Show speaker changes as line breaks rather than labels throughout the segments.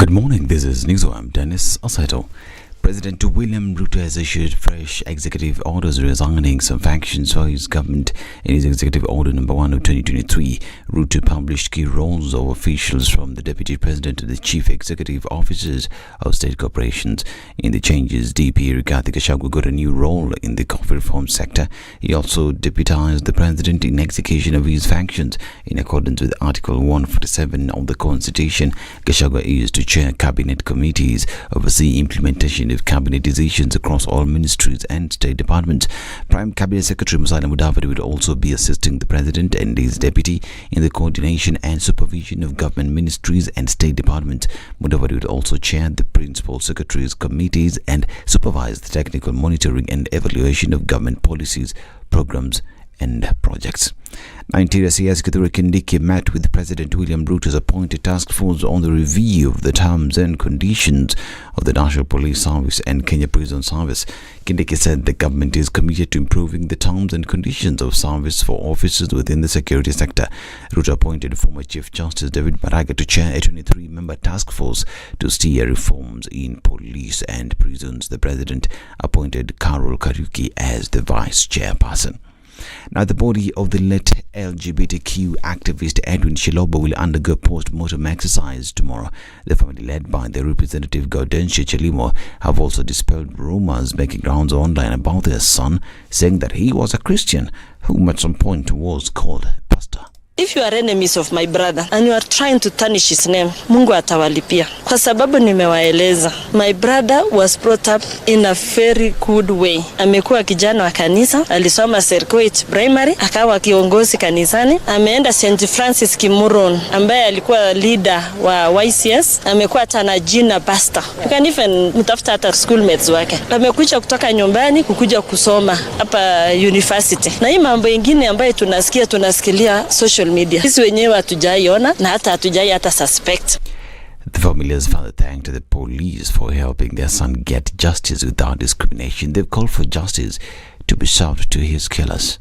Good morning, this is Newswire. I'm Dennis Asato. President William Ruto has issued fresh executive orders reassigning some factions for his government. In his executive order number 1 of 2023, Ruto published key roles of officials from the deputy president to the chief executive officers of state corporations. In the changes, DP Rigathi Gachagua got a new role in the coffee reform sector. He also deputized the president in execution of his factions. In accordance with Article 147 of the Constitution, Gachagua is to chair cabinet committees, oversee implementation of cabinet decisions across all ministries and state departments. Prime Cabinet Secretary Musalia Mudavadi would also be assisting the president and his deputy in the coordination and supervision of government ministries and state departments. Mudavadi would also chair the principal secretaries committees and supervise the technical monitoring and evaluation of government policies, programs and projects. Interior CS Kithure Kindiki met with President William Ruto's appointed task force on the review of the terms and conditions of the National Police Service and Kenya Prison Service. Kindiki said the government is committed to improving the terms and conditions of service for officers within the security sector. Ruto appointed former Chief Justice David Maraga to chair a 23-member task force to steer reforms in police and prisons. The president appointed Carol Kariuki as the vice chairperson. Now, the body of the late LGBTQ activist Edwin Chiloba will undergo post-mortem exercise tomorrow. The family, led by their representative Gaudensia Chelimo, have also dispelled rumors making rounds online about their son, saying that he was a Christian whom at some point was called pastor.
If you are enemies of my brother and you are trying to tarnish his name, Mungu atawalipia. Kwa sababu nimewaeleza, my brother was brought up in a very good way. Amekuwa kijana wa kanisa, alisoma Serkuit Primary, akawa kiongozi kanisani, ameenda St. Francis Kimuron, ambaye alikuwa leader wa YCS, amekuwa tana jina pastor. You can even mtafuta hata schoolmates wake. Amekuja kutoka nyumbani kukuja kusoma hapa university. Na hii mambo mengine ambayo tunasikilia social media. Sisi wenyewe hatujaiona na hatujai hata suspect.
The family's father thanked the police for helping their son get justice without discrimination. They've called for justice to be served to his killers.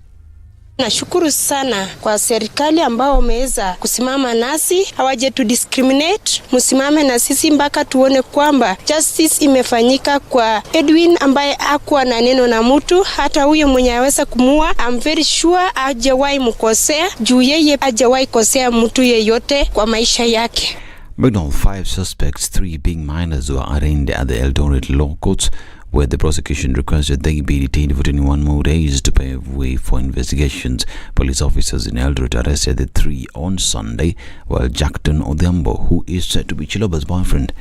Nashukuru sana kwa serikali ambao wameweza kusimama nasi, hawaje tu discriminate, msimame na sisi mpaka tuone kwamba justice imefanyika kwa Edwin ambaye hakuwa na neno na mtu, hata huyo mwenye aweza kumua. I'm very sure hajawahi mkosea, juu yeye hajawahi kosea mtu yeyote kwa maisha yake.
Meanwhile, 5 suspects, 3 being minors, were arraigned at the Eldoret law courts, where the prosecution requested they be detained for 21 more days to pave way for investigations. Police officers in Eldoret arrested the 3 on Sunday, while Jackton Odhiambo, who is said to be Chiloba's boyfriend,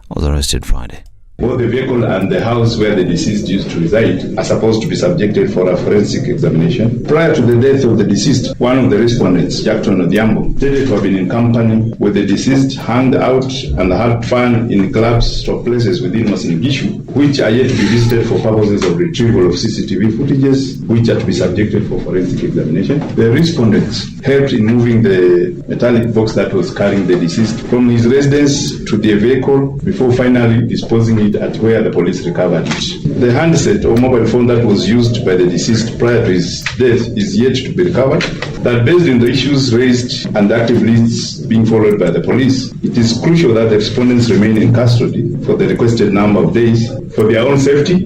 was arrested Friday.
Both the vehicle and the house where the deceased used to reside are supposed to be subjected for a forensic examination. Prior to the death of the deceased, one of the respondents, Jackton Odhiambo, stated to have been in company with the deceased, hanged out and had fun in clubs or places within Masinigishu, which are yet to be visited for purposes of retrieval of CCTV footages, which are to be subjected for forensic examination. The respondents helped in moving the metallic box that was carrying the deceased from his residence to the vehicle before finally disposing it at where the police recovered it. The handset or mobile phone that was used by the deceased prior to his death is yet to be recovered. That based on the issues raised and active leads being followed by the police, it is crucial that the respondents remain in custody for the requested number of days for their own safety.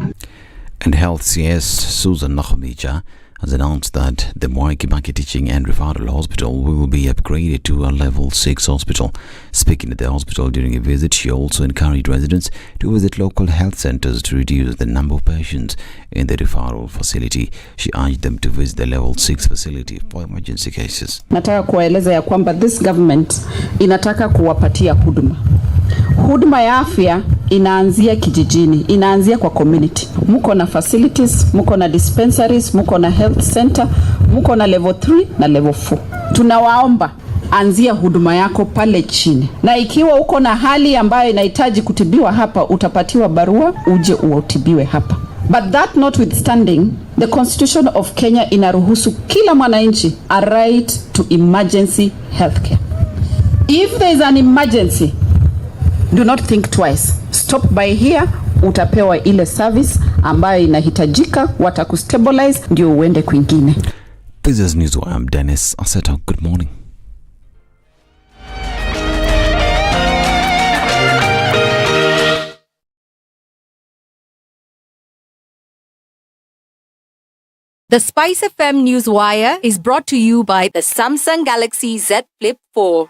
And Health CS Susan Nakhomija has announced that the Mwai Kibaki Teaching and Referral Hospital will be upgraded to a level 6 hospital. Speaking at the hospital during a visit, she also encouraged residents to visit local health centers to reduce the number of patients in the referral facility. She urged them to visit the level 6 facility for emergency cases.
Nataka kueleza ya kwamba this government inataka kuwapatia huduma. Huduma ya afya inaanzia kijijini, inaanzia kwa community. Muko na facilities, muko na dispensaries, muko na health center, muko na level 3 na level 4. Tunawaomba anzia huduma yako pale chini. Na ikiwa uko na hali ambayo inahitaji kutibiwa hapa, utapatiwa barua uje utibiwe hapa. But that notwithstanding, the Constitution of Kenya inaruhusu kila mwananchi a right to emergency healthcare. If there is an emergency, do not think twice. Stop by here, utapewa ile service ambayo inahitajika, watakustabilize ndio uende kwingine.
This is Newswire. I'm Dennis Asato. Good morning.
The SpiceFM Newswire is brought to you by the Samsung Galaxy Z Flip 4.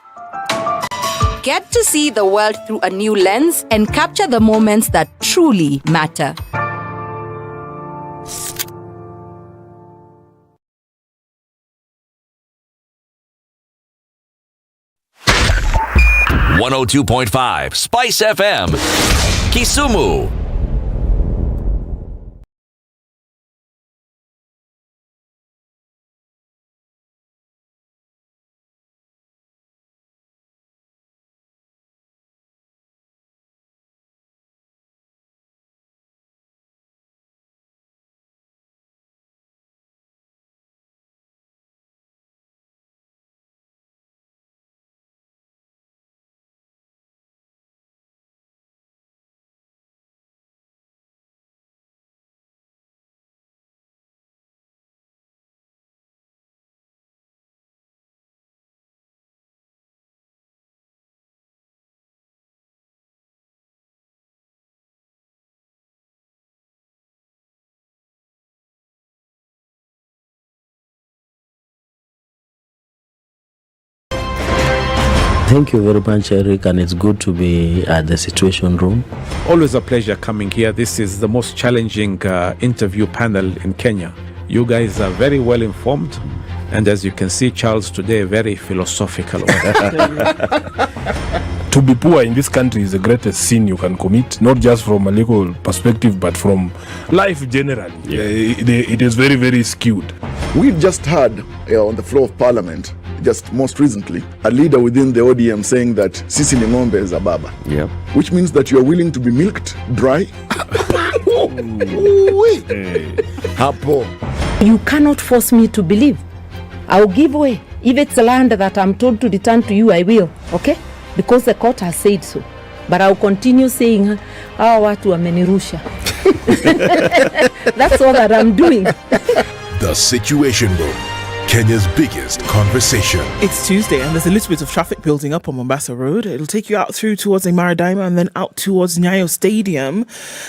Get to see the world through a new lens and capture the moments that truly matter.
.5 Spice FM, Kisumu.
Thank you very much, Eric, and it's good to be at the Situation Room.
Always a pleasure coming here. This is the most challenging interview panel in Kenya. You guys are very well informed, and as you can see, Charles today very philosophical.
To be poor in this country is the greatest sin you can commit, not just from a legal perspective, but from life generally. Yeah. It is very, very skewed.
We've just heard on the floor of Parliament, just most recently, a leader within the ODM saying that Sisi ni ng'ombe is a baba.
Yep.
Which means that you are willing to be milked dry.
You cannot force me to believe. I'll give way. If it's land that I'm told to return to you, I will. Okay? Because the court has said so. But I'll continue saying, watu wamenirusha. That's all that I'm doing.
The Situation Room, Kenya's biggest conversation.
It's Tuesday and there's a little bit of traffic building up on Mombasa Road. It'll take you out through towards Maradima and then out towards Nyayo Stadium.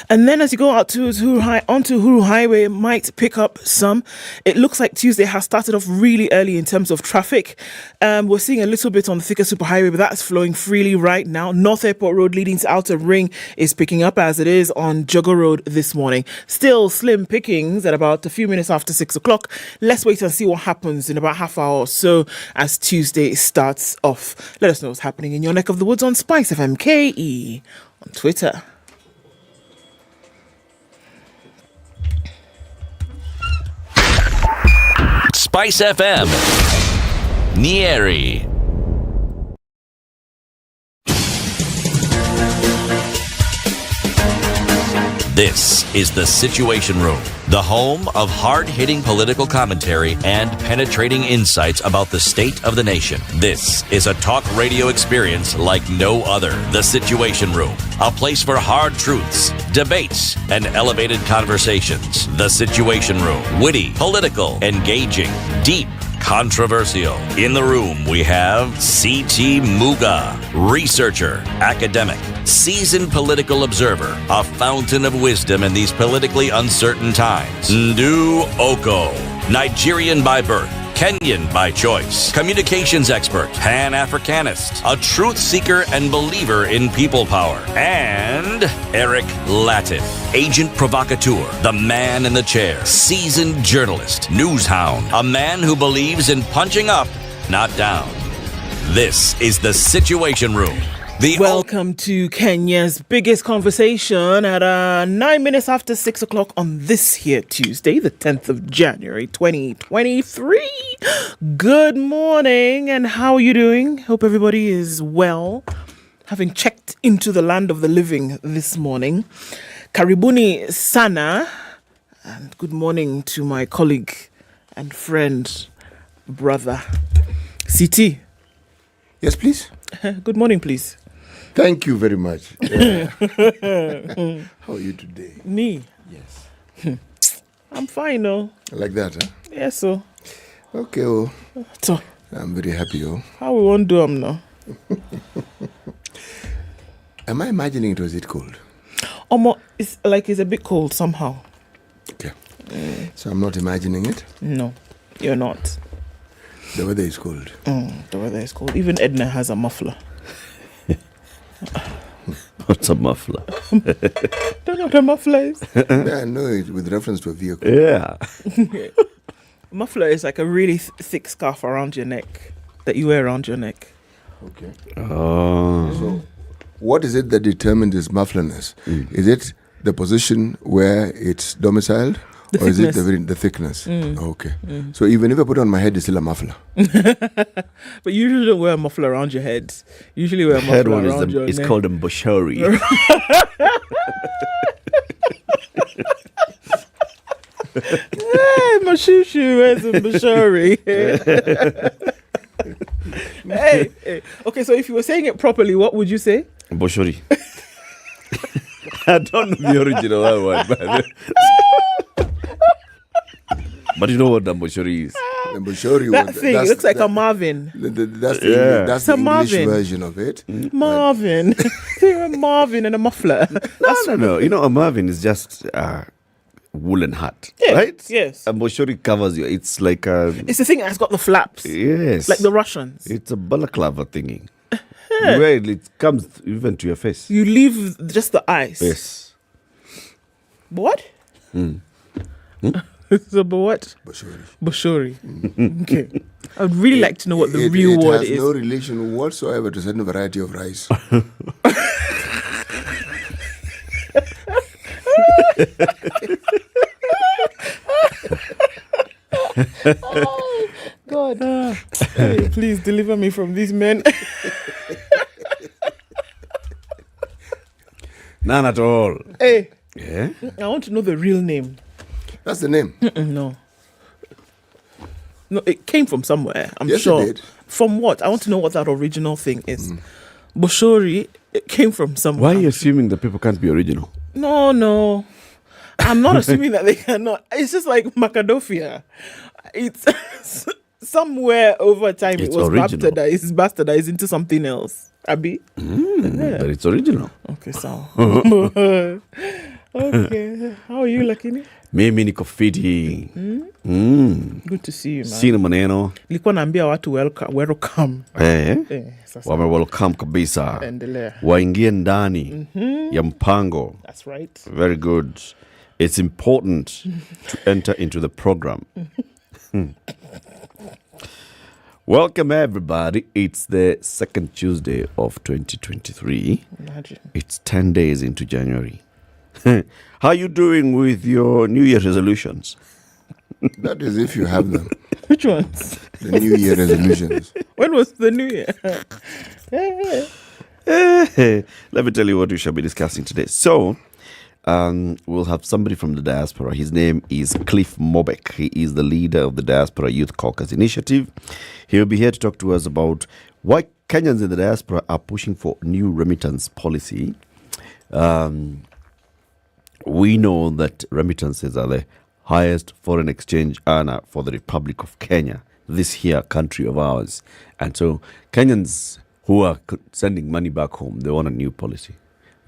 And then as you go out towards onto Huru Highway, it might pick up some. It looks like Tuesday has started off really early in terms of traffic. We're seeing a little bit on the Thika Superhighway, but that's flowing freely right now. North Airport Road leading to Outer Ring is picking up as it is on Jogger Road this morning. Still slim pickings at about a few minutes after 6 o'clock. Let's wait and see what happens in about half hour or so as Tuesday starts off. Let us know what's happening in your neck of the woods on SpiceFM KE on Twitter.
Spice FM, Nyeri. This is the Situation Room, the home of hard-hitting political commentary and penetrating insights about the state of the nation. This is a talk radio experience like no other. The Situation Room, a place for hard truths, debates, and elevated conversations. The Situation Room, witty, political, engaging, deep, controversial. In the room, we have C.T. Muga, researcher, academic, seasoned political observer, a fountain of wisdom in these politically uncertain times. Ndu Oko, Nigerian by birth, Kenyan by choice, communications expert, Pan-Africanist, a truth seeker and believer in people power, and Eric Latif, agent provocateur, the man in the chair, seasoned journalist, news hound, a man who believes in punching up, not down. This is the Situation Room.
Welcome to Kenya's biggest conversation at 9 minutes after 6 o'clock on this here Tuesday, the 10th of January, 2023. Good morning, and how are you doing? Hope everybody is well. Having checked into the land of the living this morning. Karibuni sana, and good morning to my colleague and friend, brother, CT.
Yes, please.
Good morning, please.
Thank you very much. How are you today?
Me?
Yes.
I'm fine, though.
Like that, huh?
Yes, sir.
Okay, oh.
So,
I'm very happy, oh.
How we want to do them now?
Am I imagining it was it cold?
It's a bit cold somehow.
Okay. So I'm not imagining it.
No, you're not.
The weather is cold.
The weather is cold. Even Ednah has a muffler.
What's a muffler?
Don't know what a muffler is?
Yeah, I know it with reference to a vehicle.
Yeah.
Muffler is like a really thick scarf around your neck that you wear around your neck.
Okay.
Oh.
So, what is it that determines its mufflerness? Is it the position where it's domiciled?
The
or
thickness.
is it the thickness? Okay. So even if I put it on my head, it's still a muffler.
But you usually don't wear a muffler around your head. You usually wear a muffler
Head one
around
is
your
it's
neck.
called Mboshori.
Hey, my shoo wears a Bashori. hey. Okay, so if you were saying it properly, what would you say?
Mboshori. I don't know the original one, but you know what the Mboshori is.
The Mboshori
That thing, it looks like a Marvin.
That's the English
Marvin.
version of it.
Marvin. You're a Marvin and a muffler.
No. You know, a Marvin is just a woolen hat,
Yeah,
right?
yes.
A Mboshori covers you. It's like a...
It's the thing that's got the flaps.
Yes.
Like the Russians.
It's a balaclava thingy. Where it comes even to your face.
You leave just the eyes.
Yes.
What? So, but what? Bashori. Okay. I would really like to know what the real word
is. It has
is.
no relation whatsoever to a certain variety of rice.
Oh, God. Hey, please deliver me from these men.
None at all.
Hey.
Yeah?
I want to know the real name.
That's the name?
No. No, it came from somewhere, I'm
Yes,
sure.
it did.
From what? I want to know what that original thing is. Boshori, it came from somewhere.
Why are you assuming that people can't be original?
No. I'm not assuming that they cannot. It's just like Macadofia. It's somewhere over time
It's
it was
original.
bastardized into something else. Abi? Yeah.
But it's original.
Okay, so. Okay. How are you, Lakini?
Mimi niko fiti.
Good to see you, man.
Sina maneno.
Nilikuwa naambia watu welcome. Sasa.
Wame welcome kabisa.
Endelea.
Waingie ndani ya mpango.
That's right.
Very good. It's important to enter into the program. Welcome, everybody. It's the second Tuesday of 2023.
Imagine.
It's 10 days into January. How are you doing with your New Year resolutions?
That is if you have them.
Which ones?
The New Year resolutions.
When was the New Year?
Let me tell you what we shall be discussing today. So, we'll have somebody from the diaspora. His name is Cliff Mobek. He is the leader of the Diaspora Youth Caucus Initiative. He'll be here to talk to us about why Kenyans in the diaspora are pushing for new remittance policy. We know that remittances are the highest foreign exchange earner for the Republic of Kenya, this here country of ours. And so Kenyans who are sending money back home, they want a new policy.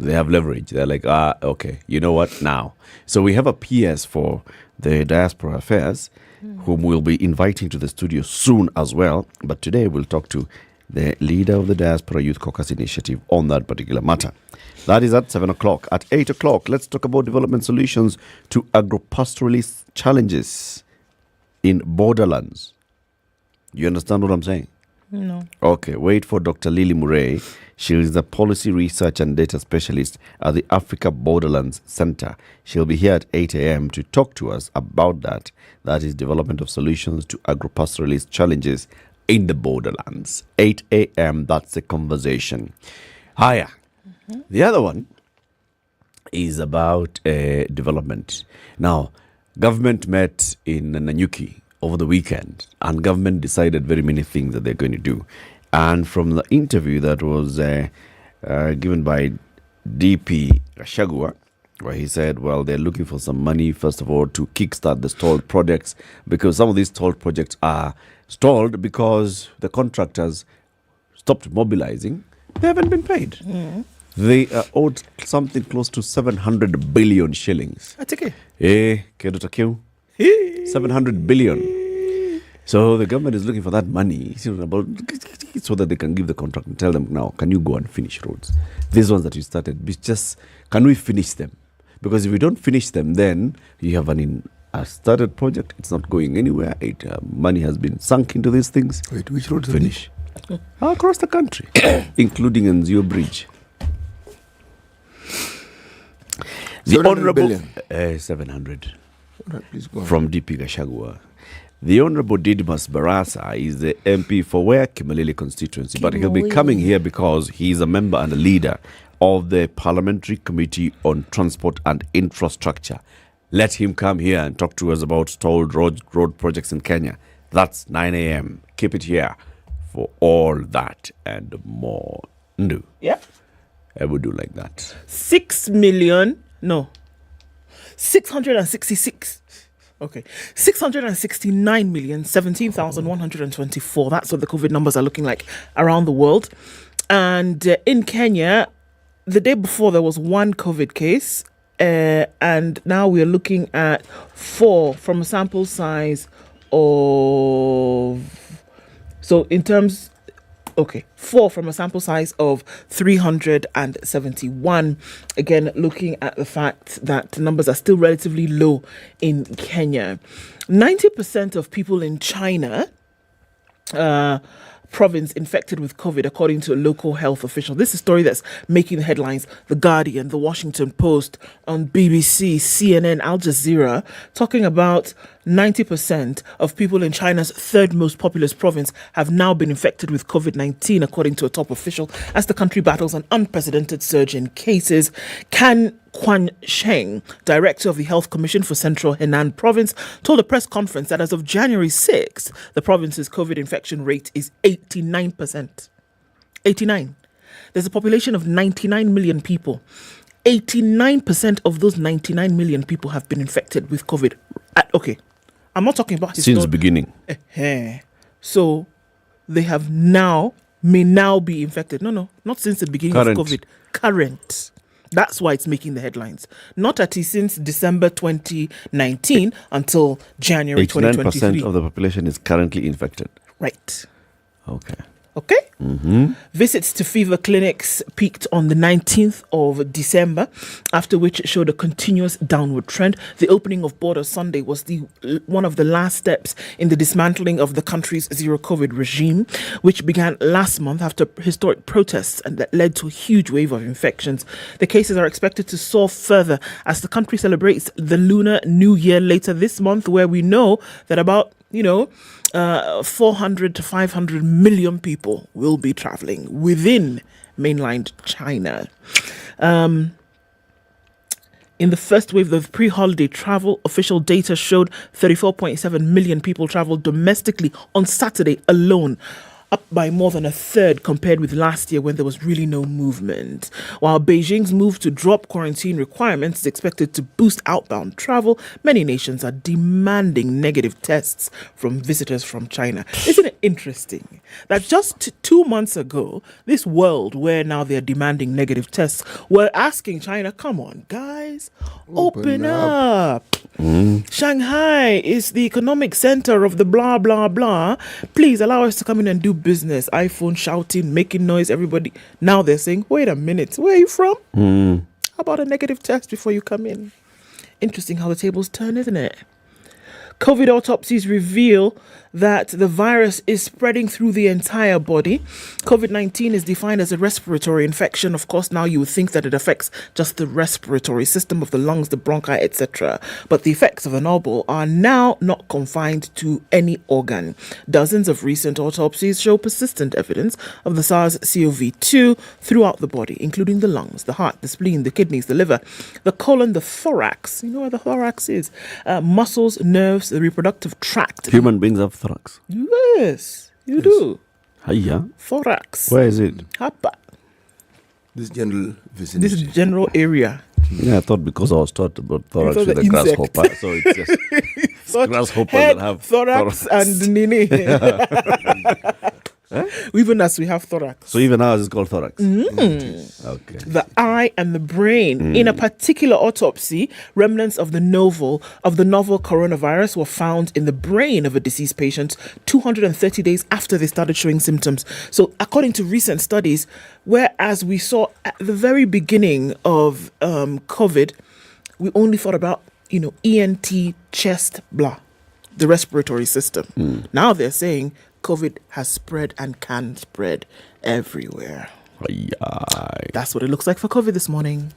They have leverage. They're like, okay, you know what, now. So we have a PS for the Diaspora Affairs, whom we'll be inviting to the studio soon as well. But today we'll talk to the leader of the Diaspora Youth Caucus Initiative on that particular matter. That is at 7 o'clock. At 8 o'clock, let's talk about development solutions to agro-pastoralist challenges in borderlands. You understand what I'm saying?
No.
Okay, wait for Dr. Lily Murray. She is the policy research and data specialist at the Africa Borderlands Center. She'll be here at 8 a.m. to talk to us about that. That is development of solutions to agro-pastoralist challenges in the borderlands. 8 a.m., that's the conversation. Higher. The other one is about development. Now, government met in Nanyuki over the weekend, and government decided very many things that they're going to do. And from the interview that was given by DP Shagua, where he said, well, they're looking for some money, first of all, to kickstart the stalled projects, because some of these stalled projects are stalled because the contractors stopped mobilizing. They haven't been paid. They are owed something close to 700 billion shillings.
That's okay.
Kedo takeu. 700 billion. So the government is looking for that money so that they can give the contract and tell them, now, can you go and finish roads? These ones that you started, can we finish them? Because if we don't finish them, then you have a started project. It's not going anywhere. Money has been sunk into these things.
Wait, which roads
finish? Across the country, including Nzio Bridge. The Honorable 700
please go on.
From DP Gashagua. The Honorable Didmas Barasa is the MP for Wea Kimilili constituency, but he'll be coming here because he is a member and a leader of the Parliamentary Committee on Transport and Infrastructure. Let him come here and talk to us about stalled road projects in Kenya. That's 9 a.m. Keep it here for all that and more. No.
Yeah.
I would do like that.
669,017,124. That's what the COVID numbers are looking like around the world. And in Kenya, the day before there was one COVID case, and now we are looking at 4 from a sample size of 4 from a sample size of 371. Again, looking at the fact that the numbers are still relatively low in Kenya. 90% of people in China province infected with COVID, according to a local health official. This is a story that's making the headlines. The Guardian, The Washington Post, on BBC, CNN, Al Jazeera, talking about 90% of people in China's third most populous province have now been infected with COVID-19, according to a top official, as the country battles an unprecedented surge in cases. Kan Quan-sheng, director of the Health Commission for Central Henan Province, told a press conference that as of January 6th, the province's COVID infection rate is 89%. 89. There's a population of 99 million people. 89% of those 99 million people have been infected with COVID. I'm not talking about
since the beginning.
So they may now be infected. No, not since the beginning of COVID. Current. That's why it's making the headlines. Not at since December 2019 until January 2023.
89% of the population is currently infected.
Right.
Okay.
Mm-hmm. Visits to fever clinics peaked on the 19th of December, after which it showed a continuous downward trend. The opening of borders Sunday was one of the last steps in the dismantling of the country's zero-COVID regime, which began last month after historic protests and that led to a huge wave of infections. The cases are expected to soar further as the country celebrates the Lunar New Year later this month, where we know that about 400 to 500 million people will be traveling within mainland China. In the first wave of pre-holiday travel, official data showed 34.7 million people traveled domestically on Saturday alone, up by more than a third compared with last year when there was really no movement. While Beijing's move to drop quarantine requirements is expected to boost outbound travel, many nations are demanding negative tests from visitors from China. Isn't it interesting that just 2 months ago, this world where now they're demanding negative tests, were asking China, come on, guys, open up. Shanghai is the economic center of the blah, blah, blah. Please allow us to come in and do business. iPhone shouting, making noise, everybody. Now they're saying, wait a minute, where are you from? How about a negative test before you come in? Interesting how the tables turn, isn't it? COVID autopsies reveal that the virus is spreading through the entire body. COVID-19 is defined as a respiratory infection. Of course, now you would think that it affects just the respiratory system of the lungs, the bronchi, etc. But the effects of the novel are now not confined to any organ. Dozens of recent autopsies show persistent evidence of the SARS-CoV-2 throughout the body, including the lungs, the heart, the spleen, the kidneys, the liver, the colon, the thorax. You know where the thorax is? Muscles, nerves, the reproductive tract.
Human beings have thorax.
Yes, you do.
Hiya.
Thorax.
Where is it?
Hapa.
This general vicinity.
This general area.
Yeah, I thought because I was taught about thorax
So
with
the
a grasshopper, so it's just it's grasshoppers
head,
that have
thorax and nini. Even as we have thorax.
So even ours is called thorax.
Okay. The eye and the brain. In a particular autopsy, remnants of the novel coronavirus were found in the brain of a deceased patient 230 days after they started showing symptoms. So according to recent studies, whereas we saw at the very beginning of COVID, we only thought about, ENT, chest, blah, the respiratory system. Now they're saying COVID has spread and can spread everywhere. That's what it looks like for COVID this morning.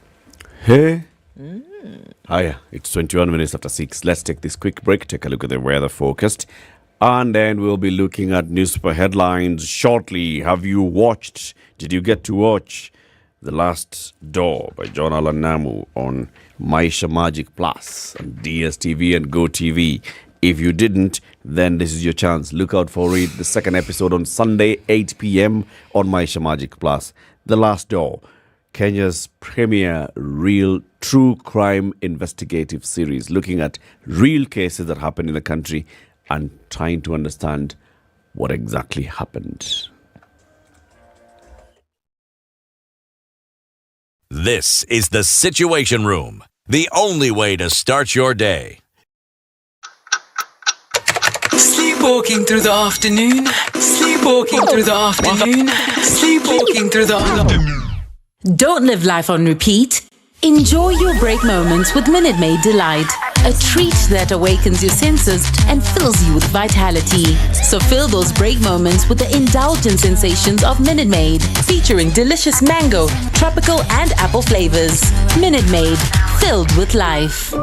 Hey. Hiya, it's 21 minutes after 6. Let's take this quick break, take a look at the weather forecast, and then we'll be looking at newspaper headlines shortly. Did you get to watch The Last Door by John Alan Namu on Maisha Magic Plus and DSTV and GoTV? If you didn't, then this is your chance. Look out for it. The second episode on Sunday, 8 p.m. on Maisha Magic Plus. The Last Door, Kenya's premier real true crime investigative series, looking at real cases that happen in the country and trying to understand what exactly happened.
This is the Situation Room, the only way to start your day.
Sleepwalking through the afternoon. Sleepwalking through the afternoon. Sleepwalking through the afternoon.
Don't live life on repeat. Enjoy your break moments with Minute Maid Delight, a treat that awakens your senses and fills you with vitality. So fill those break moments with the indulgent sensations of Minute Maid, featuring delicious mango, tropical and apple flavors. Minute Maid, filled with life.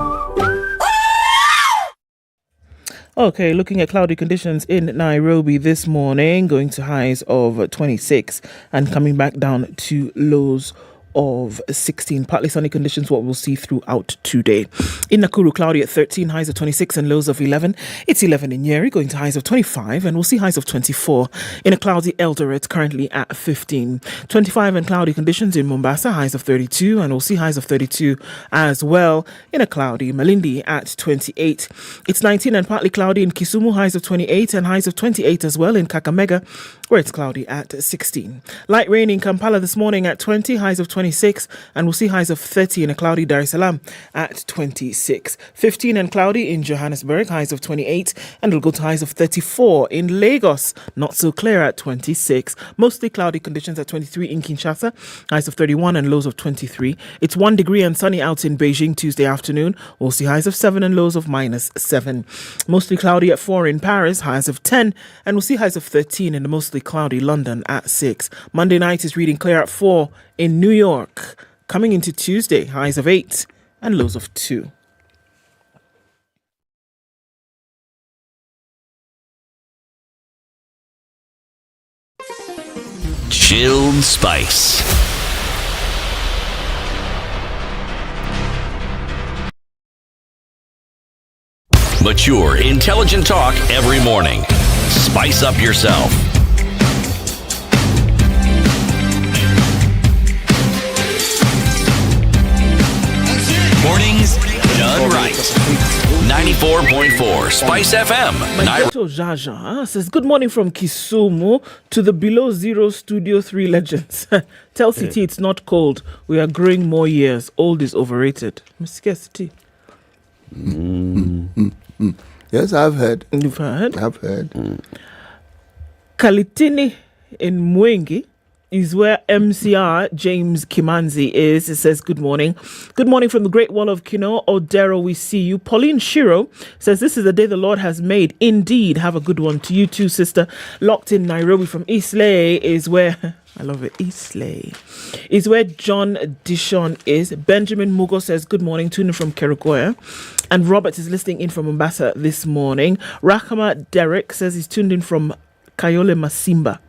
Okay, looking at cloudy conditions in Nairobi this morning, going to highs of 26 and coming back down to lows of 16. Partly sunny conditions, what we'll see throughout today. In Nakuru, cloudy at 13, highs of 26 and lows of 11. It's 11 in Nyeri, going to highs of 25, and we'll see highs of 24. In a cloudy Eldoret, currently at 15. 25 and cloudy conditions in Mombasa, highs of 32, and we'll see highs of 32 as well. In a cloudy Malindi at 28. It's 19 and partly cloudy in Kisumu, highs of 28 and highs of 28 as well in Kakamega, where it's cloudy at 16. Light rain in Kampala this morning at 20, highs of 26, and we'll see highs of 30 in a cloudy Dar es Salaam at 26. 15 and cloudy in Johannesburg, highs of 28, and it'll go to highs of 34 in Lagos, not so clear at 26. Mostly cloudy conditions at 23 in Kinshasa, highs of 31 and lows of 23. It's 1 degree and sunny out in Beijing Tuesday afternoon. We'll see highs of 7 and lows of -7. Mostly cloudy at 4 in Paris, highs of 10, and we'll see highs of 13 in the mostly cloudy London at 6. Monday night is reading clear at 4 in New York. Coming into Tuesday, highs of 8 and lows of 2.
Chilled Spice. Mature, intelligent talk every morning. Spice up yourself. Mornings done right. 94.4 Spice FM.
Maito Jaja says, good morning from Kisumu to the Below Zero Studio 3 legends. Tell CT it's not cold. We are growing more years. Old is overrated. Scarcity.
Yes, I've heard.
You've heard?
I've heard.
Kalitini in Mwengi is where MCR James Kimanzi is. It says, good morning. Good morning from the Great Wall of Kino. Odero, we see you. Pauline Shiro says, this is the day the Lord has made. Indeed. Have a good one to you too, sister. Locked in Nairobi from Eastley is where... I love it. Eastley is where John Dishon is. Benjamin Mugo says, good morning. Tuning from Kerukoya. And Robert is listening in from Mombasa this morning. Rahama Derek says he's tuned in from Kayole Masimba.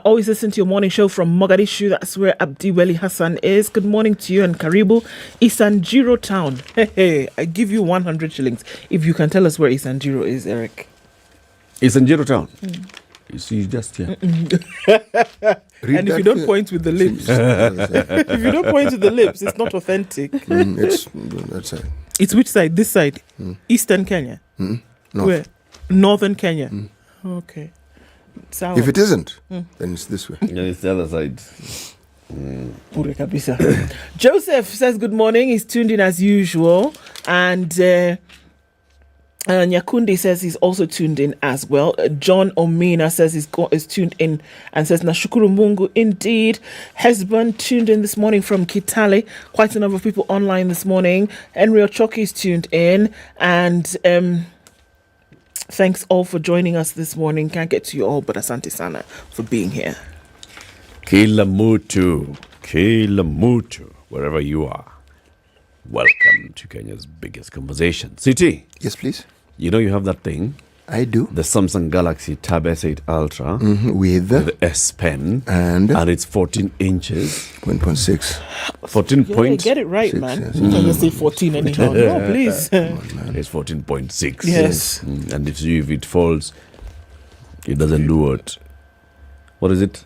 Always listen to your morning show from Mogadishu. That's where Abdiweli Hassan is. Good morning to you and Karibu. Isanjiro Town. Hey, I give you 100 shillings if you can tell us where Isanjiro is, Eric.
Isanjiro Town. You see, just here.
And if you don't point with the lips, it's not authentic.
It's that side.
It's which side? This side? Eastern Kenya?
North.
Where? Northern Kenya? Okay. Sawa.
If it isn't, then it's this way.
Yeah, it's the other side.
Pure kabisa. Joseph says good morning. He's tuned in as usual. And Nyakundi says he's also tuned in as well. John Omina says is tuned in and says Nashukuru Mungu. Indeed. Hesbon tuned in this morning from Kitale. Quite a number of people online this morning. Henry Ochoki is tuned in. And thanks all for joining us this morning. Can't get to you all, but asante sana for being here.
Kila mutu, wherever you are. Welcome to Kenya's biggest conversation. CT.
Yes, please.
You know you have that thing.
I do.
The Samsung Galaxy Tab S8 Ultra
with
S Pen,
and
it's 14 inches.
1.6.
14 points.
Get it right, man. Sometimes you say 14 anyhow. No, please.
It's 14.6.
Yes.
And if it falls, it doesn't do what? What is it?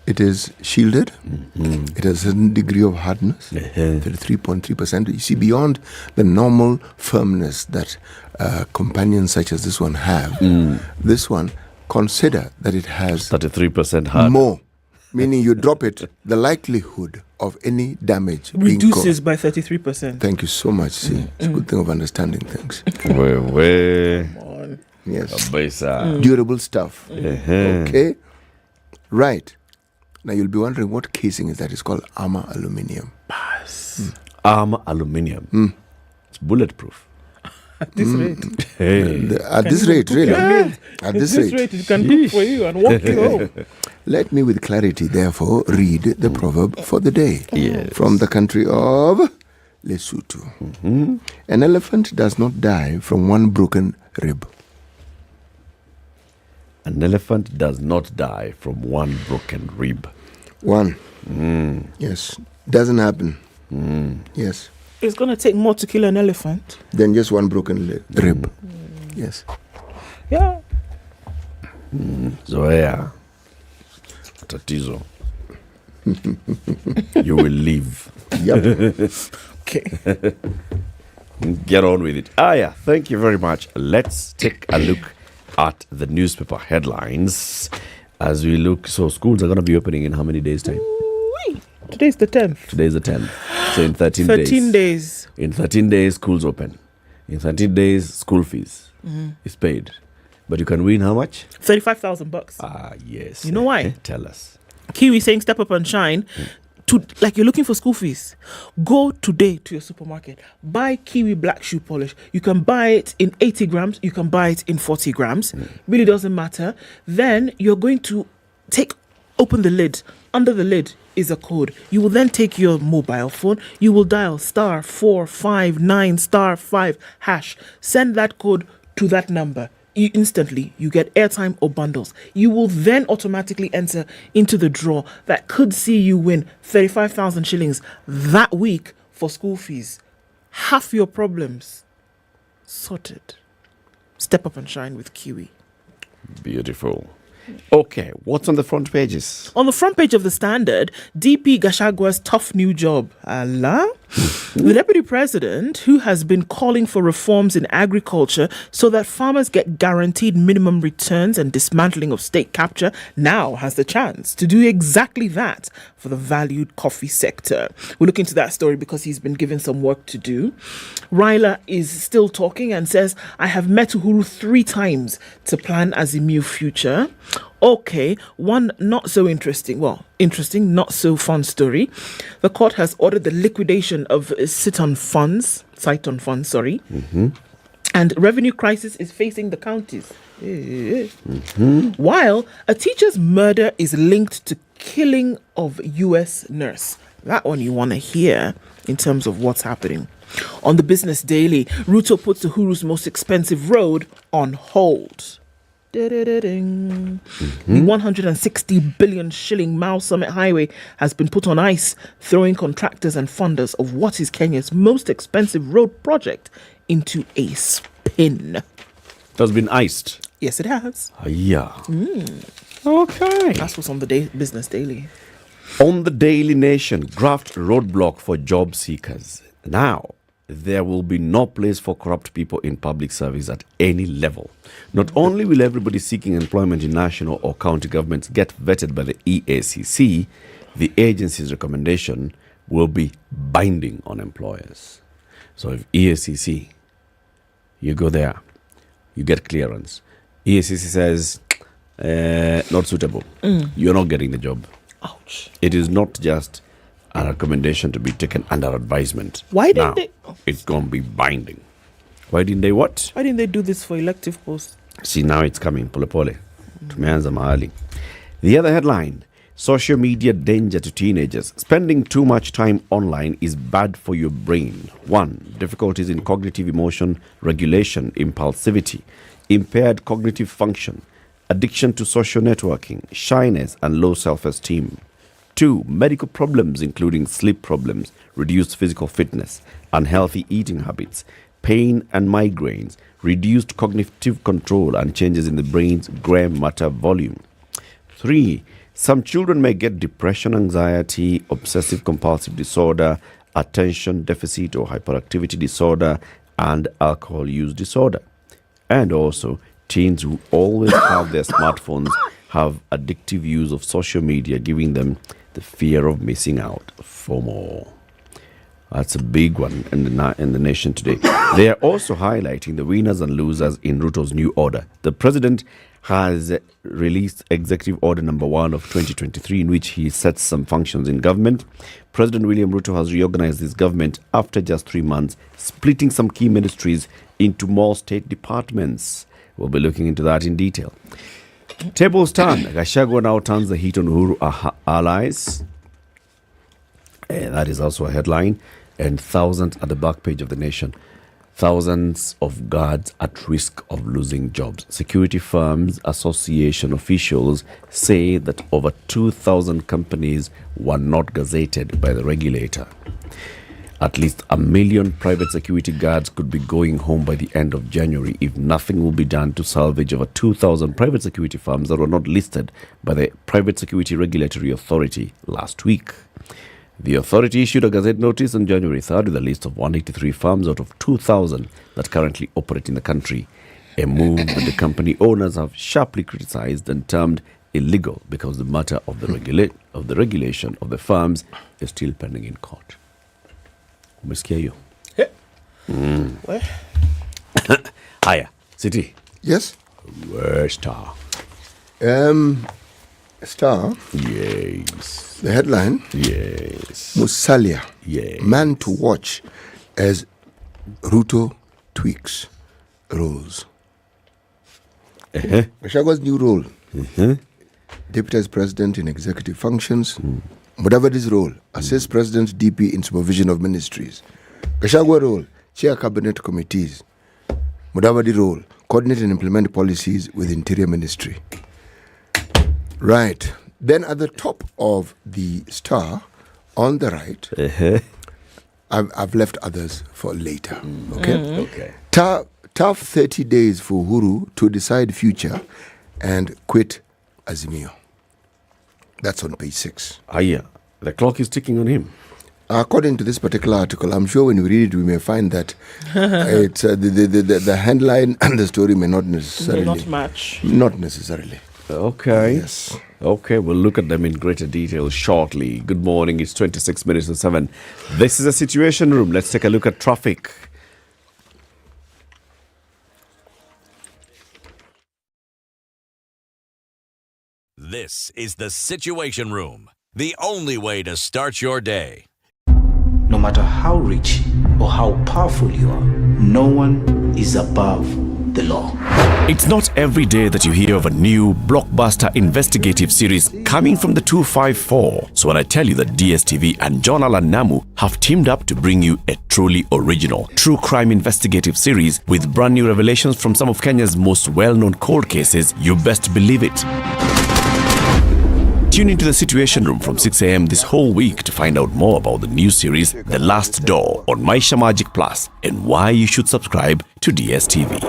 It is shielded. It has a certain degree of hardness, 33.3%. You see, beyond the normal firmness that companions such as this one have, this one, consider that it has
33% hard.
More, meaning you drop it, the likelihood of any damage
reduces by 33%.
Thank you so much. See, it's a good thing of understanding things. Yes. Durable stuff. Okay. Right. Now you'll be wondering what casing is that? It's called armor aluminium.
Armor aluminium. It's bulletproof.
At this rate.
At this rate, really. At this rate,
it can cook for you and walk you home.
Let me with clarity, therefore, read the proverb for the day.
Yes.
From the country of Lesotho. An elephant does not die from one broken rib.
An elephant does not die from one broken rib.
One. Yes. Doesn't happen. Yes.
It's going to take more to kill an elephant
than just one broken rib. Yes.
Yeah.
Zoea. Tatizo. You will live.
Yep.
Okay.
Get on with it. Thank you very much. Let's take a look at the newspaper headlines as we look. So schools are going to be opening in how many days' time?
Today's the 10th.
Today's the 10th. So in 13
days.
In 13 days, schools open. In 13 days, school fees is paid. But you can win how much?
$35,000.
Yes.
You know why?
Tell us.
Kiwi saying step up and shine. Like you're looking for school fees, go today to your supermarket, buy Kiwi black shoe polish. You can buy it in 80 grams, you can buy it in 40 grams. Really doesn't matter. Then you're going to open the lid. Under the lid is a code. You will then take your mobile phone, you will dial *459*5#. Send that code to that number. Instantly you get airtime or bundles. You will then automatically enter into the draw that could see you win 35,000 shillings that week for school fees. Half your problems sorted. Step up and shine with Kiwi.
Beautiful. Okay, what's on the front pages?
On the front page of the Standard, DP Gashagua's tough new job. Allah? The Deputy President, who has been calling for reforms in agriculture so that farmers get guaranteed minimum returns and dismantling of state capture, now has the chance to do exactly that for the valued coffee sector. We'll look into that story because he's been given some work to do. Raila is still talking and says, I have met Uhuru 3 times to plan Azimio future. Okay, one not so interesting, not so fun story. The court has ordered the liquidation of Citon funds, and revenue crisis is facing the counties. While a teacher's murder is linked to killing of US nurse. That one you want to hear in terms of what's happening. On the Business Daily, Ruto puts Uhuru's most expensive road on hold. The 160 billion shilling Mao Summit Highway has been put on ice, throwing contractors and funders of what is Kenya's most expensive road project into a spin.
It has been iced.
Yes, it has.
Yeah. Okay.
That's what's on the Business Daily.
On the Daily Nation, graft roadblock for job seekers. Now, there will be no place for corrupt people in public service at any level. Not only will everybody seeking employment in national or county governments get vetted by the EACC, the agency's recommendation will be binding on employers. So if EACC, you go there, you get clearance. EACC says, not suitable. You're not getting the job.
Ouch.
It is not just a recommendation to be taken under advisement.
Why didn't they?
It's going to be binding. Why didn't they what?
Why didn't they do this for elective posts?
See, now it's coming. Pole pole. Tumeanza mahali. The other headline, social media danger to teenagers. Spending too much time online is bad for your brain. 1. Difficulties in cognitive emotion regulation, impulsivity, impaired cognitive function, addiction to social networking, shyness, and low self-esteem. 2. Medical problems including sleep problems, reduced physical fitness, unhealthy eating habits, pain and migraines, reduced cognitive control, and changes in the brain's gray matter volume. 3. Some children may get depression, anxiety, obsessive compulsive disorder, attention deficit or hyperactivity disorder, and alcohol use disorder. And also, teens who always have their smartphones have addictive use of social media, giving them the fear of missing out. FOMO. That's a big one in the nation today. They are also highlighting the winners and losers in Ruto's new order. The president has released Executive Order number 1 of 2023, in which he sets some functions in government. President William Ruto has reorganized his government after just 3 months, splitting some key ministries into more state departments. We'll be looking into that in detail. Tables turn. Gachagua now turns the heat on Uhuru allies. That is also a headline. And thousands at the back page of the Nation. Thousands of guards at risk of losing jobs. Security Firms Association officials say that over 2,000 companies were not gazetted by the regulator. At least 1 million private security guards could be going home by the end of January if nothing will be done to salvage over 2,000 private security firms that were not listed by the Private Security Regulatory Authority last week. The authority issued a gazette notice on January 3rd with a list of 183 firms out of 2,000 that currently operate in the country, a move that the company owners have sharply criticized and termed illegal because the matter of the regulation of the firms is still pending in court. Umesikia hiyo? Haya, City.
Yes?
Where Star?
Star?
Yes.
The headline?
Yes.
Musalia.
Yes.
Man to watch as Ruto tweaks roles. Gashagua's new role. Deputized President in executive functions. Mudavadi's role, assist President DP in supervision of ministries. Gachagua role, chair cabinet committees. Mudavadi role, coordinate and implement policies with Interior Ministry. Right. Then at the top of the Star, on the right, I've left others for later. Okay?
Okay.
Tough 30 days for Uhuru to decide future and quit Azimio. That's on page 6.
Yeah. The clock is ticking on him.
According to this particular article, I'm sure when we read it, we may find that it's the headline and the story may not necessarily...
May not match.
Not necessarily.
Okay.
Yes.
Okay, we'll look at them in greater detail shortly. Good morning. It's 26 minutes to 7. This is a Situation Room. Let's take a look at traffic.
This is the Situation Room, the only way to start your day.
No matter how rich or how powerful you are, no one is above the law.
It's not every day that you hear of a new blockbuster investigative series coming from the 254. So when I tell you that DSTV and John Allen Namu have teamed up to bring you a truly original true crime investigative series with brand new revelations from some of Kenya's most well-known cold cases, you best believe it. Tune into the Situation Room from 6 a.m. this whole week to find out more about the new series, The Last Door, on Maisha Magic Plus, and why you should subscribe to DSTV.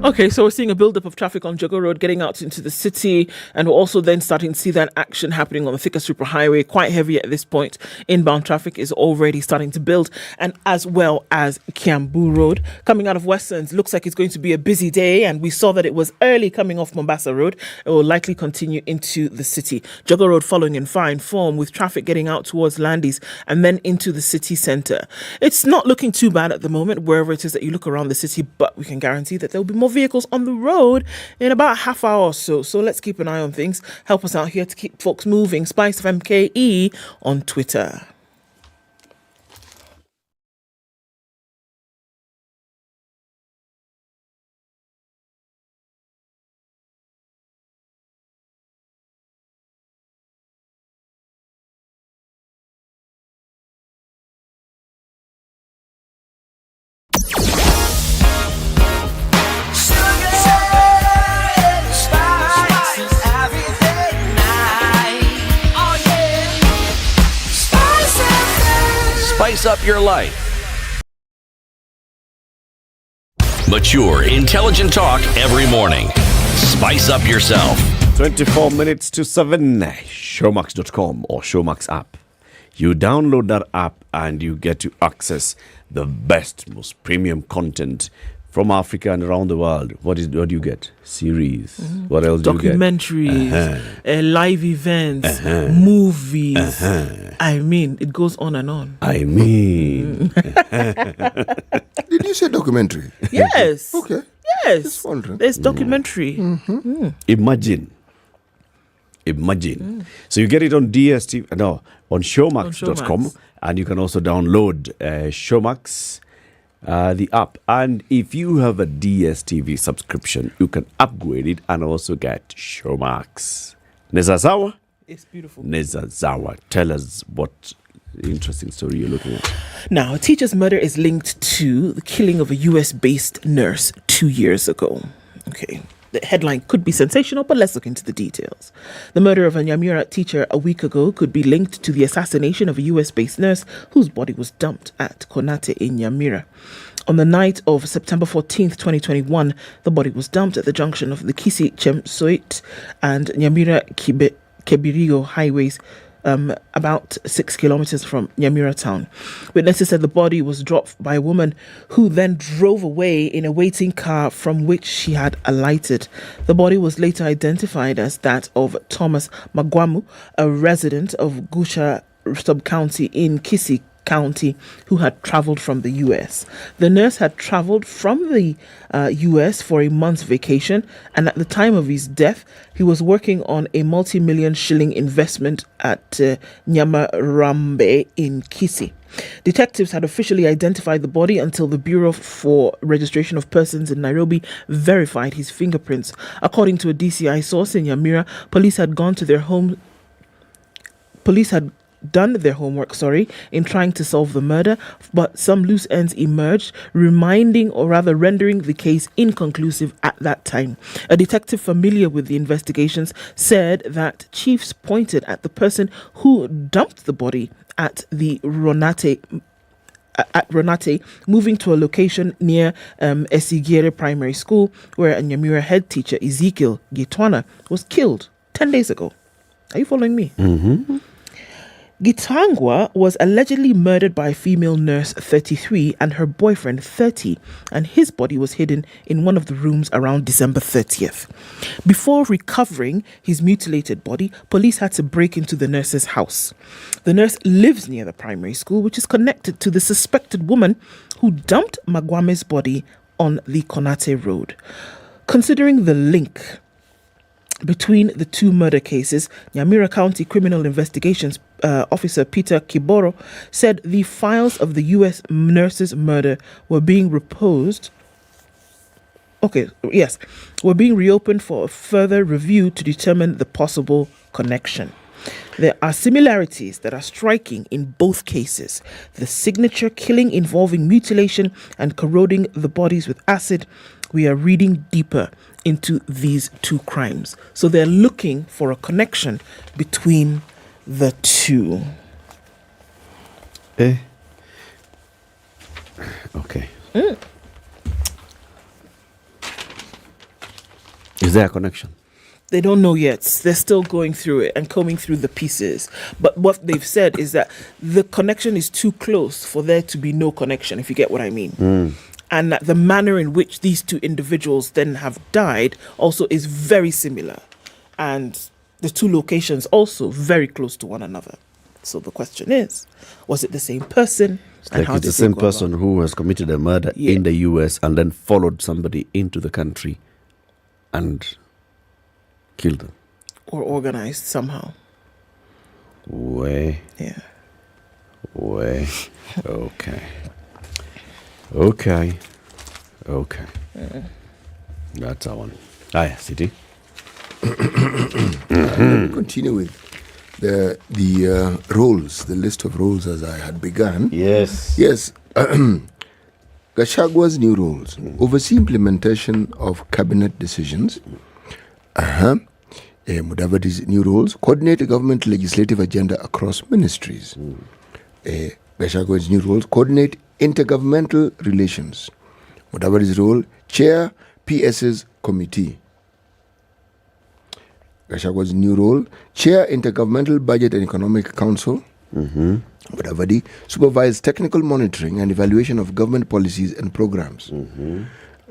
Okay, so we're seeing a buildup of traffic on Jogo Road getting out into the city, and we're also then starting to see that action happening on the Thika Superhighway, quite heavy at this point. Inbound traffic is already starting to build, and as well as Kiambu Road. Coming out of Westlands, looks like it's going to be a busy day, and we saw that it was early coming off Mombasa Road. It will likely continue into the city. Jogo Road following in fine form, with traffic getting out towards Landis and then into the city centre. It's not looking too bad at the moment, wherever it is that you look around the city, but we can guarantee that there will be more vehicles on the road in about a half hour or so. So let's keep an eye on things. Help us out here to keep folks moving. SpiceFM KE on Twitter.
Spice up your life. Mature, intelligent talk every morning. Spice up yourself.
24 minutes to 7. Showmax.com or Showmax app. You download that app and you get to access the best, most premium content from Africa and around the world. What do you get? Series. What else do you get?
Documentaries, live events, movies. I mean, it goes on and on.
I mean.
Did you say documentary?
Yes.
Okay.
Yes. There's documentary.
Imagine. So you get it on DSTV, on Showmax.com, and you can also download Showmax, the app. And if you have a DSTV subscription, you can upgrade it and also get Showmax. Nezazawa?
It's beautiful.
Nezazawa, tell us what interesting story you're looking at.
Now, a teacher's murder is linked to the killing of a US-based nurse 2 years ago. Okay. The headline could be sensational, but let's look into the details. The murder of a Nyamira teacher a week ago could be linked to the assassination of a US-based nurse whose body was dumped at Konate in Nyamira. On the night of September 14th, 2021, the body was dumped at the junction of the Kisi Chemsoit and Nyamira Kebirio highways, about 6 kilometers from Nyamira town. Witnesses said the body was dropped by a woman who then drove away in a waiting car from which she had alighted. The body was later identified as that of Thomas Magwamu, a resident of Gusha sub-county in Kisi County, who had traveled from the US. The nurse had traveled from the US for a month's vacation, and at the time of his death, he was working on a multi-million shilling investment at Nyamarambe in Kisi. Detectives had officially identified the body until the Bureau for Registration of Persons in Nairobi verified his fingerprints. According to a DCI source in Nyamira, police had done their homework, in trying to solve the murder, but some loose ends emerged, rendering the case inconclusive at that time. A detective familiar with the investigations said that chiefs pointed at the person who dumped the body at Ronate, moving to a location near Esigere Primary School, where a Nyamira head teacher, Ezekiel Gitwana, was killed 10 days ago. Are you following me? Gitangwa was allegedly murdered by a female nurse, 33, and her boyfriend, 30, and his body was hidden in one of the rooms around December 30th. Before recovering his mutilated body, police had to break into the nurse's house. The nurse lives near the primary school, which is connected to the suspected woman who dumped Magwame's body on the Konate Road. Considering the link between the two murder cases, Nyamira County Criminal Investigations Officer Peter Kiboro said the files of the U.S. nurse's murder were being reopened for further review to determine the possible connection. There are similarities that are striking in both cases. The signature killing involving mutilation and corroding the bodies with acid. We are reading deeper into these two crimes. So they're looking for a connection between the two.
Okay.
Is there a connection?
They don't know yet. They're still going through it and combing through the pieces. But what they've said is that the connection is too close for there to be no connection, if you get what I mean. And that the manner in which these two individuals then have died also is very similar. And the two locations also very close to one another. So the question is, was it the same person?
Like it's the same person who has committed a murder in the US and then followed somebody into the country and killed them.
Or organized somehow.
Way.
Yeah.
Way. Okay. Okay. That's our one. City.
Let me continue with the roles, the list of roles as I had begun.
Yes.
Gachagwa's new roles: oversee implementation of cabinet decisions. Mudavadi's new roles: coordinate a government legislative agenda across ministries. Gachagwa's new roles: coordinate intergovernmental relations. Mudavadi's role: chair PS's committee. Gachagwa's new role: chair Intergovernmental Budget and Economic Council. Mudavadi: supervise technical monitoring and evaluation of government policies and programs.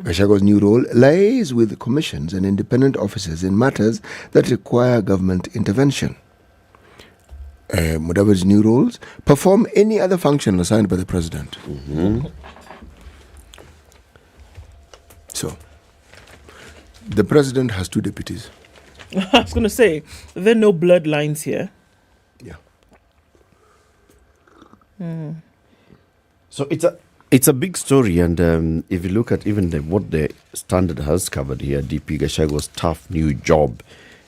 Gachagwa's new role: liaise with commissions and independent officers in matters that require government intervention. Mudavadi's new roles: perform any other function assigned by the president. So, the president has two deputies.
I was going to say, there are no bloodlines here.
So it's a big story, and if you look at even what the Standard has covered here, DP Gachagwa's tough new job,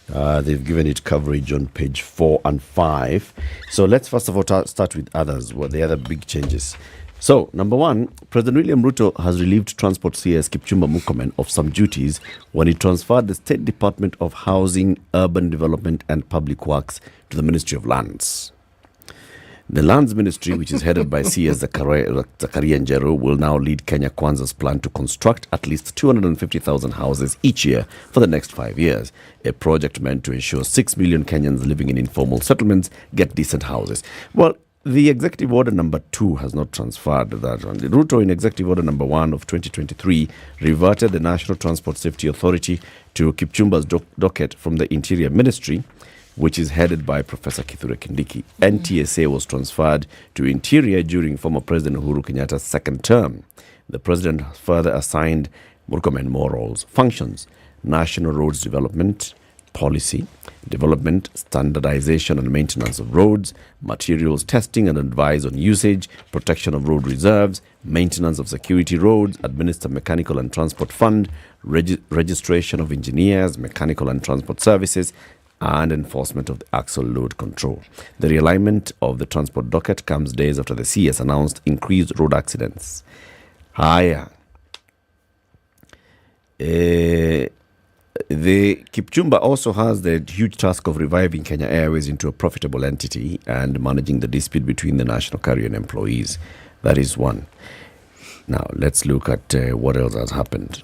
they've given it coverage on page 4 and 5. So let's first of all start with others, what the other big changes. So, number one, President William Ruto has relieved Transport CS Kipchumba Murkomen of some duties when he transferred the State Department of Housing, Urban Development and Public Works to the Ministry of Lands. The Lands Ministry, which is headed by CS Zakaria Njeru, will now lead Kenya Kwanza's plan to construct at least 250,000 houses each year for the next 5 years, a project meant to ensure 6 million Kenyans living in informal settlements get decent houses. Well, the Executive Order number 2 has not transferred that one. The Ruto, in Executive Order number 1 of 2023, reverted the National Transport Safety Authority to Kipchumba's docket from the Interior Ministry, which is headed by Professor Kithure Kindiki. NTSA was transferred to Interior during former President Uhuru Kenyatta's second term. The President further assigned Murkomen more roles, functions: National Roads Development, Policy, Development, Standardization and Maintenance of Roads, Materials Testing and Advise on Usage, Protection of Road Reserves, Maintenance of Security Roads, Administer Mechanical and Transport Fund, Registration of Engineers, Mechanical and Transport Services, and enforcement of the axle load control. The realignment of the transport docket comes days after the CS announced increased road accidents. The Kipchumba also has the huge task of reviving Kenya Airways into a profitable entity and managing the dispute between the national carrier and employees. That is one. Now, let's look at what else has happened.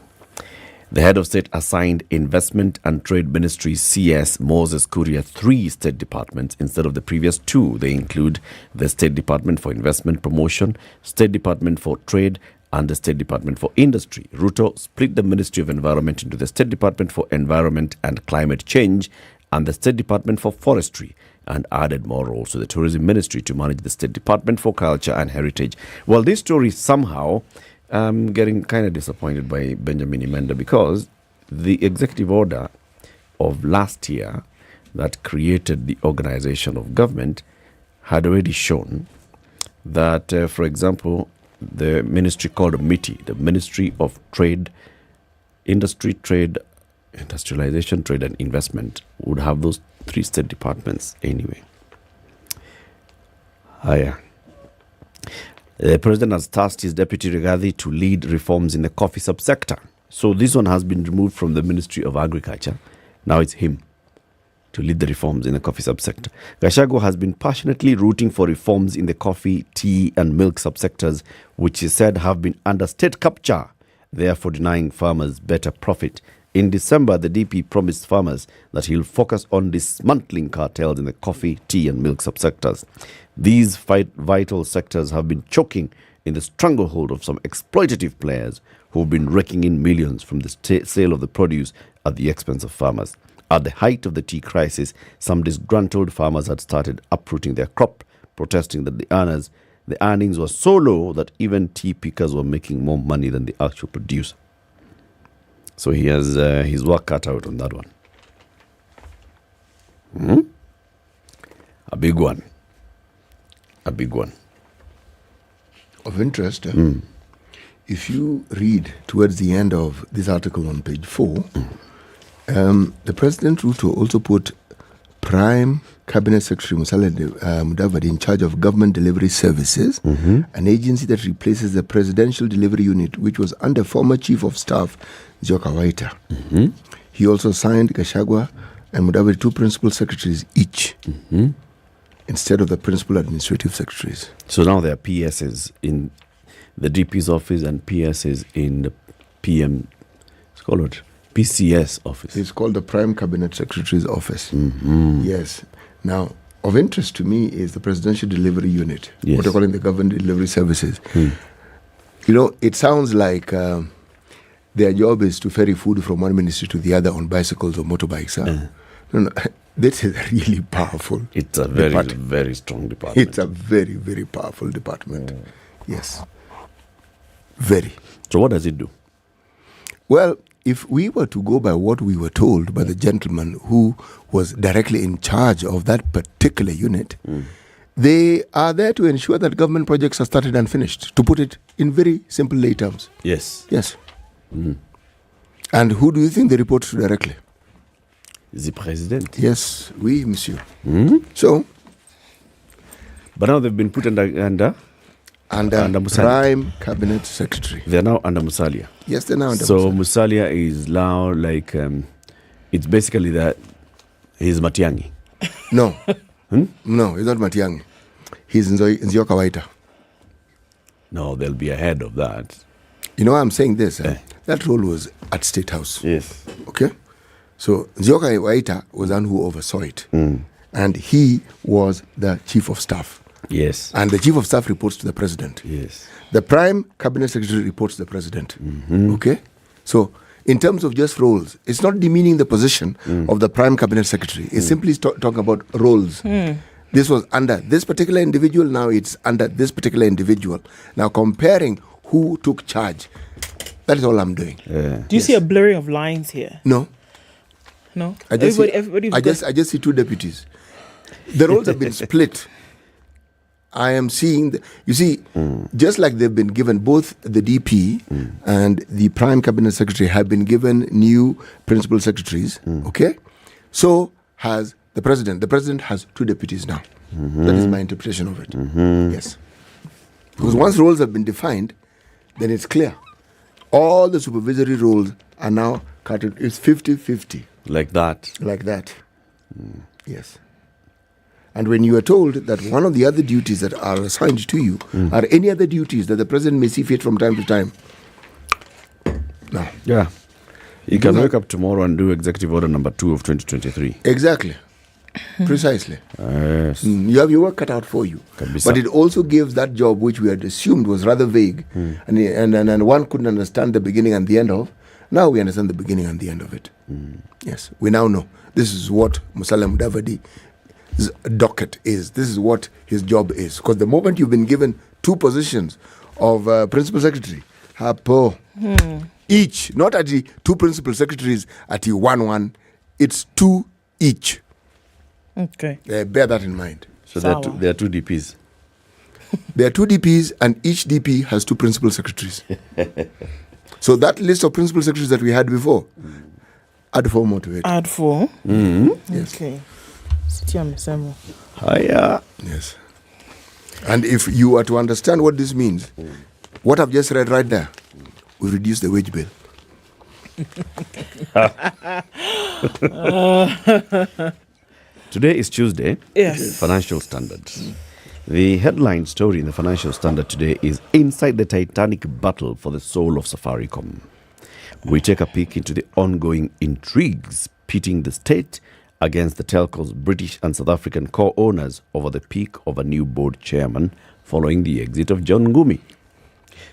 The head of state assigned Investment and Trade Ministry CS Moses Kuria 3 state departments instead of the previous 2. They include the State Department for Investment Promotion, State Department for Trade, and the State Department for Industry. Ruto split the Ministry of Environment into the State Department for Environment and Climate Change and the State Department for Forestry, and added more roles to the Tourism Ministry to manage the State Department for Culture and Heritage. Well, this story somehow getting kind of disappointed by Benjamin Imenda, because the executive order of last year that created the organization of government had already shown that, for example, the ministry called MITI, the Ministry of Trade, Industry, Trade, Industrialization, Trade and Investment, would have those 3 state departments anyway. The president has tasked his deputy Rigathi to lead reforms in the coffee subsector. So this one has been removed from the Ministry of Agriculture. Now it's him to lead the reforms in the coffee subsector. Gachagua has been passionately rooting for reforms in the coffee, tea and milk subsectors, which he said have been under state capture, therefore denying farmers better profit In December, the DP promised farmers that he'll focus on dismantling cartels in the coffee, tea and milk subsectors. These vital sectors have been choking in the stranglehold of some exploitative players who've been raking in millions from the sale of the produce at the expense of farmers. At the height of the tea crisis, some disgruntled farmers had started uprooting their crop, protesting that the earnings were so low that even tea pickers were making more money than the actual producer. So he has his work cut out on that one. A big one. A big one.
Of interest, if you read towards the end of this article on page 4, the President Ruto also put Prime Cabinet Secretary Musalia Mudavadi in charge of Government Delivery Services, an agency that replaces the Presidential Delivery Unit, which was under former Chief of Staff Njoka Waita. He also signed Gachagua and Mudavadi 2 principal secretaries each, instead of the principal administrative secretaries.
So now there are PSs in the DP's office and PSs in the PM, it's called what? PCS office.
It's called the Prime Cabinet Secretary's Office. Yes. Now, of interest to me is the Presidential Delivery Unit, what they're calling the Government Delivery Services. You know, it sounds like their job is to ferry food from one ministry to the other on bicycles or motorbikes. No, this is really powerful.
It's a very, very strong department.
It's a very, very powerful department. Yes. Very.
So what does it do?
Well, if we were to go by what we were told by the gentleman who was directly in charge of that particular unit, they are there to ensure that government projects are started and finished, to put it in very simple lay terms.
Yes.
Yes. And who do you think they report to directly?
The president.
Yes, oui, monsieur. So,
but now they've been put under Musalia.
Prime Cabinet Secretary.
They're now under Musalia.
Yes, they're now under
So Musalia is now like, it's basically that he's Matiang'i.
No. No, he's not Matiang'i. He's Njoka Waita.
No, they'll be ahead of that.
You know why I'm saying this? That role was at State House.
Yes.
Okay? So Njoka Waita was the one who oversaw it. And he was the Chief of Staff.
Yes.
And the Chief of Staff reports to the President.
Yes.
The Prime Cabinet Secretary reports to the President. Okay? So, in terms of just roles, it's not demeaning the position of the Prime Cabinet Secretary. It's simply talking about roles. This was under this particular individual, now it's under this particular individual. Now, comparing who took charge, that is all I'm doing.
Do you see a blurring of lines here?
No.
No?
I just see 2 deputies. The roles have been split. I am seeing, you see, just like they've been given, both the DP and the Prime Cabinet Secretary have been given new principal secretaries, okay? So has the President. The President has 2 deputies now. That is my interpretation of it. Yes. Because once roles have been defined, then it's clear. All the supervisory roles are now cut. It's 50-50.
Like that.
Like that. Yes. And when you are told that one of the other duties that are assigned to you are any other duties that the President may see fit from time to time. No.
Yeah. You can wake up tomorrow and do Executive Order number 2 of 2023.
Exactly. Precisely.
Yes.
You have your work cut out for you. But it also gives that job, which we had assumed was rather vague, and one couldn't understand the beginning and the end of. Now we understand the beginning and the end of it. Yes. We now know. This is what Musalia Mudavadi docket is. This is what his job is. Because the moment you've been given 2 positions of principal secretary, each, not at the 2 principal secretaries at the 1-1, it's 2 each.
Okay.
Bear that in mind.
So there are 2 DPs.
There are 2 DPs, and each DP has 2 principal secretaries. So that list of principal secretaries that we had before, add 4 more to it.
Add 4?
Yes.
Okay.
Hiya.
Yes. And if you are to understand what this means, what I've just read right there, we reduce the wage bill.
Today is Tuesday.
Yes.
Financial Standard. The headline story in the Financial Standard today is Inside the Titanic Battle for the Soul of Safaricom. We take a peek into the ongoing intrigues pitting the state against the telco's British and South African co-owners over the pick of a new board chairman following the exit of John Ngumi.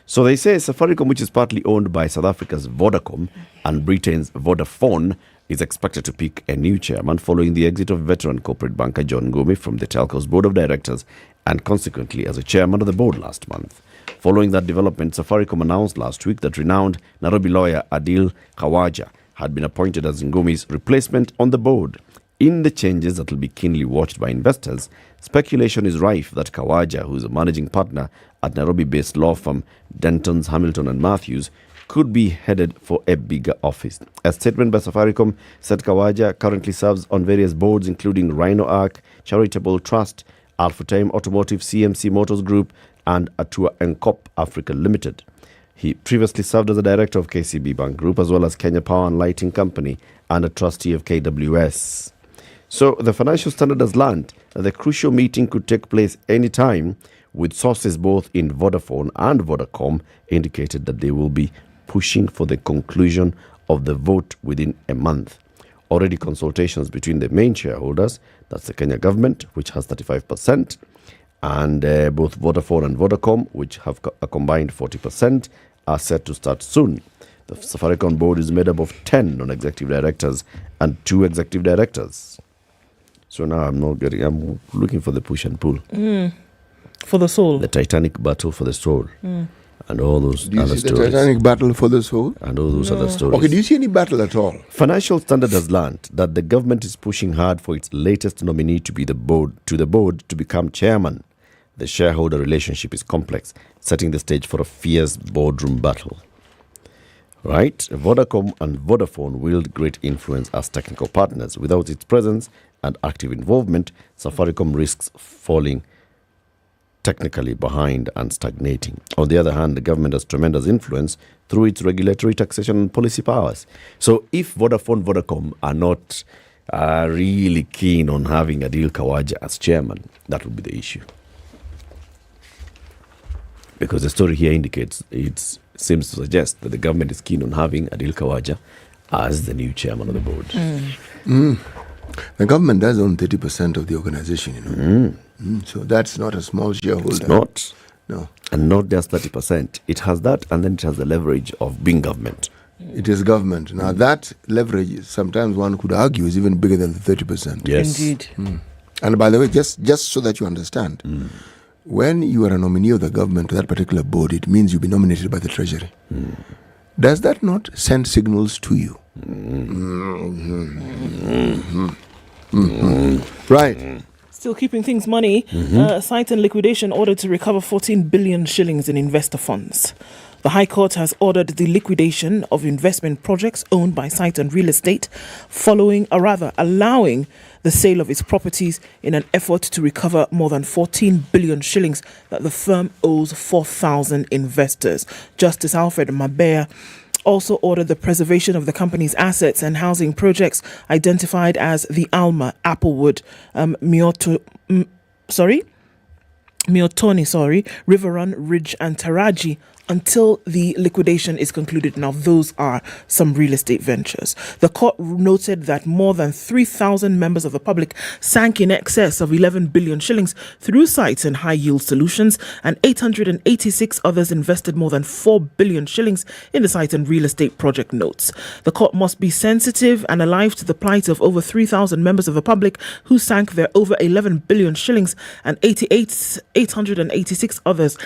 So they say Safaricom, which is partly owned by South Africa's Vodacom and Britain's Vodafone, is expected to pick a new chairman following the exit of veteran corporate banker John Ngumi from the telco's board of directors and consequently as a chairman of the board last month. Following that development, Safaricom announced last week that renowned Nairobi lawyer Adil Khawaja had been appointed as Ngumi's replacement on the board. In the changes that will be keenly watched by investors, speculation is rife that Khawaja, who is a managing partner at Nairobi-based law firm Dentons, Hamilton and Matthews, could be headed for a bigger office. A statement by Safaricom said Khawaja currently serves on various boards including Rhino Arc, Charitable Trust, Alpha Time Automotive, CMC Motors Group and Atua Encop Africa Limited. He previously served as a director of KCB Bank Group as well as Kenya Power and Lighting Company and a trustee of KWS. So the Financial Standard has learned that the crucial meeting could take place anytime, with sources both in Vodafone and Vodacom indicated that they will be pushing for the conclusion of the vote within a month. Already consultations between the main shareholders, that's the Kenya government, which has 35%, and both Vodafone and Vodacom, which have a combined 40%, are set to start soon. The Safaricom board is made up of 10 non-executive directors and 2 executive directors. So now I'm looking for the push and pull.
For the soul.
The Titanic battle for the soul. And all those
do you
other
see
stories.
The Titanic battle for the soul?
And all those other stories.
Okay, do you see any battle at all?
Financial Standard has learned that the government is pushing hard for its latest nominee to be the board to become chairman. The shareholder relationship is complex, setting the stage for a fierce boardroom battle. Right? Vodacom and Vodafone wield great influence as technical partners. Without its presence and active involvement, Safaricom risks falling technically behind and stagnating. On the other hand, the government has tremendous influence through its regulatory, taxation and policy powers. So if Vodacom are not really keen on having Adil Khawaja as chairman, that would be the issue. Because the story here indicates, it seems to suggest that the government is keen on having Adil Khawaja as the new chairman of the board.
The government does own 30% of the organization, you know. So that's not a small shareholder.
It's not.
No.
And not just 30%. It has that, and then it has the leverage of being government.
It is government. Now that leverage, sometimes one could argue, is even bigger than the 30%.
Yes.
Indeed.
And by the way, just so that you understand, when you are a nominee of the government to that particular board, it means you'll be nominated by the Treasury. Does that not send signals to you? Right.
Still keeping things money. Site and liquidation ordered to recover 14 billion shillings in investor funds. The High Court has ordered the liquidation of investment projects owned by Site and Real Estate, allowing the sale of its properties in an effort to recover more than 14 billion shillings that the firm owes 4,000 investors. Justice Alfred Mabea also ordered the preservation of the company's assets and housing projects identified as the Alma, Applewood, Miotoni, River Run, Ridge and Taraji until the liquidation is concluded. Now, those are some real estate ventures. The court noted that more than 3,000 members of the public sank in excess of 11 billion shillings through sites and high-yield solutions, and 886 others invested more than 4 billion shillings in the site and real estate project notes. The court must be sensitive and alive to the plight of over 3,000 members of the public who sank their over 11 billion shillings and 886 others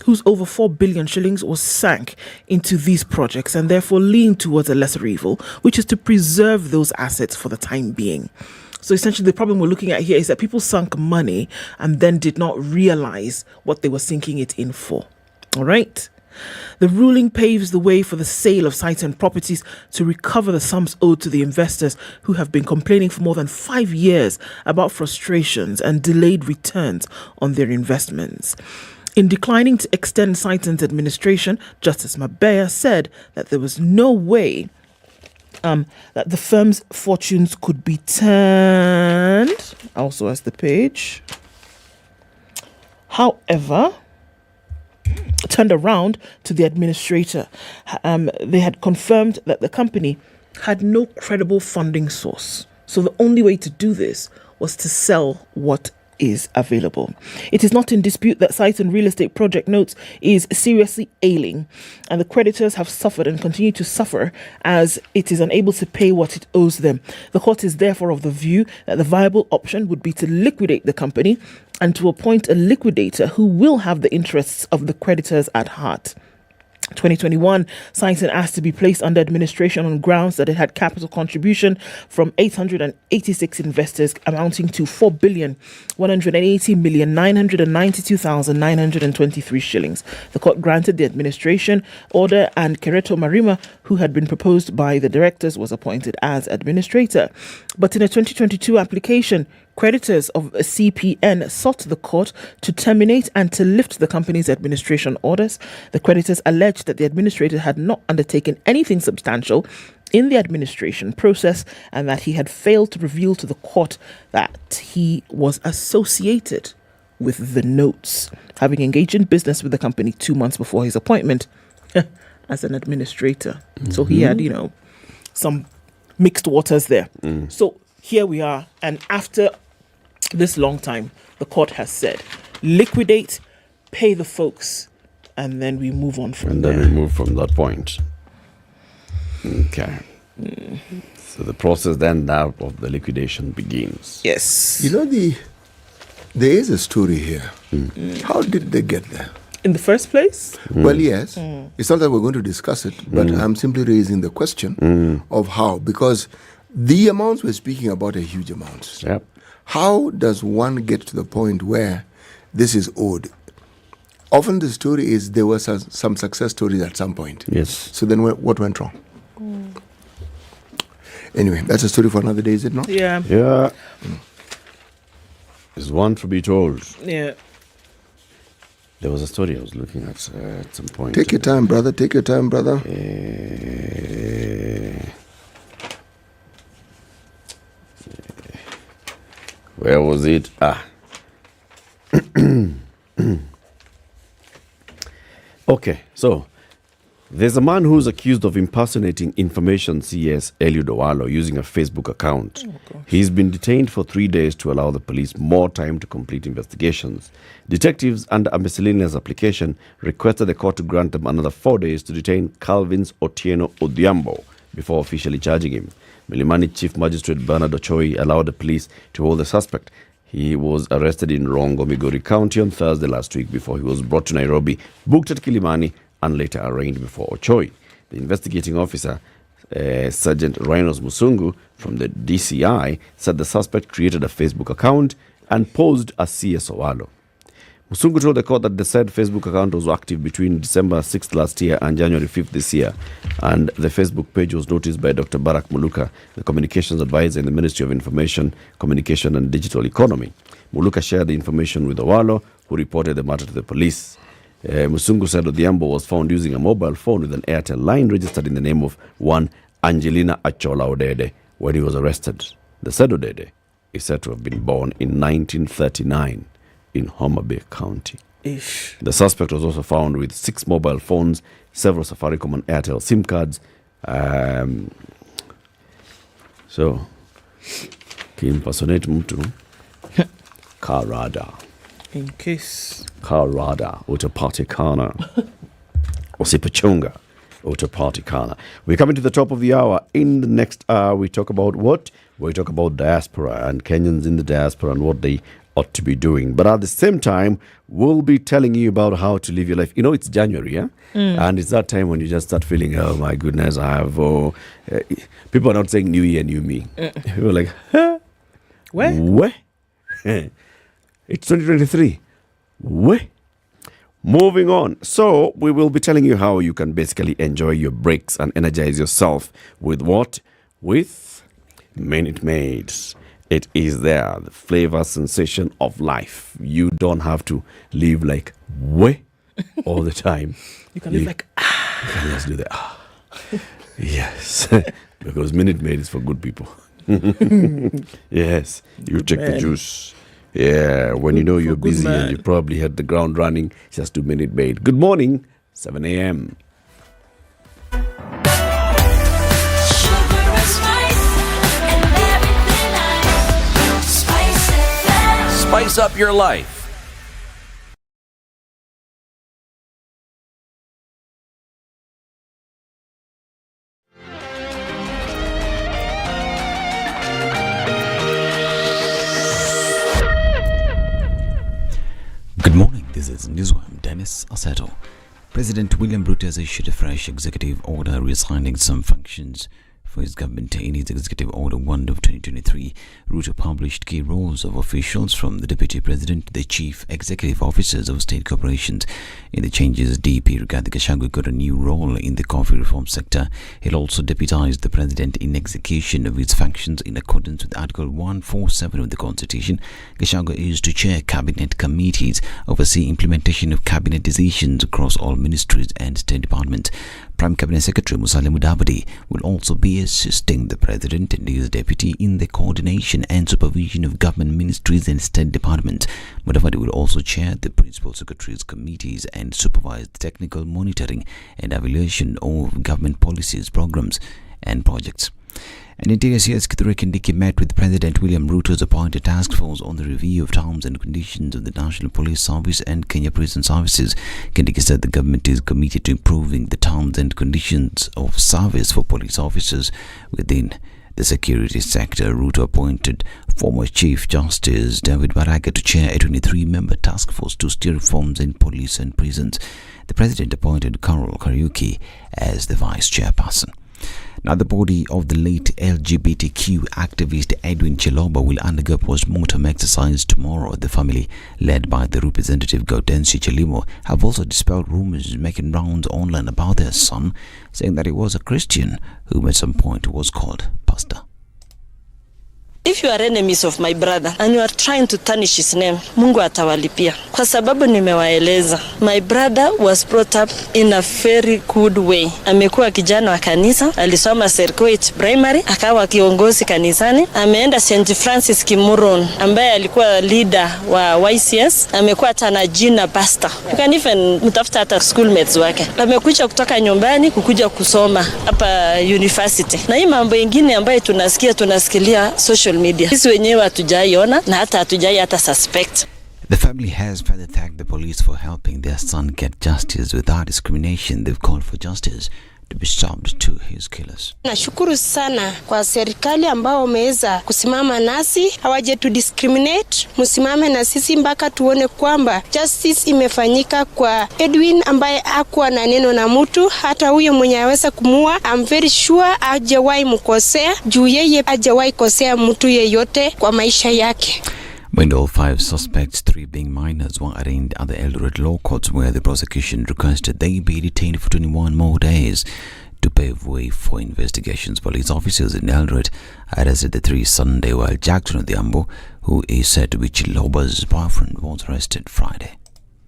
whose over 4 billion shillings was sank into these projects, and therefore lean towards a lesser evil, which is to preserve those assets for the time being. So essentially the problem we're looking at here is that people sunk money and then did not realize what they were sinking it in for. All right. The ruling paves the way for the sale of sites and properties to recover the sums owed to the investors who have been complaining for more than 5 years about frustrations and delayed returns on their investments. In declining to extend Saiten's administration, Justice Mabea said that there was no way that the firm's fortunes could be turned. Also as the page. However, turned around to the administrator. They had confirmed that the company had no credible funding source. So the only way to do this was to sell what is available. It is not in dispute that Site and Real Estate Project Notes is seriously ailing, and the creditors have suffered and continue to suffer as it is unable to pay what it owes them. The court is therefore of the view that the viable option would be to liquidate the company and to appoint a liquidator who will have the interests of the creditors at heart. 2021, Site asked to be placed under administration on grounds that it had capital contribution from 886 investors amounting to 4,180,992,923 shillings. The court granted the administration order, and Kereto Marima, who had been proposed by the directors, was appointed as administrator. But in a 2022 application, creditors of a CPN sought the court to terminate and to lift the company's administration orders. The creditors alleged that the administrator had not undertaken anything substantial in the administration process and that he had failed to reveal to the court that he was associated with the notes, having engaged in business with the company 2 months before his appointment as an administrator. So he had, some mixed waters there. So here we are, and after this long time, the court has said, liquidate, pay the folks, and then we move on from there.
And then we move from that point. Okay. So the process then now of the liquidation begins.
Yes.
There is a story here. How did they get there?
In the first place?
Well, yes. It's not that we're going to discuss it, but I'm simply raising the question of how, because the amounts we're speaking about are huge amounts.
Yep.
How does one get to the point where this is owed? Often the story is there were some success stories at some point.
Yes.
So then what went wrong? Anyway, that's a story for another day, is it not?
Yeah.
Yeah. There's one to be told.
Yeah.
There was a story I was looking at some point.
Take your time, brother. Take your time, brother.
Where was it? Okay, so there's a man who's accused of impersonating Information CS Eliud Owalo using a Facebook account. He's been detained for 3 days to allow the police more time to complete investigations. Detectives, under a miscellaneous application, requested the court to grant them another 4 days to detain Calvins Otieno Odhiambo before officially charging him. Milimani Chief Magistrate Bernard Ochoi allowed the police to hold the suspect. He was arrested in Rongo, Migori County on Thursday last week before he was brought to Nairobi, booked at Kilimani, and later arraigned before Ochoi. The investigating officer, Sergeant Rhinos Musungu from the DCI, said the suspect created a Facebook account and posed as CS Owalo. Musungu told the court that the said Facebook account was active between December 6th last year and January 5th this year, and the Facebook page was noticed by Dr. Barak Muluka, the communications advisor in the Ministry of Information, Communication and Digital Economy. Muluka shared the information with Owalo, who reported the matter to the police. Musungu said Odhiambo was found using a mobile phone with an Airtel line registered in the name of one Angelina Achola Odede when he was arrested. The said Odede is said to have been born in 1939 in Homa Bay County.
Ish.
The suspect was also found with 6 mobile phones, several Safaricom and Airtel SIM cards. So, impersonate mtu karada.
In case.
Karada utapatikana. Usipachunga utapatikana. We're coming to the top of the hour. In the next hour, we talk about what? We talk about diaspora and Kenyans in the diaspora and what they ought to be doing. But at the same time, we'll be telling you about how to live your life. You know, it's January, yeah? And it's that time when you just start feeling, oh my goodness, I have, people are not saying new year, new me. People are like, huh? Where? It's 2023. Where? Moving on. So we will be telling you how you can basically enjoy your breaks and energize yourself with what? With Minute Maids. It is there, the flavor sensation of life. You don't have to live like way all the time.
You can live like
You can just do that. Yes, because Minute Maid is for good people. Yes, you take the juice. Yeah, when you know you're busy
man.
and you probably hit the ground running, just 2 minute made. Good morning, 7 a.m.
Spice up your life.
Good morning, this is Newswire. I'm Dennis Aseto. President William Ruto has issued a fresh executive order reassigning some functions for his government. In his Executive Order 1 of 2023, Ruto published key roles of officials from the Deputy President to the Chief Executive Officers of state corporations. In the changes, DP Rigathi Gachagua got a new role in the coffee reform sector. He'll also deputize the President in execution of his functions in accordance with Article 147 of the Constitution. Gachagua is to chair cabinet committees, oversee implementation of cabinet decisions across all ministries and state departments. Prime Cabinet Secretary Musalia Mudavadi will also be assisting the President and his deputy in the coordination and supervision of government ministries and state departments. Mudavadi will also chair the Principal Secretaries Committees and supervise the technical monitoring and evaluation of government policies, programs and projects. And Interior CS Kithure Kindiki met with President William Ruto's appointed task force on the review of terms and conditions of the National Police Service and Kenya Prison Services. Kindiki said the government is committed to improving the terms and conditions of service for police officers within the security sector. Ruto appointed former Chief Justice David Maraga to chair a 23-member task force to steer reforms in police and prisons. The President appointed Carol Kariuki as the Vice Chairperson. Now, the body of the late LGBTQ activist Edwin Chiloba will undergo post-mortem exercise tomorrow. The family, led by the representative Gaudensi Chelimo, have also dispelled rumors making rounds online about their son, saying that he was a Christian whom at some point was called pastor.
If you are enemies of my brother and you are trying to tarnish his name, Mungu atawalipia. Kwa sababu nimewaeleza. My brother was brought up in a very good way. Amekuwa kijana wa kanisa, alisoma Serkoit Primary, akawa kiongozi kanisani. Ameenda St. Francis Kimuron, ambaye alikuwa leader wa YCS. Amekuwa tana jina pastor. You can even mtafuta hata schoolmates wake. Amekuja kutoka nyumbani kukuja kusoma hapa university. Na hii mambo mengine ambayo tunasikilia social media. Sisi wenyewe hatujaiona na hata suspect.
The family has further thanked the police for helping their son get justice without discrimination. They've called for justice to be served to his killers.
Nashukuru sana kwa serikali ambao wameweza kusimama nasi, hawaje to discriminate, msimame na sisi mpaka tuone kwamba justice imefanyika kwa Edwin ambaye hakuwa na neno na mtu, hata huyo mwenye aweza kumua. I'm very sure hajawahi mkosea, juu yeye hajawahi kosea mtu yeyote kwa maisha yake.
When all 5 suspects, 3 being minors, were arraigned at the Eldoret law courts, where the prosecution requested they be detained for 21 more days to pave way for investigations. Police officers in Eldoret arrested the 3 Sunday, while Jackson Odhiambo, who is said to be Chiloba's boyfriend, was arrested Friday.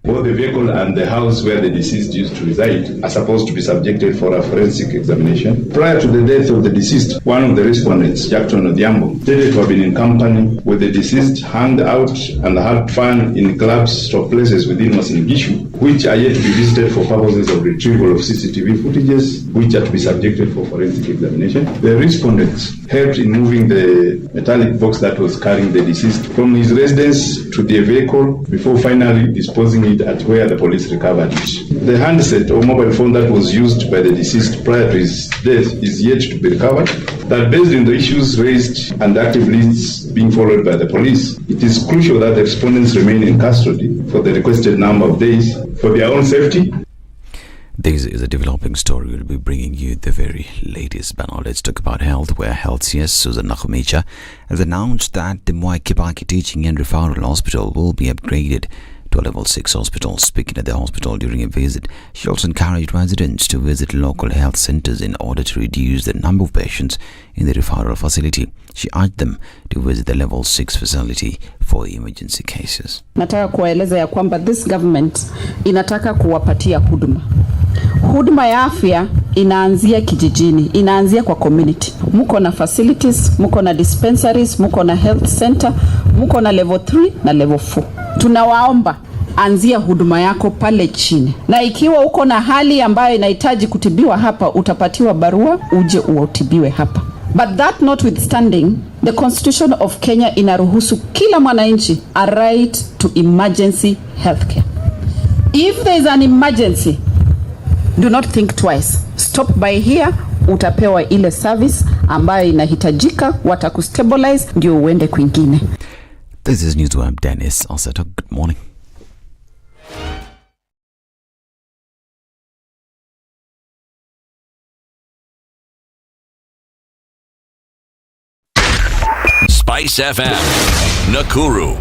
Both the vehicle and the house where the deceased used to reside are supposed to be subjected for a forensic examination. Prior to the death of the deceased, one of the respondents, Jackson Odhiambo, stated to have been in company with the deceased, hanged out and had fun in clubs or places within Masingishu, which are yet to be visited for purposes of retrieval of CCTV footages, which are to be subjected for forensic examination. The respondents helped in moving the metallic box that was carrying the deceased from his residence to the vehicle before finally disposing it at where the police recovered it. The handset or mobile phone that was used by the deceased prior to his death is yet to be recovered. That based on the issues raised and active leads being followed by the police, it is crucial that the respondents remain in custody for the requested number of days for their own safety.
This is a developing story. We'll be bringing you the very latest. But now let's talk about health, where Health CS Susan Nakhumicha has announced that the Mwai Kibaki Teaching and Referral Hospital will be upgraded to a level 6 hospital. Speaking at the hospital during a visit, she also encouraged residents to visit local health centers in order to reduce the number of patients in the referral facility. She urged them to visit the level 6 facility for emergency cases.
Nataka kuwaeleza ya kwamba this government inataka kuwapatia huduma ya afya inaanzia kijijini, inaanzia kwa community. Muko na facilities, muko na dispensaries, muko na health center, muko na level 3 na level 4. Tunawaomba anzia huduma yako pale chini, na ikiwa uko na hali ambayo inahitaji kutibiwa hapa, utapatiwa barua uje utibiwe hapa. But that notwithstanding, the Constitution of Kenya inaruhusu kila mwananchi a right to emergency healthcare. If there is an emergency, do not think twice. Stop by here, utapewa ile service ambayo inahitajika, watakustabilize ndio uende kwingine.
This is Newswire. I'm Dennis Osato. Good morning.
SpiceFM, Nakuru.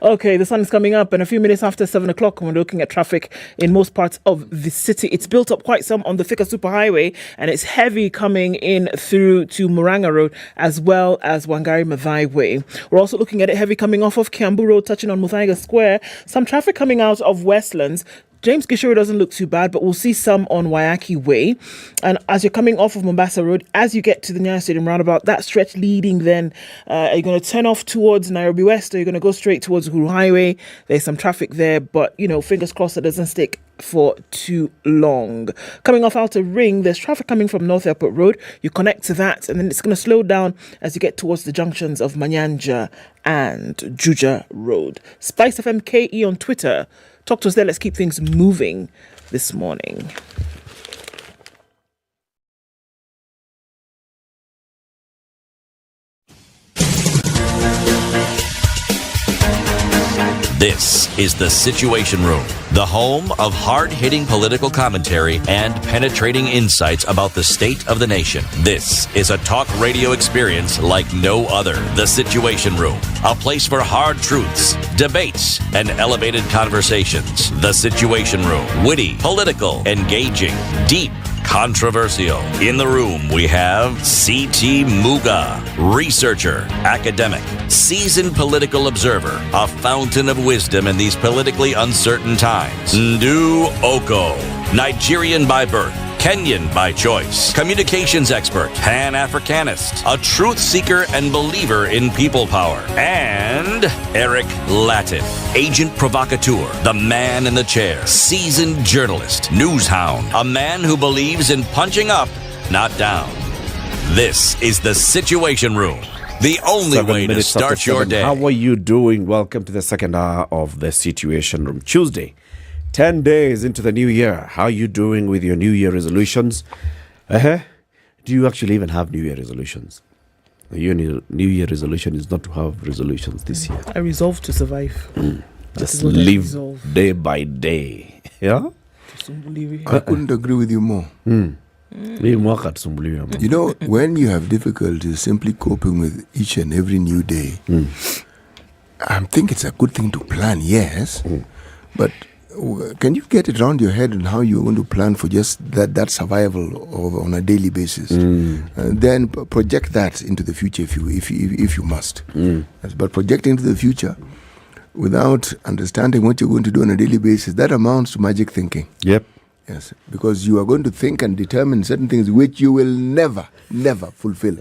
Okay, the sun is coming up, and a few minutes after 7 o'clock, we're looking at traffic in most parts of the city. It's built up quite some on the Thika Superhighway, and it's heavy coming in through to Murang'a Road as well as Wangari Maathai Way. We're also looking at it heavy coming off of Kiambu Road, touching on Muthaiga Square. Some traffic coming out of Westlands. James Gishuru doesn't look too bad, but we'll see some on Wayaki Way. And as you're coming off of Mombasa Road, as you get to the Nyeri Stadium roundabout, that stretch leading then, are you going to turn off towards Nairobi West, or are you going to go straight towards Uhuru Highway? There's some traffic there, but, fingers crossed it doesn't stick for too long. Coming off Outer Ring, there's traffic coming from North Airport Road. You connect to that, and then it's going to slow down as you get towards the junctions of Manyanja and Juja Road. SpiceFM KE on Twitter. Talk to us there. Let's keep things moving this morning.
This is the Situation Room, the home of hard-hitting political commentary and penetrating insights about the state of the nation. This is a talk radio experience like no other. The Situation Room, a place for hard truths, debates, and elevated conversations. The Situation Room, witty, political, engaging, deep, controversial. In the room, we have C.T. Muga, researcher, academic, seasoned political observer, a fountain of wisdom in these politically uncertain times. Ndu Oko, Nigerian by birth, Kenyan by choice, communications expert, Pan-Africanist, a truth seeker and believer in people power, and Eric Latif, agent provocateur, the man in the chair, seasoned journalist, news hound, a man who believes in punching up, not down. This is the Situation Room, the only way to start your day.
How are you doing? Welcome to the second hour of the Situation Room. Tuesday, 10 days into the new year. How are you doing with your New Year resolutions? Do you actually even have New Year resolutions? Your New Year resolution is not to have resolutions this year.
I resolve to survive.
Just live day by day. Yeah?
I couldn't agree with you more. You know, when you have difficulty simply coping with each and every new day, I think it's a good thing to plan, yes, but can you get it around your head on how you're going to plan for just that survival on a daily basis? Then project that into the future if you must. But projecting into the future without understanding what you're going to do on a daily basis, that amounts to magic thinking.
Yep.
Yes, because you are going to think and determine certain things which you will never fulfill.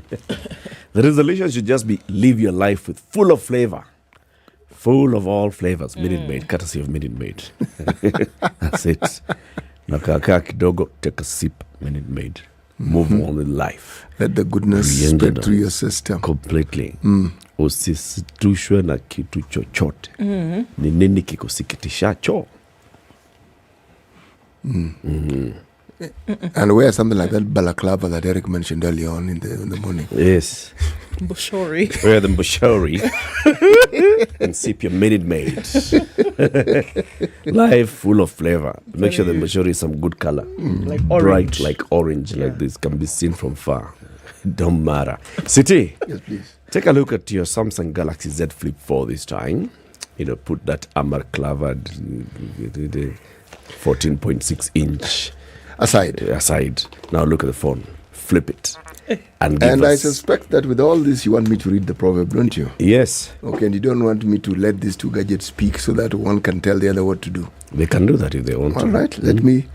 The resolution should just be live your life with full of flavor. Full of all flavors. Minute Maid, courtesy of Minute Maid. That's it. Nakaka kidogo, take a sip, Minute Maid. Move on with life.
Let the goodness spread through your system.
Completely. Usisitushwe na kitu chochote. Ni nini kikusikitishacho?
And wear something like that balaclava that Eric mentioned earlier on in the morning.
Yes.
Mbushori.
Wear the Mbushori and sip your Minute Maid. Life full of flavor. Make sure the Mbushori is some good color.
Like
bright
orange.
like orange, like this can be seen from far. Don't matter. City.
Yes, please.
Take a look at your Samsung Galaxy Z Flip 4 this time. Put that armor clavered 14.6 inch aside. Now look at the phone. Flip it. And
I suspect that with all this, you want me to read the proverb, don't you?
Yes.
Okay, and you don't want me to let these two gadgets speak so that one can tell the other what to do.
They can do that if they want to.
All right, let me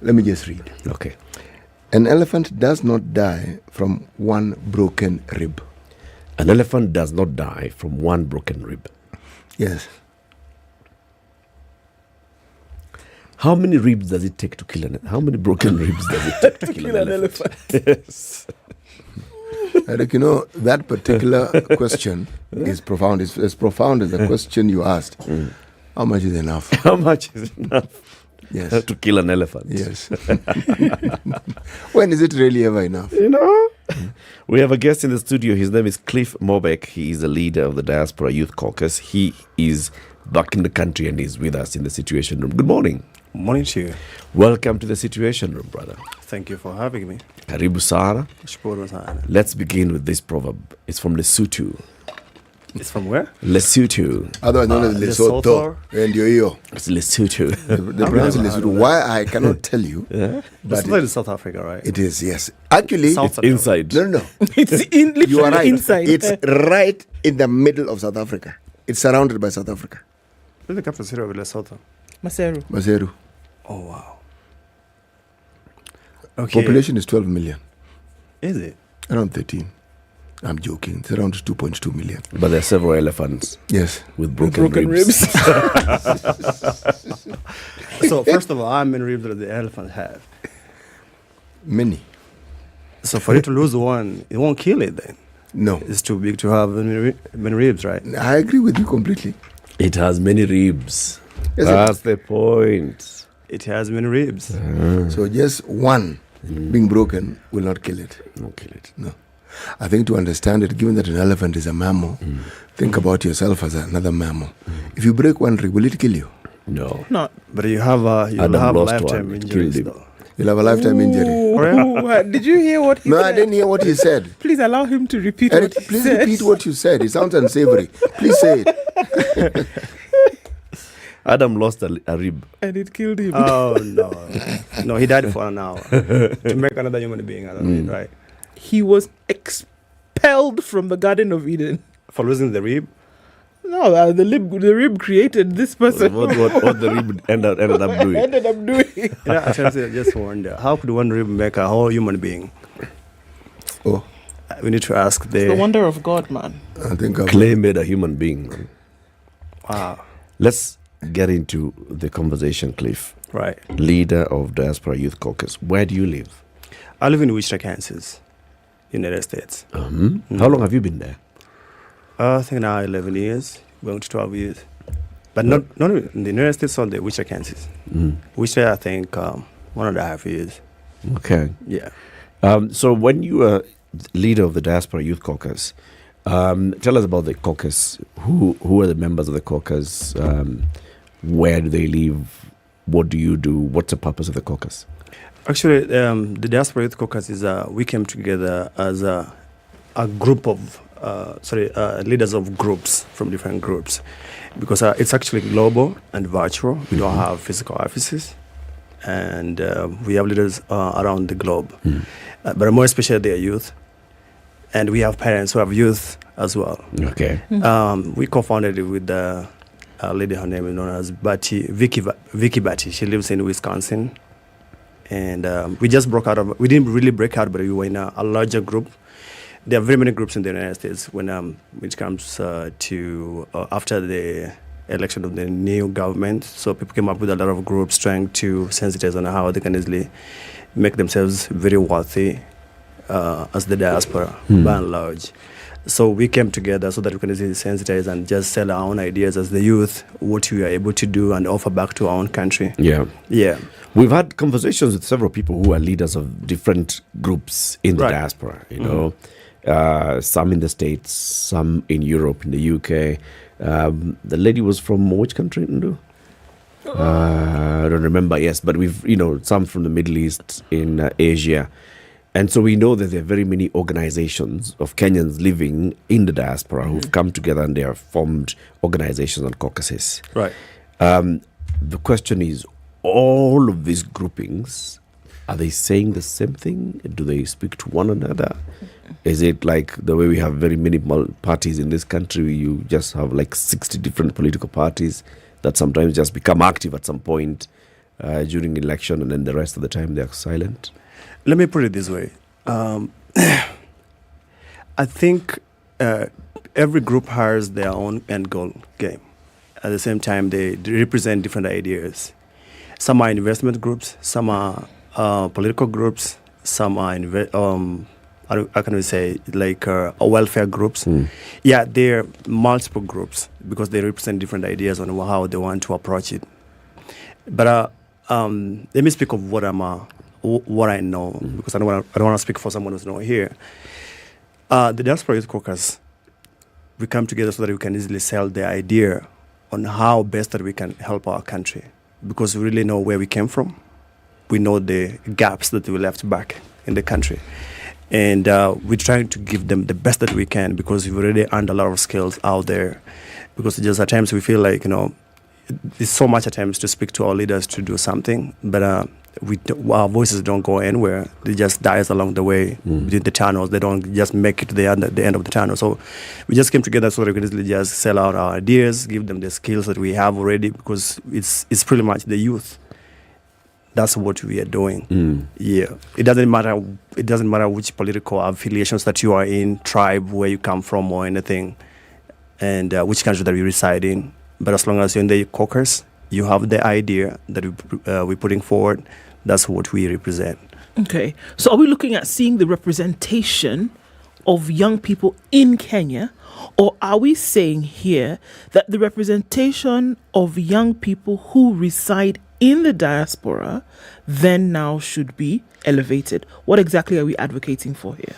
Let me just read.
Okay.
An elephant does not die from one broken rib.
An elephant does not die from one broken rib.
Yes.
How many ribs does it take to kill an elephant? How many broken ribs does it take to kill an elephant?
Yes. Eric, you know, that particular question is profound. It's as profound as the question you asked. How much is enough?
How much is enough?
Yes.
To kill an elephant.
Yes. When is it really ever enough?
You know? We have a guest in the studio. His name is Cliff Mobek. He is the leader of the Diaspora Youth Caucus. He is back in the country and is with us in the Situation Room. Good morning.
Morning to you.
Welcome to the Situation Room, brother.
Thank you for having me.
Karibu sana.
Shukuru sana.
Let's begin with this proverb. It's from Lesotho.
It's from where?
Lesotho.
Otherwise known as Lesotho. And yo.
It's Lesotho.
The pronounce Lesotho. Why I cannot tell you.
Yeah. But it's South Africa, right?
It is, yes. Actually,
it's inside.
No.
It's literally
you are right.
inside.
It's right in the middle of South Africa. It's surrounded by South Africa.
Where's the capital city of Lesotho?
Maseru.
Oh, wow. Okay.
Population is 12 million.
Is it?
Around 13. I'm joking. It's around 2.2 million.
But there are several elephants.
Yes.
With broken ribs.
So, first of all, how many ribs does the elephant have?
Many.
So, for you to lose one, it won't kill it then?
No.
It's too big to have many ribs, right?
I agree with you completely.
It has many ribs.
Yes,
that's the point.
It has many ribs.
So just one being broken will not kill it.
Won't kill it.
No. I think to understand it, given that an elephant is a mammal, think about yourself as another mammal. If you break one rib, will it kill you?
No.
Not.
But you have lifetime injuries, though.
You'll have a lifetime injury.
Did you hear what he
said?
said?
No, I didn't hear what he said.
Please allow him to repeat
Eric,
what he
please
said.
repeat what you said. It sounds unsavory. Please say it.
Adam lost a rib.
And it killed him.
Oh, no. No, he died for an hour. To make another human being out of it, right?
He was expelled from the Garden of Eden.
For losing the rib?
No, the rib created this person.
What the rib ended up doing?
I just wonder, how could one rib make a whole human being?
Oh.
We need to ask
It's the wonder of God, man.
I think
Clay made a human being. Man.
Wow.
Let's get into the conversation, Cliff.
Right.
Leader of Diaspora Youth Caucus. Where do you live?
I live in Wichita, Kansas, United States.
How long have you been there?
I think now 11 years, going to 12 years. But not in the United States, on the Wichita, Kansas. Wichita, I think 1.5 years.
Okay.
Yeah.
So when you were leader of the Diaspora Youth Caucus, tell us about the caucus. Who are the members of the caucus? Where do they live? What do you do? What's the purpose of the caucus?
Actually, the Diaspora Youth Caucus is we came together as a group of leaders of groups from different groups, because it's actually global and virtual. We don't have physical offices, and we have leaders around the globe, but more especially they are youth, and we have parents who have youth as well.
Okay.
We co-founded it with a lady, her name is known as Vicky Batty. She lives in Wisconsin, and we just broke out we didn't really break out, but we were in a larger group. There are very many groups in the United States when it comes to after the election of the new government. So people came up with a lot of groups trying to sensitize on how they can easily make themselves very wealthy as the diaspora, by and large. So we came together so that we can easily sensitize and just sell our own ideas as the youth, what we are able to do and offer back to our own country.
Yeah.
Yeah.
We've had conversations with several people who are leaders of different groups in the diaspora, you know. Some in the States, some in Europe, in the UK. The lady was from which country, Ndu? I don't remember, yes, but we've, some from the Middle East, in Asia. And so we know that there are very many organizations of Kenyans living in the diaspora who've come together and they have formed organizations and caucuses.
Right.
The question is, all of these groupings, are they saying the same thing? Do they speak to one another? Is it like the way we have very many parties in this country? You just have like 60 different political parties that sometimes just become active at some point. during election, and then the rest of the time they are silent?
Let me put it this way. I think every group has their own end goal game. At the same time, they represent different ideas. Some are investment groups, some are political groups, some are how can we say, like welfare groups. Yeah, they're multiple groups because they represent different ideas on how they want to approach it. But let me speak of what I know, because I don't want to speak for someone who's not here. The Diaspora Youth Caucus, we come together so that we can easily sell the idea on how best that we can help our country, because we really know where we came from. We know the gaps that we left back in the country. And we're trying to give them the best that we can, because we've already earned a lot of skills out there. Because just at times we feel like, there's so much attempts to speak to our leaders to do something, but our voices don't go anywhere. They just dies along the way between the tunnels. They don't just make it to the end of the tunnel. So we just came together so that we can easily just sell out our ideas, give them the skills that we have already, because it's pretty much the youth. That's what we are doing. Yeah, it doesn't matter. It doesn't matter which political affiliations that you are in, tribe, where you come from, or anything, and which country that you reside in. But as long as you're in the caucus, you have the idea that we're putting forward. That's what we represent.
Okay, so are we looking at seeing the representation of young people in Kenya, or are we saying here that the representation of young people who reside in the diaspora then now should be elevated? What exactly are we advocating for here?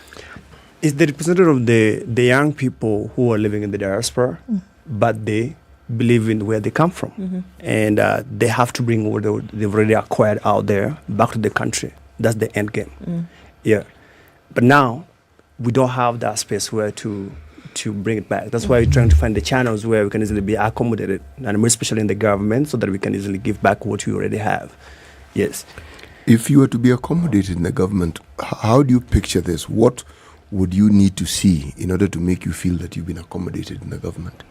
It's the representative of the young people who are living in the diaspora, but they believe in where they come from. And they have to bring what they've already acquired out there back to the country. That's the end game. Yeah. But now, we don't have that space where to bring it back. That's why we're trying to find the channels where we can easily be accommodated, and more especially in the government, so that we can easily give back what we already have. Yes.
If you were to be accommodated in the government, how do you picture this? What would you need to see in order to make you feel that you've been accommodated in the government?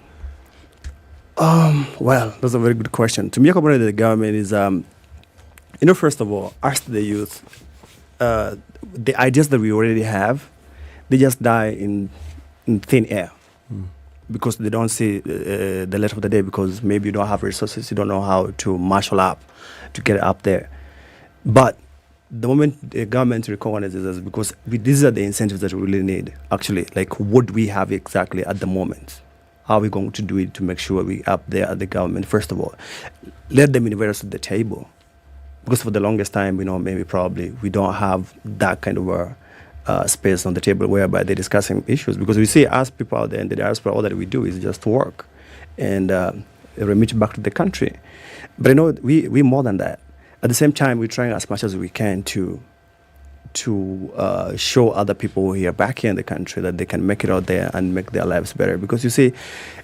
Well, that's a very good question. To be accommodated in the government is, first of all, ask the youth. The ideas that we already have, they just die in thin air because they don't see the light of the day, because maybe you don't have resources, you don't know how to marshal up to get it up there. But the moment the government recognizes us, because these are the incentives that we really need, actually, like what we have exactly at the moment. How are we going to do it to make sure we up there at the government? First of all, let them invite us at the table. Because for the longest time, maybe probably we don't have that kind of a space on the table whereby they're discussing issues. Because we see us people out there in the diaspora, all that we do is just work and remit back to the country. But we're more than that. At the same time, we're trying as much as we can to show other people who are back here in the country that they can make it out there and make their lives better. Because you see,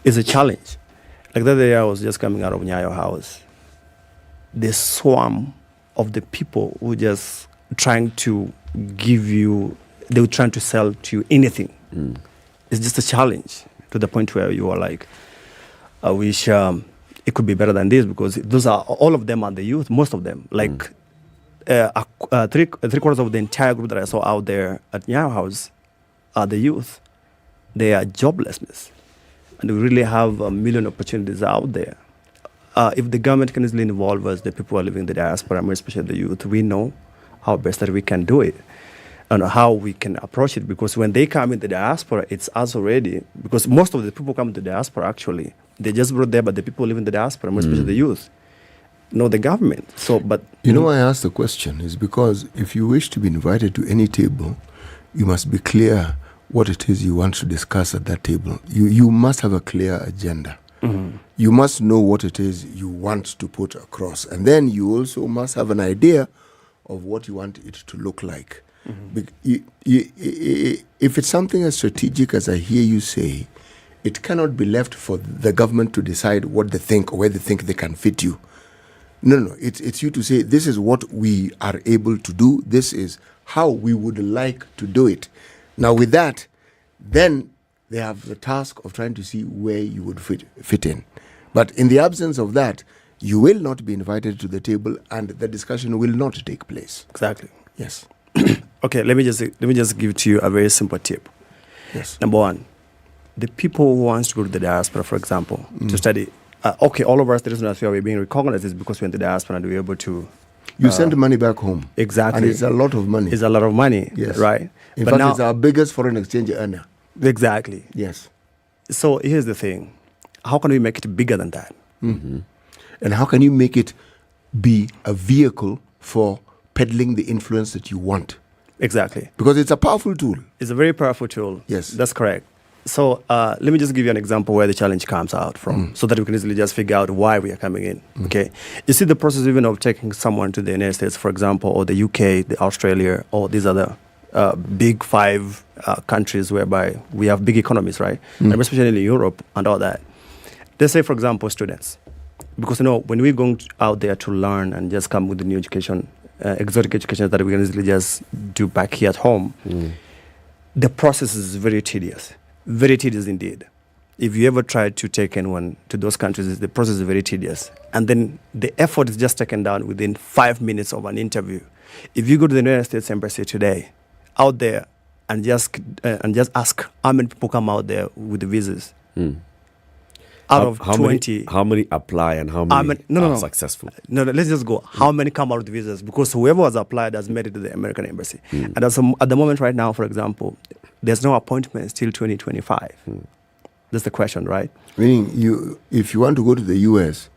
it's a challenge. Like the other day, I was just coming out of Nyayo House. The swarm of the people who just trying to give you, they were trying to sell to you anything. It's just a challenge to the point where you are like, I wish it could be better than this, because all of them are the youth, most of them. Like, three quarters of the entire group that I saw out there at Nyayo House are the youth. They are joblessness. And we really have a million opportunities out there. If the government can easily involve us, the people who are living in the diaspora, especially the youth, we know how best that we can do it and how we can approach it. Because when they come in the diaspora, it's us already. Because most of the people come to the diaspora, actually, they just brought there, but the people who live in the diaspora, especially the youth, know the government. So, but
I asked the question is because if you wish to be invited to any table, you must be clear what it is you want to discuss at that table. You must have a clear agenda. You must know what it is you want to put across, and then you also must have an idea of what you want it to look like. If it's something as strategic as I hear you say, it cannot be left for the government to decide what they think or where they think they can fit you. No. It's you to say, this is what we are able to do. This is how we would like to do it. Now, with that, then they have the task of trying to see where you would fit in. But in the absence of that, you will not be invited to the table, and the discussion will not take place.
Exactly.
Yes.
Okay, let me just give to you a very simple tip.
Yes.
Number one, the people who wants to go to the diaspora, for example, to study. Okay, all of us, the reason why we're being recognized is because we're in the diaspora and we're able to.
You send money back home.
Exactly.
And it's a lot of money.
It's a lot of money.
Yes.
Right.
In fact, it's our biggest foreign exchange earner.
Exactly.
Yes.
So here's the thing. How can we make it bigger than that?
Mm-hmm. And how can you make it be a vehicle for peddling the influence that you want?
Exactly.
Because it's a powerful tool.
It's a very powerful tool.
Yes.
That's correct. So let me just give you an example where the challenge comes out from, so that we can easily just figure out why we are coming in. Okay. You see the process even of taking someone to the United States, for example, or the UK, the Australia, or these other big 5 countries whereby we have big economies, right? And especially in Europe and all that. Let's say, for example, students. Because, when we're going out there to learn and just come with the new education, exotic education that we can easily just do back here at home, the process is very tedious. Very tedious indeed. If you ever try to take anyone to those countries, the process is very tedious. And then the effort is just taken down within 5 minutes of an interview. If you go to the United States Embassy today, out there, and just ask how many people come out there with the visas. Out of 20.
How many apply and how many are successful?
No, let's just go. How many come out with the visas? Because whoever has applied has made it to the American Embassy. And at the moment right now, for example, there's no appointments till 2025. That's the question, right?
Meaning, if you want to go to the US,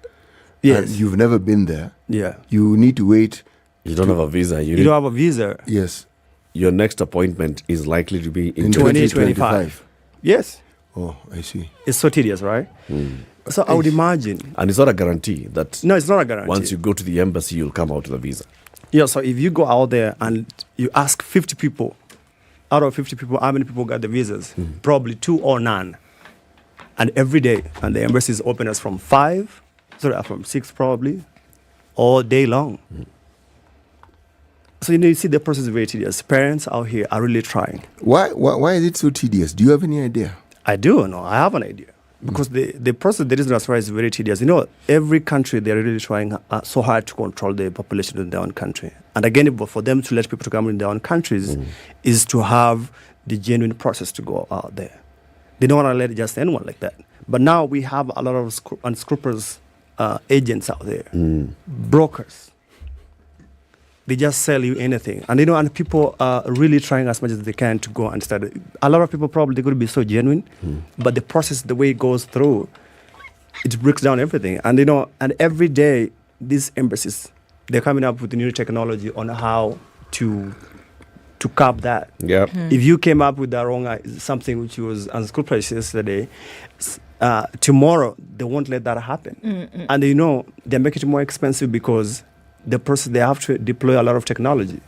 and you've never been there, you need to wait.
You don't have a visa.
You don't have a visa.
Yes.
Your next appointment is likely to be in
2025. Yes.
Oh, I see.
It's so tedious, right? So I would imagine.
And it's not a guarantee that.
No, it's not a guarantee.
Once you go to the embassy, you'll come out with a visa.
Yeah, so if you go out there and you ask 50 people, out of 50 people, how many people got the visas? Probably 2 or none. And every day, and the embassy is open as from 6 probably, all day long. So you see the process is very tedious. Parents out here are really trying.
Why is it so tedious? Do you have any idea?
I do. No, I have an idea. Because the process, the reason as far is very tedious. Every country, they're really trying so hard to control the population in their own country. And again, for them to let people to come in their own countries is to have the genuine process to go out there. They don't want to let just anyone like that. But now we have a lot of unscrupulous agents out there, brokers. They just sell you anything. And and people are really trying as much as they can to go and study. A lot of people probably, they could be so genuine, but the process, the way it goes through, it breaks down everything. And and every day, these embassies, they're coming up with new technology on how to curb that.
Yeah.
If you came up with the wrong something which was unscrupulous yesterday, tomorrow they won't let that happen. And they make it more expensive because the process, they have to deploy a lot of technology.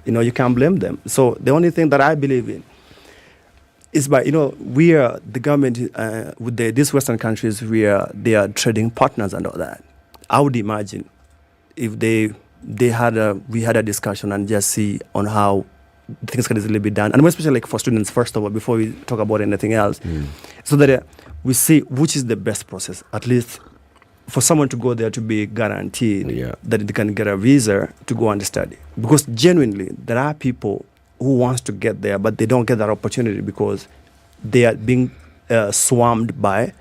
You can't blame them. So the only thing that I believe in is we are the government with these Western countries. They are trading partners and all that. I would imagine if we had a discussion and just see on how things can easily be done, and especially for students first of all, before we talk about anything else, so that we see which is the best process, at least for someone to go there to be guaranteed that they can get a visa to go and study. Because genuinely, there are people who wants to get there, but they don't get that opportunity because they are being swarmed by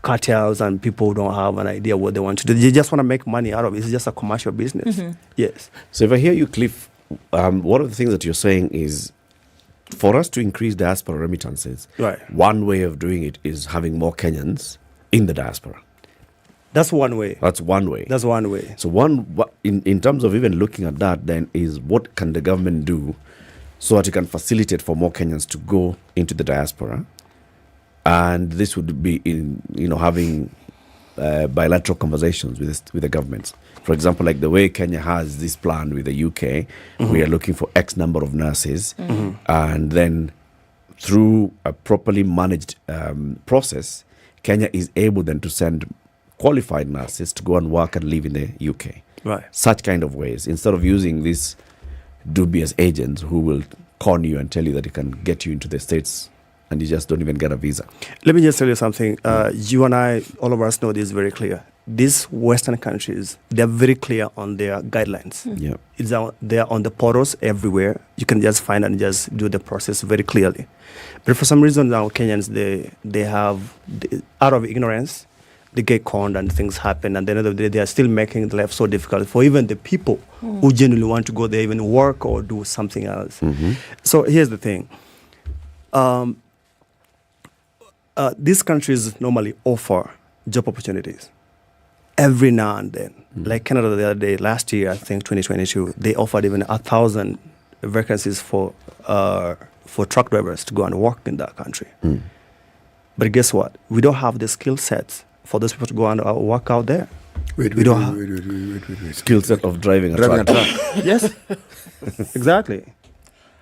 cartels and people who don't have an idea what they want to do. They just want to make money out of it. It's just a commercial business. Yes.
So if I hear you, Cliff, one of the things that you're saying is for us to increase diaspora remittances, one way of doing it is having more Kenyans in the diaspora.
That's one way.
That's one way.
That's one way.
So in terms of even looking at that, then is what can the government do so that it can facilitate for more Kenyans to go into the diaspora? And this would be in having bilateral conversations with the governments. For example, like the way Kenya has this plan with the UK, we are looking for X number of nurses, and then through a properly managed process, Kenya is able then to send qualified nurses to go and work and live in the UK.
Right.
Such kind of ways, instead of using these dubious agents who will con you and tell you that it can get you into the States and you just don't even get a visa.
Let me just tell you something. You and I, all of us know this very clear. these Western countries, they're very clear on their guidelines.
Yeah.
They're on the portals everywhere. You can just find and just do the process very clearly. But for some reason now Kenyans, they have, out of ignorance, they get conned and things happen. And at the end of the day, they are still making life so difficult for even the people who genuinely want to go there, even work or do something else. So here's the thing. These countries normally offer job opportunities every now and then. Like Canada the other day, last year, I think 2022, they offered even 1,000 vacancies for truck drivers to go and work in that country. But guess what? We don't have the skill sets for those people to go and work out there.
Wait.
Skill set of driving a truck.
Yes, exactly.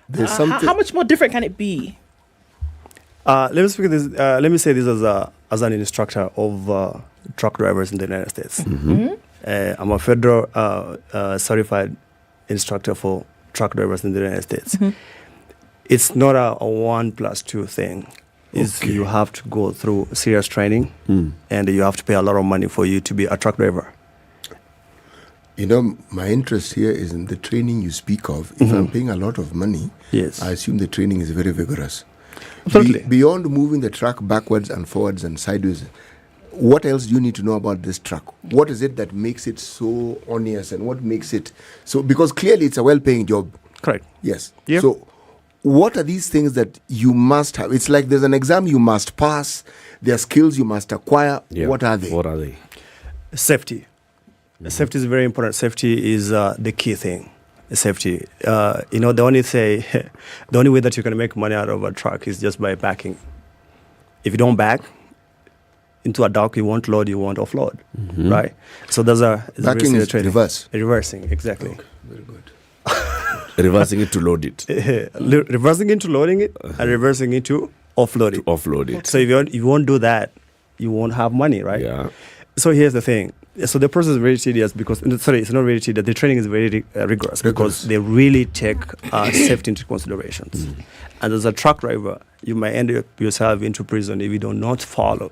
There's something.
How much more different can it be?
Let me say this as an instructor of truck drivers in the United States. I'm a federal certified instructor for truck drivers in the United States. It's not a 1+2 thing. You have to go through serious training, and you have to pay a lot of money for you to be a truck driver.
You know, my interest here is in the training you speak of. If I'm paying a lot of money,
yes,
I assume the training is very vigorous.
Absolutely.
Beyond moving the truck backwards and forwards and sideways, what else do you need to know about this truck? What is it that makes it so onerous, and what makes it so? Because clearly it's a well-paying job.
Correct.
Yes.
Yep.
So what are these things that you must have? It's like there's an exam you must pass. There are skills you must acquire.
Yeah.
What are they?
What are they?
Safety. Safety is very important. Safety is the key thing. Safety. The only way that you can make money out of a truck is just by backing. If you don't back into a dock, you won't load, you won't offload, right? So there's
backing is reverse.
Reversing, exactly.
Okay, very good.
Reversing it to load it.
Reversing into loading it, and reversing into offloading.
To offload it.
So if you won't do that, you won't have money, right?
Yeah.
So here's the thing. So the process is very tedious because, it's not very tedious. The training is very rigorous because they really take safety into considerations. And as a truck driver, you might end up yourself into prison if you do not follow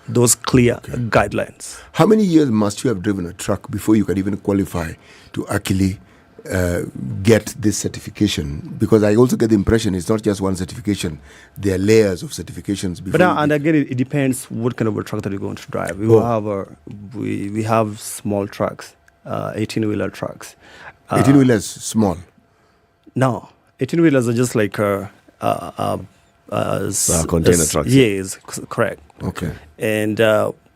those clear guidelines.
How many years must you have driven a truck before you can even qualify to actually get this certification? Because I also get the impression it's not just one certification. There are layers of certifications.
And again, it depends what kind of a truck that you're going to drive. We have small trucks, 18-wheeler trucks.
18-wheelers small?
No, 18-wheelers are just like
container trucks.
Yes, correct.
Okay.
And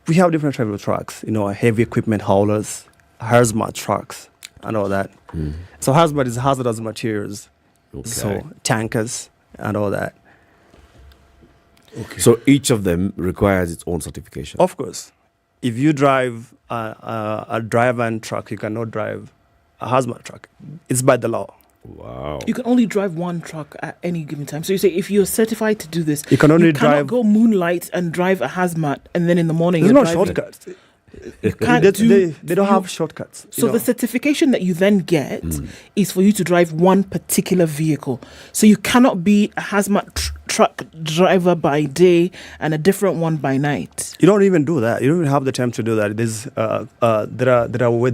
we have different types of trucks. Heavy equipment haulers, hazmat trucks, and all that. So hazmat is hazardous materials.
Okay.
So tankers and all that.
Okay. So each of them requires its own certification.
Of course. If you drive a dry-van truck, you cannot drive a hazmat truck. It's by the law.
Wow.
You can only drive one truck at any given time. So you say if you're certified to do this,
you can only
cannot go moonlight and drive a hazmat and then in the morning
there's
you're
no
driving.
shortcuts.
They
don't have shortcuts.
So the certification that you then get is for you to drive one particular vehicle. So you cannot be a hazmat truck driver by day and a different one by night.
You don't even do that. You don't even have the time to do that.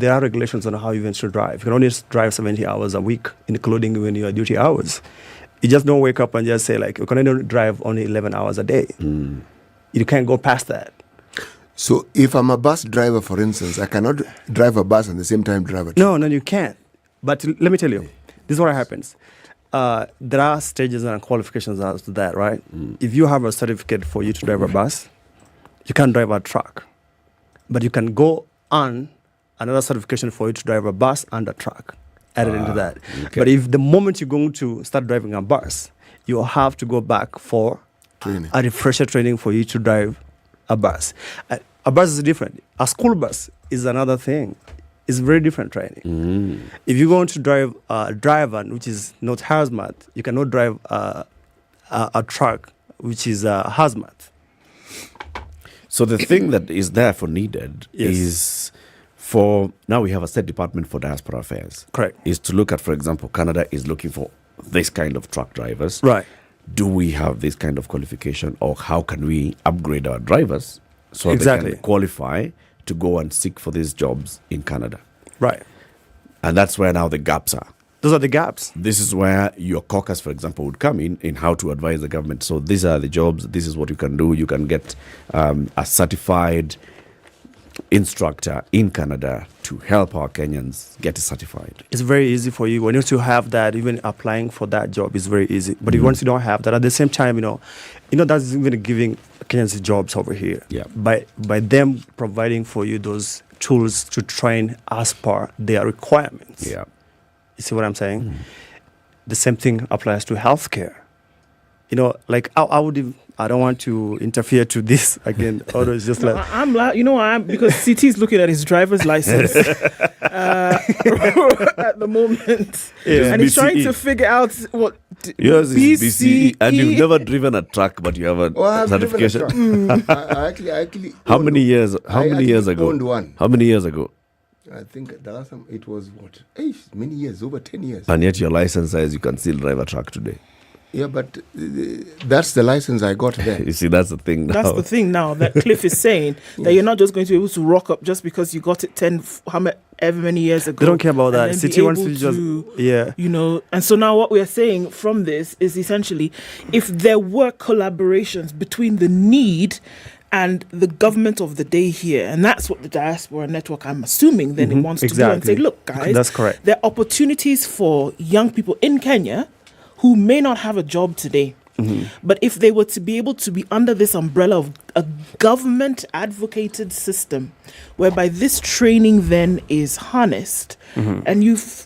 There are regulations on how you even should drive. You can only drive 70 hours a week, including when you are duty hours. You just don't wake up and just say you can only drive only 11 hours a day. You can't go past that.
So if I'm a bus driver, for instance, I cannot drive a bus and at the same time drive a truck.
No, you can't. But let me tell you, this is what happens. There are stages and qualifications as to that, right? If you have a certificate for you to drive a bus, you can't drive a truck. But you can go on another certification for you to drive a bus and a truck added into that. Okay. But if the moment you're going to start driving a bus, you have to go back for a refresher training for you to drive a bus. A bus is different. A school bus is another thing. It's very different training. If you're going to drive a driver, which is not hazmat, you cannot drive a truck, which is hazmat.
So the thing that is therefore needed is for, now we have a State Department for Diaspora Affairs.
Correct.
Is to look at, for example, Canada is looking for this kind of truck drivers.
Right.
Do we have this kind of qualification, or how can we upgrade our drivers so they can qualify to go and seek for these jobs in Canada.
Right.
And that's where now the gaps are.
Those are the gaps.
This is where your caucus, for example, would come in how to advise the government. So these are the jobs. This is what you can do. You can get a certified instructor in Canada to help our Kenyans get certified.
It's very easy for you. When you have that, even applying for that job is very easy. But once you don't have that, at the same time, that's even giving Kenyans jobs over here.
Yeah.
By them providing for you those tools to train as per their requirements.
Yeah.
You see what I'm saying? The same thing applies to healthcare. I don't want to interfere to this again. Although it's just
because CT is looking at his driver's license at the moment, and he's trying to figure out what
yours is BCE, and you've never driven a truck, but you have a certification.
I
How many years? How many years ago?
Owned one.
How many years ago?
I think the last time it was many years, over 10 years.
And yet your license says you can still drive a truck today.
Yeah, but that's the license I got there.
You see, that's the thing now.
That's the thing now that Cliff is saying, that you're not just going to be able to rock up just because you got it however many years ago.
They don't care about that. City wants to just,
And so now what we are saying from this is essentially, if there were collaborations between the need and the government of the day here, and that's what the Diaspora Network, I'm assuming, then it wants to do and say, look, guys,
that's correct.
There are opportunities for young people in Kenya who may not have a job today. But if they were to be able to be under this umbrella of a government advocated system, whereby this training then is harnessed, and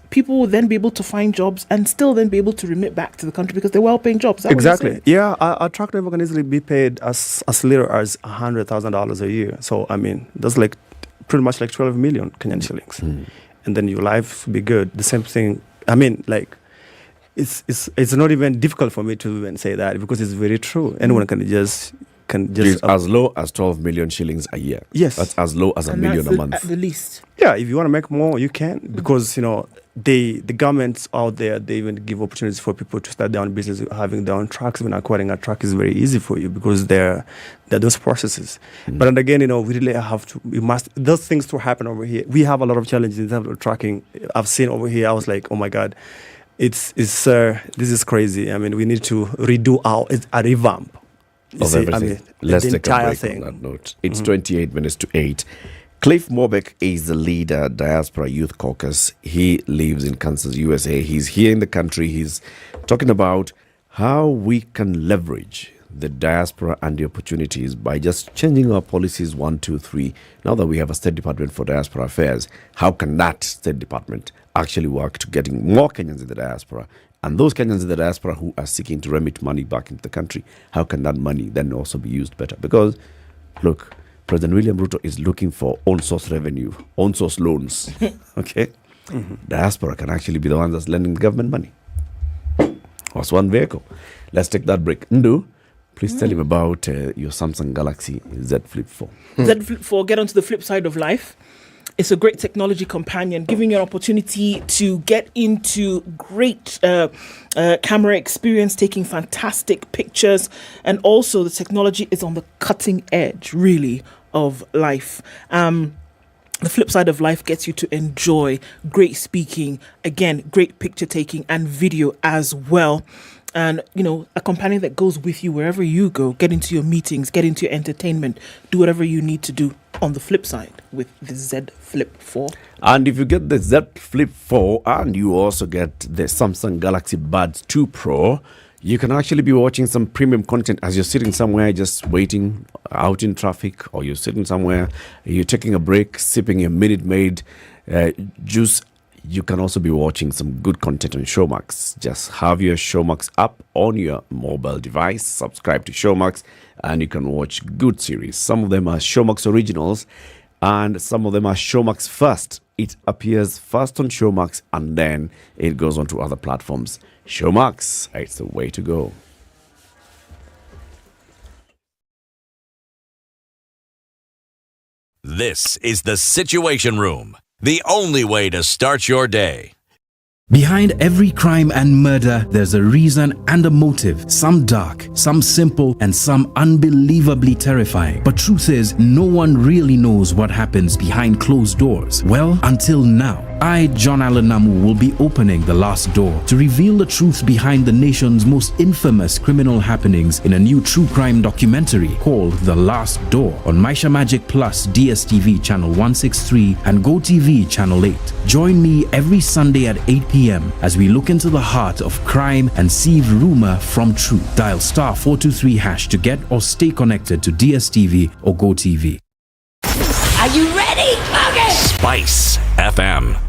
people will then be able to find jobs and still then be able to remit back to the country because they're well-paying jobs.
Exactly. Yeah, a truck driver can easily be paid as little as $100,000 a year. So that's like pretty much like 12 million Kenyan shillings, and then your life will be good. The same thing. It's not even difficult for me to even say that because it's very true. Anyone can just
it's as low as 12 million shillings a year.
Yes,
that's as low as $1 million a month
at the least.
Yeah, if you want to make more, you can, because the governments out there, they even give opportunities for people to start their own business, having their own trucks. Even acquiring a truck is very easy for you because there are those processes. But then again, we really have to. Those things to happen over here. We have a lot of challenges in terms of trucking. I've seen over here. I was like, oh my God. This is crazy. We need to redo a revamp
of everything. Let's take a break on that note. It's 28 minutes to 8. Cliff Mobeck is the leader, Diaspora Youth Caucus. He lives in Kansas, USA. He's here in the country. He's talking about how we can leverage the diaspora and the opportunities by just changing our policies 1, 2, 3. Now that we have a State Department for Diaspora Affairs, how can that State Department actually work to getting more Kenyans in the diaspora? And those Kenyans in the diaspora who are seeking to remit money back into the country, how can that money then also be used better? Because, look, President William Ruto is looking for own source revenue, own source loans. Okay? Diaspora can actually be the ones that's lending the government money. That's one vehicle. Let's take that break. Ndu, please tell him about your Samsung Galaxy Z Flip 4.
Z Flip 4, get onto the flip side of life. It's a great technology companion, giving you an opportunity to get into great camera experience, taking fantastic pictures, and also the technology is on the cutting edge, really, of life. The flip side of life gets you to enjoy great speaking, again, great picture taking and video as well. And, a companion that goes with you wherever you go, get into your meetings, get into your entertainment, do whatever you need to do on the flip side with the Z Flip 4.
And if you get the Z Flip 4 and you also get the Samsung Galaxy Buds 2 Pro, you can actually be watching some premium content as you're sitting somewhere just waiting out in traffic, or you're sitting somewhere, you're taking a break, sipping your Minute Maid juice. You can also be watching some good content on Showmax. Just have your Showmax app on your mobile device, subscribe to Showmax, and you can watch good series. Some of them are Showmax originals, and some of them are Showmax First. It appears first on Showmax, and then it goes on to other platforms. Showmax, it's the way to go.
This is the Situation Room, the only way to start your day.
Behind every crime and murder, there's a reason and a motive, some dark, some simple, and some unbelievably terrifying. But truth is, no one really knows what happens behind closed doors. Well, until now. I, John Allen Namu, will be opening the last door to reveal the truth behind the nation's most infamous criminal happenings in a new true crime documentary called The Last Door on Maisha Magic Plus DSTV channel 163 and GoTV channel 8. Join me every Sunday at 8 p.m. as we look into the heart of crime and sieve rumor from truth. Dial star 423# to get or stay connected to DSTV or GoTV.
Are you ready? Okay.
Spice FM.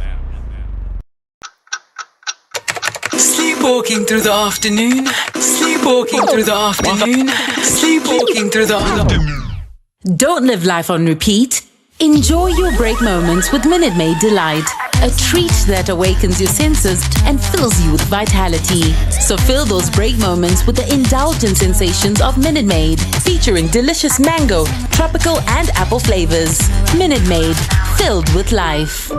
Sleepwalking through the afternoon. Sleepwalking through the afternoon. Sleepwalking through the afternoon.
Don't live life on repeat. Enjoy your break moments with Minute Maid Delight, a treat that awakens your senses and fills you with vitality. So fill those break moments with the indulgent sensations of Minute Maid, featuring delicious mango, tropical and apple flavors. Minute Maid, filled with life.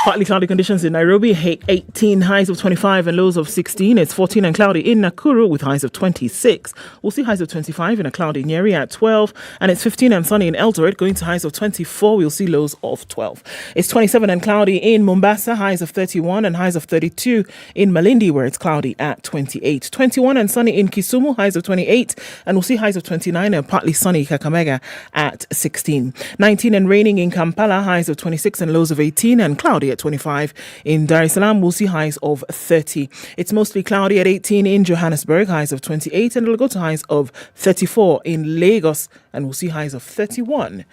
Partly cloudy conditions in Nairobi, 18 highs of 25 and lows of 16. It's 14 and cloudy in Nakuru with highs of 26. We'll see highs of 25 in a cloudy Nyeri at 12. And it's 15 and sunny in Eldoret, going to highs of 24. We'll see lows of 12. It's 27 and cloudy in Mombasa, highs of 31 and highs of 32 in Malindi, where it's cloudy at 28. 21 and sunny in Kisumu, highs of 28. And we'll see highs of 29 and partly sunny Kakamega at 16. 19 and raining in Kampala, highs of 26 and lows of 18 and cloudy at 25. In Dar es Salaam, we'll see highs of 30. It's mostly cloudy at 18 in Johannesburg, highs of 28, and it'll go to highs of 34 in Lagos, and we'll see highs of 31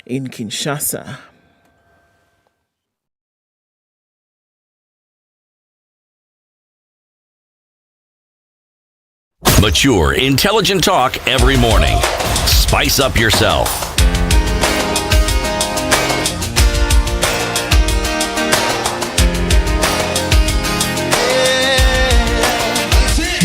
in Kinshasa.
Mature, intelligent talk every morning. Spice up yourself.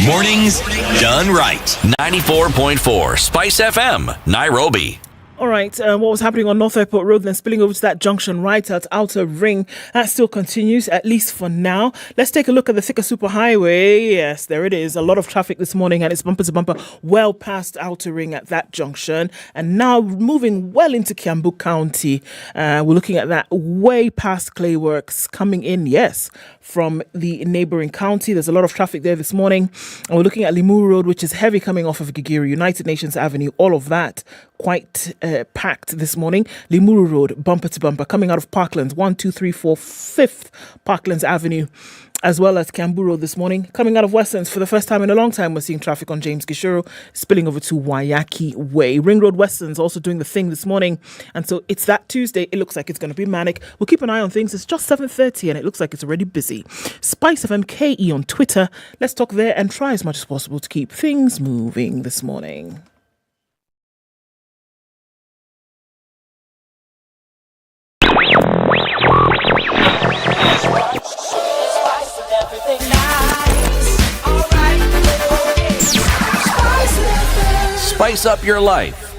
Mornings done right. 94.4 Spice FM, Nairobi.
All right, what was happening on North Airport Road, then spilling over to that junction right at Outer Ring, that still continues, at least for now. Let's take a look at the Thika Superhighway. Yes, there it is. A lot of traffic this morning, and it's bumper to bumper well past Outer Ring at that junction. And now moving well into Kiambu County. We're looking at that way past Clayworks coming in, yes, from the neighboring county. There's a lot of traffic there this morning. And we're looking at Limuru Road, which is heavy coming off of Gigiri, United Nations Avenue, all of that quite packed this morning. Limuru Road, bumper to bumper, coming out of Parklands, 1, 2, 3, 4, 5th Parklands Avenue, as well as Kiambu Road this morning. Coming out of Westlands, for the first time in a long time, we're seeing traffic on James Gishuru, spilling over to Wayaki Way. Ring Road Westlands also doing the thing this morning. And so it's that Tuesday. It looks like it's going to be manic. We'll keep an eye on things. It's just 7:30 and it looks like it's already busy. SpiceFM KE on Twitter. Let's talk there and try as much as possible to keep things moving this morning.
Spice up your life.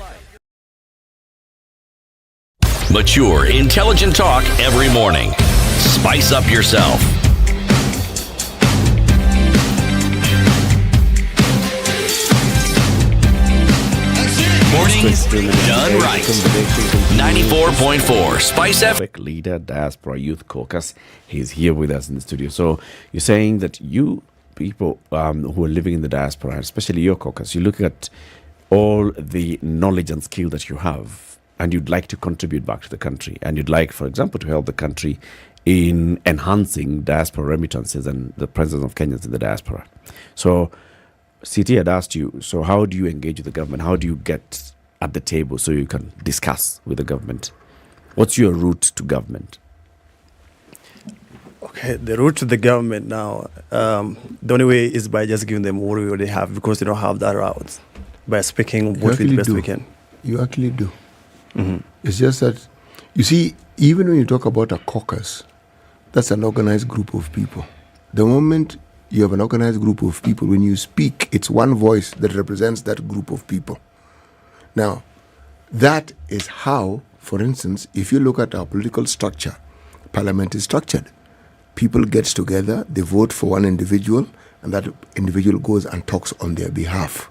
Mature, intelligent talk every morning. Spice up yourself. Mornings done right. 94.4 Spice FM.
Leader, Diaspora Youth Caucus. He's here with us in the studio. So you're saying that you people who are living in the diaspora, especially your caucus, you look at all the knowledge and skill that you have, and you'd like to contribute back to the country, and you'd like, for example, to help the country in enhancing diaspora remittances and the presence of Kenyans in the diaspora. So CT had asked you, so how do you engage with the government? How do you get at the table so you can discuss with the government? What's your route to government?
Okay, the route to the government now, the only way is by just giving them what we already have, because they don't have that route. By speaking what we best we can.
You actually do.
Mm-hmm.
It's just that, you see, even when you talk about a caucus, that's an organized group of people. The moment you have an organized group of people, when you speak, it's one voice that represents that group of people. Now, that is how, for instance, if you look at our political structure, Parliament is structured. people get together, they vote for one individual, and that individual goes and talks on their behalf.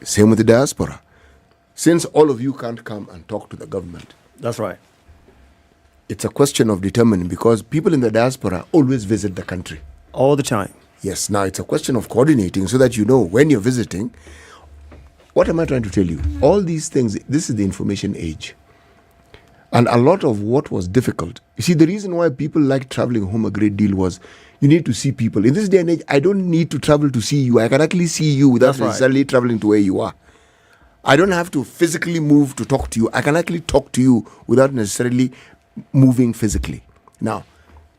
Same with the diaspora. Since all of you can't come and talk to the government.
That's right.
It's a question of determining, because people in the diaspora always visit the country.
All the time.
Yes, now it's a question of coordinating so that you know when you're visiting. What am I trying to tell you? All these things, this is the information age. And a lot of what was difficult. You see, the reason why people like traveling home a great deal was you need to see people. In this day and age, I don't need to travel to see you. I can actually see you without necessarily traveling to where you are. I don't have to physically move to talk to you. I can actually talk to you without necessarily moving physically. Now,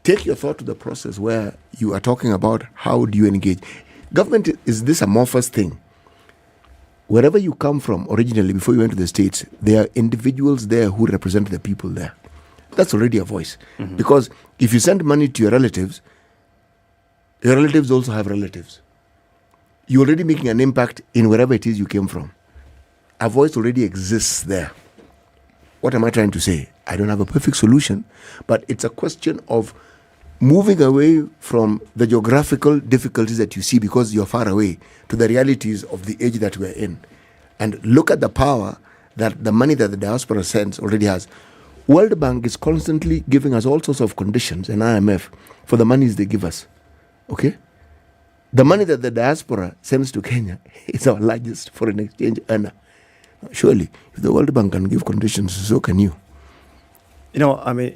take your thought to the process where you are talking about how do you engage. Government is this amorphous thing. Wherever you come from originally, before you went to the States, there are individuals there who represent the people there. That's already a voice. Mm-hmm. Because if you send money to your relatives also have relatives. You're already making an impact in wherever it is you came from. A voice already exists there. What am I trying to say? I don't have a perfect solution, but it's a question of moving away from the geographical difficulties that you see because you're far away to the realities of the age that we're in. And look at the power that the money that the diaspora sends already has. World Bank is constantly giving us all sorts of conditions, and IMF, for the monies they give us. Okay? The money that the diaspora sends to Kenya is our largest foreign exchange earner. Surely, if the World Bank can give conditions, so can you.
You know, I mean,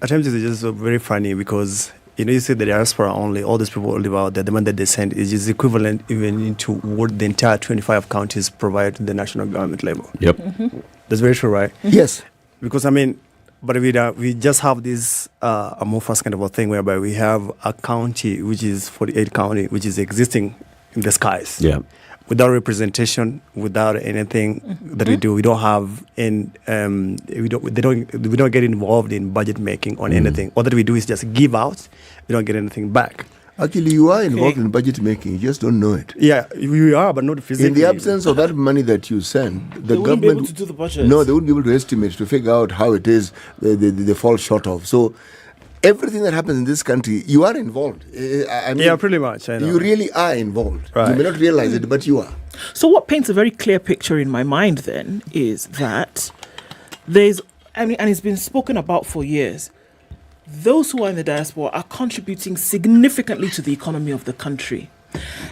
at times it's just very funny because, you know, you say the diaspora only, all these people live out there, the money that they send is just equivalent even to what the entire 25 counties provide to the national government level.
Yep.
Mm-hmm. That's very true, right?
Yes.
Because, I mean, but we just have this amorphous kind of a thing whereby we have a county, which is 48 county, which is existing in the skies.
Yeah.
Without representation, without anything that we do, we don't have, we don't get involved in budget making on anything. All that we do is just give out. We don't get anything back.
Actually, you are involved in budget making. You just don't know it.
Yeah, we are, but not physically.
In the absence of that money that you send, the government
wouldn't be able to do the budget.
No, they wouldn't be able to estimate, to figure out how it is they fall short of. So everything that happens in this country, you are involved. I mean,
yeah, pretty much. I know.
You really are involved.
Right.
You may not realize it, but you are.
So what paints a very clear picture in my mind then is that there's, and it's been spoken about for years, those who are in the diaspora are contributing significantly to the economy of the country.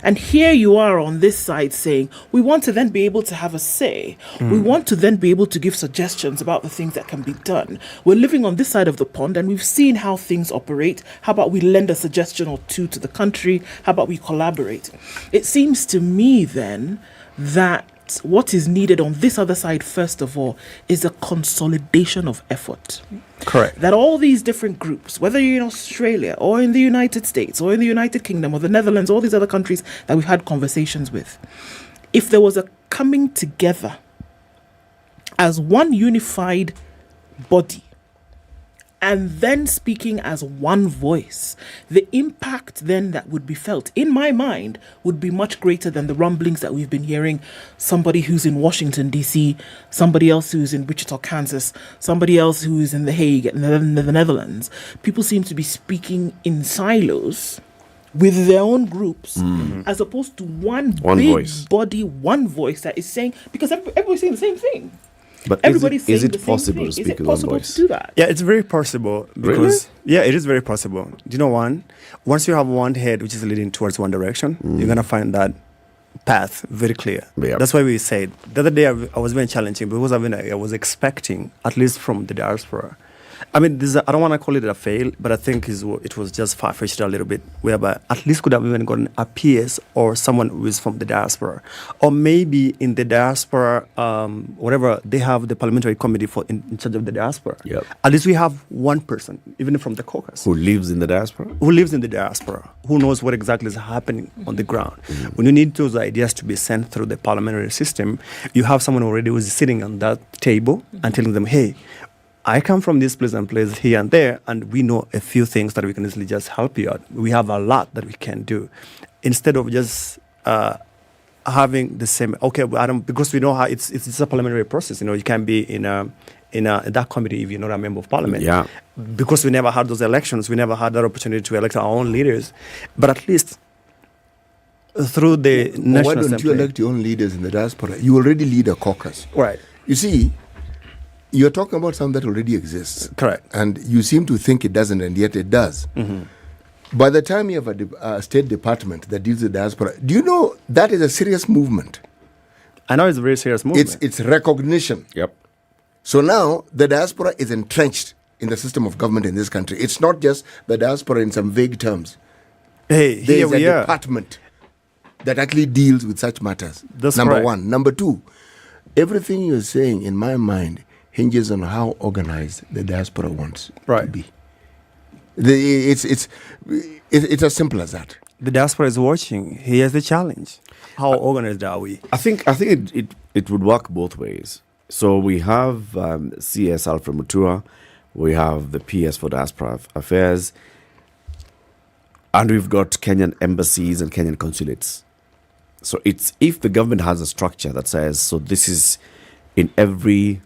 And here you are on this side saying, we want to then be able to have a say. We want to then be able to give suggestions about the things that can be done. We're living on this side of the pond and we've seen how things operate. How about we lend a suggestion or two to the country? How about we collaborate? It seems to me then that what is needed on this other side, first of all, is a consolidation of effort.
Correct.
That all these different groups, whether you're in Australia or in the United States or in the United Kingdom or the Netherlands, all these other countries that we've had conversations with, if there was a coming together as one unified body and then speaking as one voice, the impact then that would be felt, in my mind, would be much greater than the rumblings that we've been hearing. Somebody who's in Washington, D.C., somebody else who's in Wichita, Kansas, somebody else who's in The Hague, in the Netherlands. People seem to be speaking in silos with their own groups, as opposed to one big
voice.
Body, one voice that is saying, because everybody's saying the same thing.
But is it possible to speak with one voice?
To do that?
Yeah, it's very possible. Because, yeah, it is very possible. Do you know once you have one head which is leading towards one direction, you're going to find that path very clear.
Yep.
That's why we said, the other day I was very challenging because I was expecting, at least from the diaspora, I mean, I don't want to call it a fail, but I think it was just far-fetched a little bit, whereby at least could have even gotten a PS or someone who is from the diaspora. Or maybe in the diaspora, whatever, they have the parliamentary committee in charge of the diaspora.
Yep.
At least we have one person, even from the caucus.
Who lives in the diaspora?
Who lives in the diaspora. Who knows what exactly is happening on the ground. When you need those ideas to be sent through the parliamentary system, you have someone already who is sitting on that table and telling them, hey, I come from this place and place here and there, and we know a few things that we can easily just help you out. We have a lot that we can do. Instead of just having the same. Okay, I don't, because we know how it's a parliamentary process. You can't be in that committee if you're not a member of parliament.
Yeah.
Because we never had those elections, we never had that opportunity to elect our own leaders. But at least through the National
Why don't
Assembly.
you elect your own leaders in the diaspora? You already lead a caucus.
Right.
You see, you're talking about something that already exists.
Correct.
And you seem to think it doesn't, and yet it does. By the time you have a State Department that deals with diaspora, do you know that is a serious movement?
I know it's a very serious movement.
It's recognition.
Yep.
So now the diaspora is entrenched in the system of government in this country. It's not just the diaspora in some vague terms.
Hey,
there
here
is
we
a
are.
department that actually deals with such matters.
That's
Number
correct.
one. Number two, everything you're saying, in my mind, hinges on how organized the diaspora wants to be. It's as simple as that.
The diaspora is watching. Here's the challenge. How organized are we?
I think it would work both ways. So we have CS Alfred Mutua, we have the PS for Diaspora Affairs, and we've got Kenyan embassies and Kenyan consulates. So it's if the government has a structure that says, so this is in every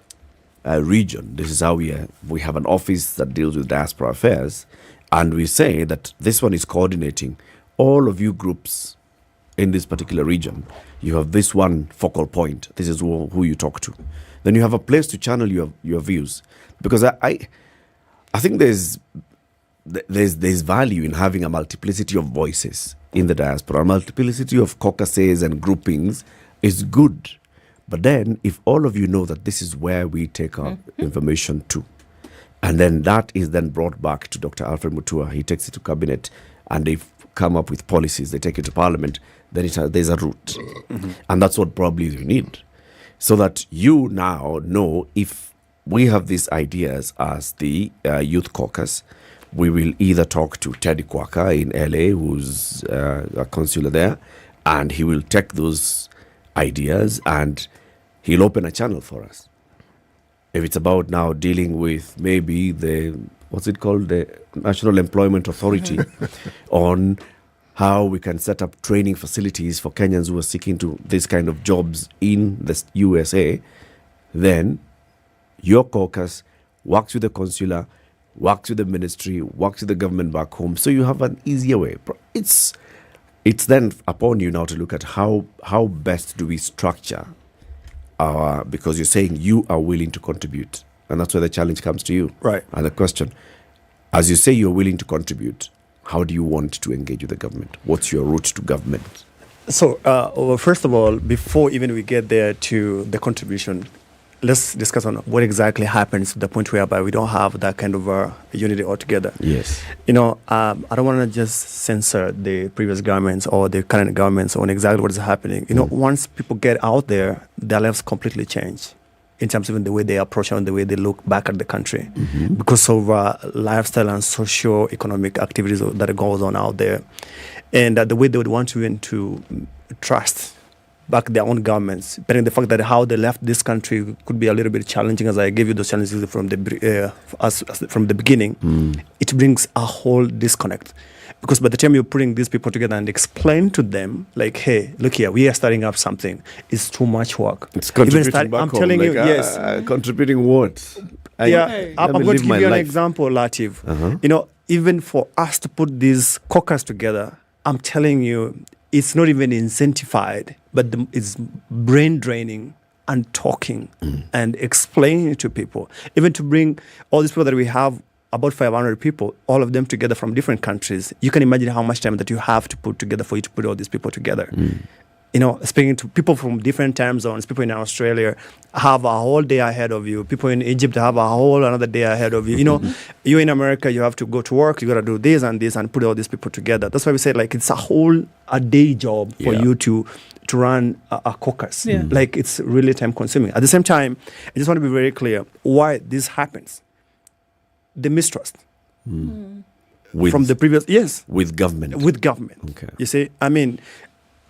region, this is how we have an office that deals with diaspora affairs, and we say that this one is coordinating all of you groups in this particular region. You have this one focal point. This is who you talk to. Then you have a place to channel your views. Because I think there's value in having a multiplicity of voices in the diaspora. A multiplicity of caucuses and groupings is good. But then if all of you know that this is where we take our information to, and then that is then brought back to Dr. Alfred Mutua, he takes it to cabinet, and they come up with policies, they take it to parliament, then there's a route. And that's what probably you need. So that you now know if we have these ideas as the Youth Caucus, we will either talk to Teddy Kwaka in LA, who's a consular there, and he will take those ideas and he'll open a channel for us. If it's about now dealing with maybe the National Employment Authority on how we can set up training facilities for Kenyans who are seeking to this kind of jobs in the USA, then your caucus works with the consular, works with the ministry, works with the government back home, so you have an easier way. It's then upon you now to look at how best do we structure because you're saying you are willing to contribute, and that's where the challenge comes to you.
Right.
And the question, as you say you're willing to contribute, how do you want to engage with the government? What's your route to government?
So, well, first of all, before even we get there to the contribution, let's discuss on what exactly happens to the point whereby we don't have that kind of unity altogether.
Yes.
I don't want to just censor the previous governments or the current governments on exactly what is happening. Once people get out there, their lives completely change in terms of even the way they approach and the way they look back at the country because of lifestyle and socio-economic activities that goes on out there. And the way they would want to trust back their own governments, depending on the fact that how they left this country could be a little bit challenging, as I gave you those challenges from the beginning. It brings a whole disconnect. Because by the time you're putting these people together and explain to them, like, hey, look here, we are starting up something. It's too much work.
It's contributing back
I'm
home,
telling
like,
you, yes.
Contributing what?
I'm going to give you an example, Latif. Even for us to put these caucus together, I'm telling you, it's not even incentivized, but it's brain draining and talking and explaining to people. Even to bring all these people that we have, about 500 people, all of them together from different countries, you can imagine how much time that you have to put together for you to put all these people together. Speaking to people from different time zones, people in Australia have a whole day ahead of you. People in Egypt have a whole another day ahead of you. You in America, you have to go to work, you got to do this and put all these people together. That's why we say, like, it's a day job for you to run a caucus. Like, it's really time consuming. At the same time, I just want to be very clear why this happens. The mistrust from the previous,
with government.
Okay. You see,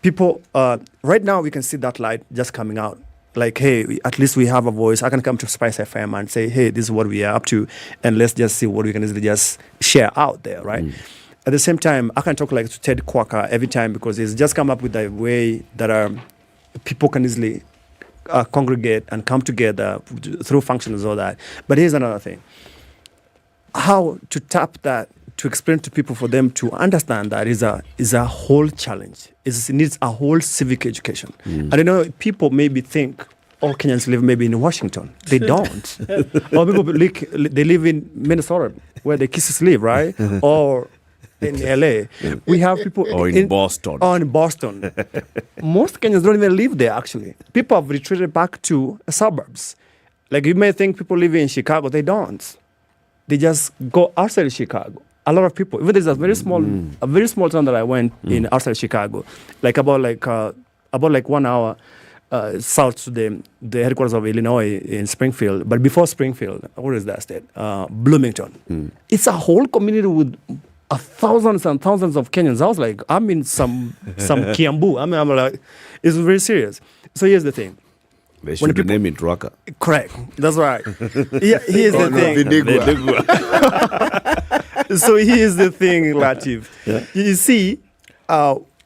people, right now we can see that light just coming out. Like, hey, at least we have a voice. I can come to SpiceFM and say, hey, this is what we are up to, and let's just see what we can easily just share out there, right? At the same time, I can talk like to Ted Kwaka every time because he's just come up with a way that people can easily congregate and come together through functions and all that. But here's another thing. How to tap that, to explain to people for them to understand that is a whole challenge. It needs a whole civic education. And people maybe think all Kenyans live maybe in Washington. They don't. Or people they live in Minnesota, where the Kisses live, right? Or in LA. We have people
in Boston.
Or in Boston. Most Kenyans don't even live there, actually. People have retreated back to suburbs. Like, you may think people live in Chicago. They don't. They just go outside of Chicago. A lot of people. Even there's a very small town that I went in outside Chicago, like about 1 hour south to the headquarters of Illinois in Springfield. But before Springfield, what is that state? Bloomington. It's a whole community with thousands and thousands of Kenyans. I was like, I'm in some Kiambu. I'm like, it's very serious. So here's the thing.
They should name it Raka.
Correct. That's right. Here's the thing. So here's the thing, Latif. Yeah. You see,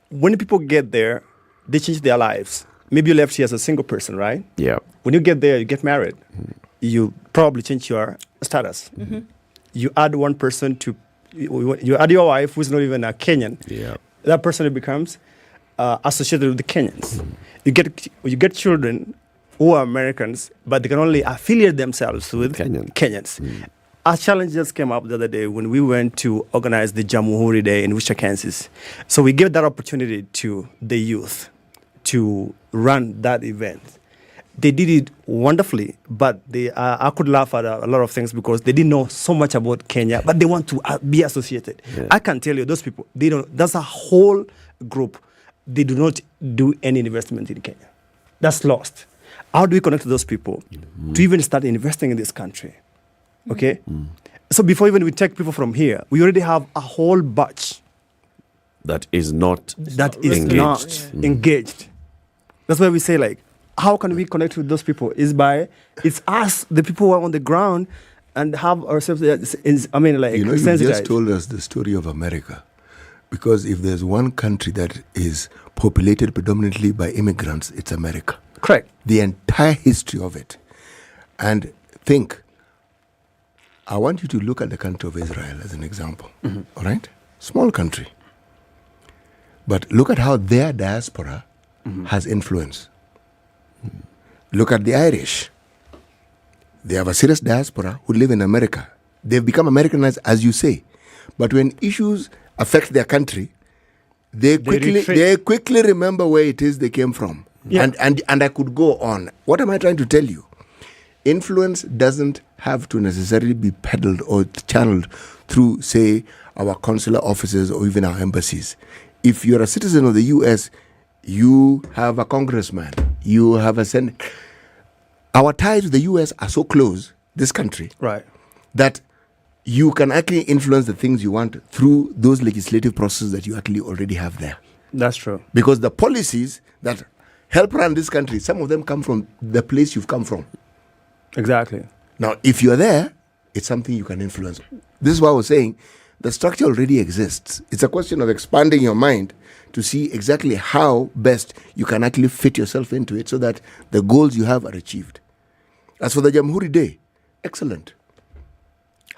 when people get there, they change their lives. Maybe you left here as a single person, right?
Yeah.
When you get there, you get married. You probably change your status. Mm-hmm. You add one person to, you add your wife, who's not even a Kenyan.
Yeah.
That person becomes associated with the Kenyans. You get children who are Americans, but they can only affiliate themselves with Kenyans. A challenge just came up the other day when we went to organize the Jamhuri Day in Wichita, Kansas. So we gave that opportunity to the youth to run that event. They did it wonderfully, but I could laugh at a lot of things because they didn't know so much about Kenya, but they want to be associated. Yeah. I can tell you, those people, they don't. That's a whole group. They do not do any investment in Kenya. That's lost. How do we connect to those people to even start investing in this country? Okay? So before even we take people from here, we already have a whole batch
that is not
engaged. That's why we say, like, how can we connect with those people? It's us, the people who are on the ground, and have ourselves,
you just told us the story of America. Because if there's one country that is populated predominantly by immigrants, it's America.
Correct.
The entire history of it. And think, I want you to look at the country of Israel as an example. Mm-hmm. All right? Small country. But look at how their diaspora has influence. Look at the Irish. They have a serious diaspora who live in America. They've become Americanized, as you say. But when issues affect their country, they quickly remember where it is they came from. Yeah. And I could go on. What am I trying to tell you? Influence doesn't have to necessarily be peddled or channeled through, say, our consular offices or even our embassies. If you're a citizen of the U.S., you have a congressman, you have a senator. Our ties with the U.S. are so close, this country,
right,
that you can actually influence the things you want through those legislative processes that you actually already have there.
That's true.
Because the policies that help run this country, some of them come from the place you've come from.
Exactly.
Now, if you're there, it's something you can influence. This is why I was saying the structure already exists. It's a question of expanding your mind to see exactly how best you can actually fit yourself into it so that the goals you have are achieved. As for the Jamhuri Day, excellent.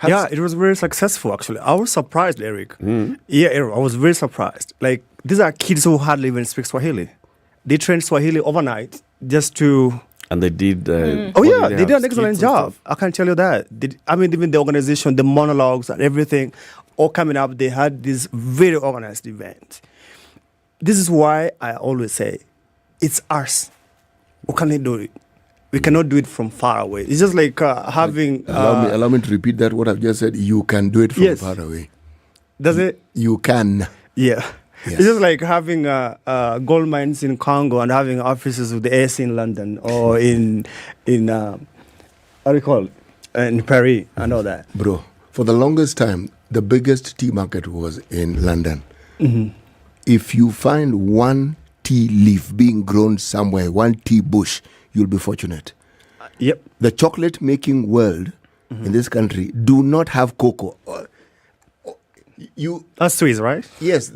Yeah, it was very successful, actually. I was surprised, Eric. Yeah, Eric, I was very surprised. Like, these are kids who hardly even speak Swahili. They trained Swahili overnight just to...
And they did...
they did an excellent job. I can tell you that. Even the organization, the monologues and everything, all coming up, they had this very organized event. This is why I always say, it's us. Who can do it? We cannot do it from far away. It's just like having...
Allow me to repeat that, what I've just said. You can do it from far away.
Does it?
You can.
Yeah. Yes. It's just like having gold mines in Congo and having offices with the AC in London or in how do you call it? In Paris and all that.
Bro, for the longest time, the biggest tea market was in London. Mm-hmm. If you find one tea leaf being grown somewhere, one tea bush, you'll be fortunate.
Yep.
The chocolate making world in this country do not have cocoa.
That's Swiss, right?
Yes.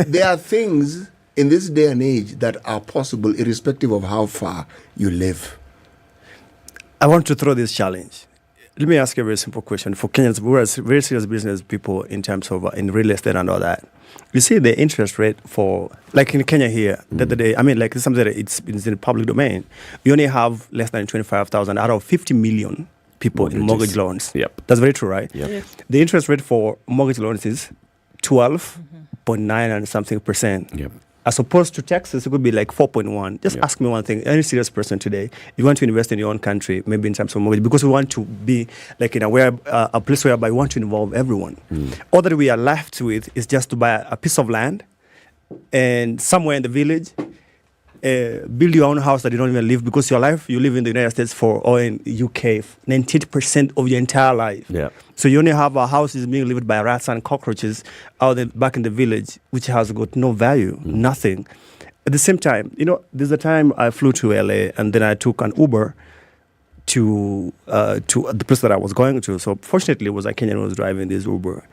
There are things in this day and age that are possible irrespective of how far you live?
I want to throw this challenge. Let me ask you a very simple question. For Kenyans, we are very serious business people in terms of in real estate and all that. You see the interest rate for, like in Kenya here, the other day, I mean, like it's something that it's in the public domain. We only have less than 25,000 out of 50 million people in mortgage loans.
Yep.
That's very true, right?
Yep.
Yes. The interest rate for mortgage loans is 12.9 and something percent.
Yep.
As opposed to Texas, it could be like 4.1. Just ask me one thing. Any serious person today, you want to invest in your own country, maybe in terms of mortgage, because we want to be like in a place whereby we want to involve everyone. All that we are left with is just to buy a piece of land and somewhere in the village, build your own house that you don't even live, because your life, you live in the United States or in UK, 98% of your entire life.
Yeah.
So you only have a house is being lived by rats and cockroaches out there back in the village, which has got no value, nothing. At the same time, there's a time I flew to LA and then I took an Uber to the place that I was going to. So fortunately, it was a Kenyan who was driving this Uber.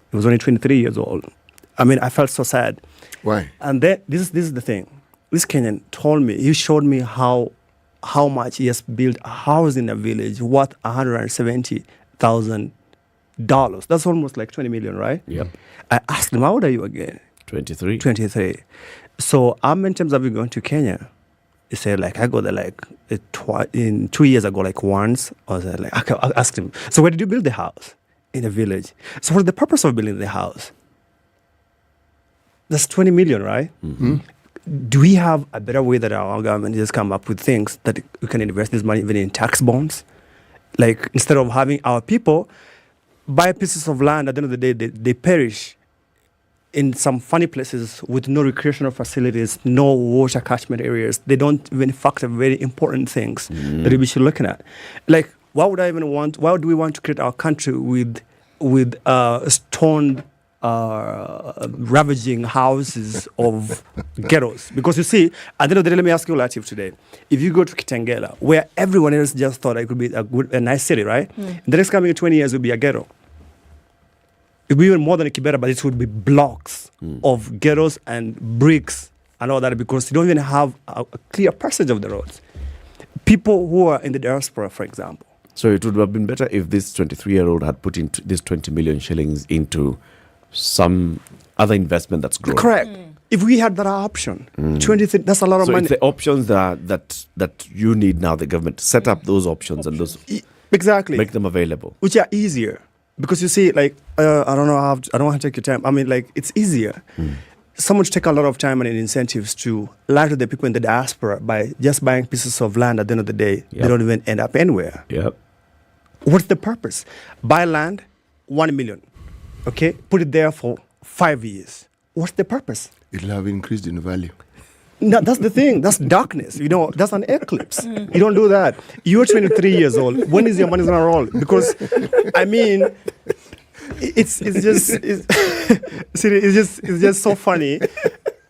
He was only 23 years old. I mean, I felt so sad.
Why?
And then this is the thing. This Kenyan told me, he showed me how much he has built a house in a village worth $170,000. That's almost like 20 million, right?
Yep.
I asked him, how old are you again?
23.
23. So in terms of you going to Kenya, he said, like, I go there like in 2 years ago, like once. I was like, I asked him, so where did you build the house? In a village. So what's the purpose of building the house? That's 20 million, right?
Mm-hmm.
Do we have a better way that our government just come up with things that we can invest this money even in tax bonds? Like, instead of having our people buy pieces of land, at the end of the day, they perish in some funny places with no recreational facilities, no water catchment areas. They don't even factor very important things that we should be looking at. Like, why do we want to create our country with stone ravaging houses of ghettos? Because you see, at the end of the day, let me ask you, Latif, today. If you go to Kitengela, where everyone else just thought it could be a nice city, right? The next coming 20 years will be a ghetto. It will be even more than a Kibera, but it would be blocks of ghettos and bricks and all that, because you don't even have a clear passage of the roads. People who are in the diaspora, for example.
So it would have been better if this 23-year-old had put in this 20 million shillings into some other investment that's growing.
Correct. If we had that option, 23, that's a lot of money.
So it's the options that you need now, the government, to set up those options and those
exactly
make them available,
which are easier. Because you see, like, I don't want to take your time. I mean, like, it's easier. Someone should take a lot of time and incentives to lie to the people in the diaspora by just buying pieces of land. At the end of the day, they don't even end up anywhere.
Yep.
What's the purpose? Buy land, 1 million. Okay, put it there for 5 years. What's the purpose?
It'll have increased in value.
No, that's the thing. That's darkness. That's an eclipse. You don't do that. You're 23 years old. When is your money gonna roll? Because, I mean, it's just so funny.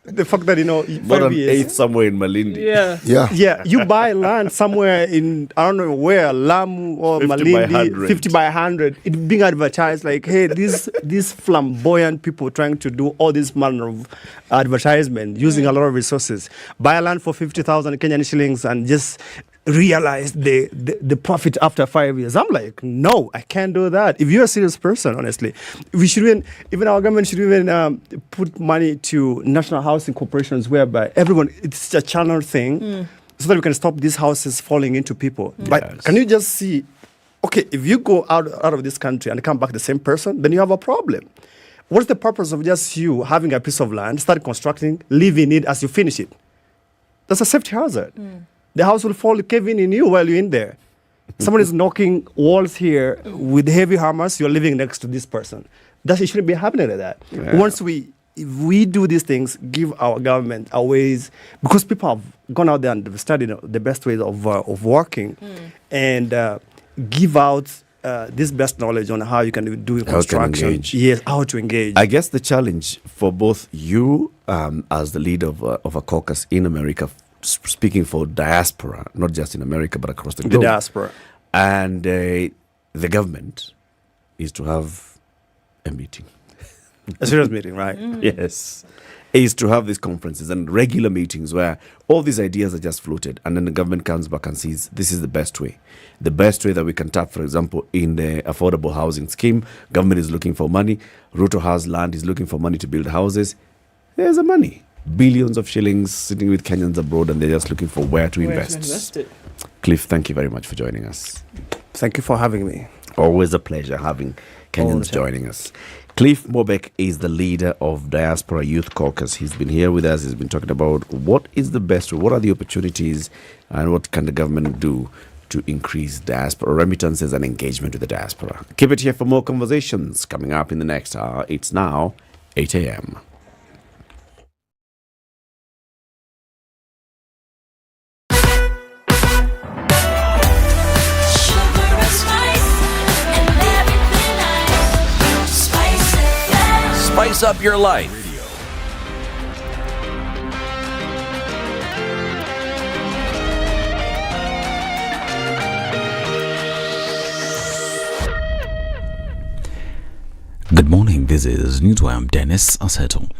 The fact that, 5 years.
Eighth somewhere in Malindi.
Yeah. You buy land somewhere in, I don't know where, Lamu or
50
Malindi,
by 100.
50 by 100. It's being advertised like, hey, these flamboyant people trying to do all this manner of advertisement using a lot of resources. Buy land for 50,000 Kenyan shillings and just realize the profit after 5 years. I'm like, no, I can't do that. If you're a serious person, honestly, we should even our government should even put money to national housing corporations whereby everyone, it's a channel thing so that we can stop these houses falling into people. But can you just see, okay, if you go out of this country and come back the same person, then you have a problem. What's the purpose of just you having a piece of land, start constructing, live in it as you finish it? That's a safety hazard. The house will fall caving in you while you're in there. Someone is knocking walls here with heavy hammers. You're living next to this person. It shouldn't be happening like that.
Yeah.
If we do these things, give our government a ways, because people have gone out there and studied the best ways of working, and give out this best knowledge on how you can do construction. Yes, how to engage.
I guess the challenge for both you as the leader of a caucus in America, speaking for diaspora, not just in America, but across the globe.
The diaspora.
And the government is to have a meeting.
A serious meeting, right?
Yes. is to have these conferences and regular meetings where all these ideas are just floated, and then the government comes back and says this is the best way. The best way that we can tap, for example, in the affordable housing scheme, government is looking for money. Ruto has land, is looking for money to build houses. There's the money. Billions of shillings sitting with Kenyans abroad, and they're just looking for where to invest it. Cliff, thank you very much for joining us.
Thank you for having me.
Always a pleasure having Kenyans joining us. Cliff Mobek is the leader of Diaspora Youth Caucus. He's been here with us. He's been talking about what is the best way, what are the opportunities, and what can the government do to increase diaspora remittances and engagement with the diaspora. Keep it here for more conversations coming up in the next hour. It's now 8 a.m.
Spice up your life.
Good morning, this is Newswire. I'm Dennis Aseto.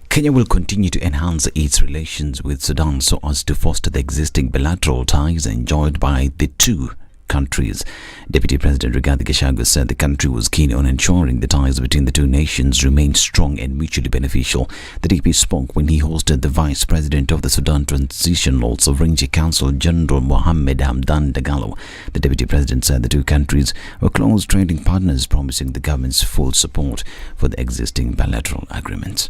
Kenya will continue to enhance its relations with Sudan so as to foster the existing bilateral ties enjoyed by the two countries. Deputy President Rigathi Gachagua said the country was keen on ensuring the ties between the two nations remain strong and mutually beneficial. The DP spoke when he hosted the Vice President of the Sudan Transitional Sovereignty Council, General Mohammed Hamdan Dagalo. The Deputy President said the two countries were close trading partners, promising the government's full support for the existing bilateral agreements.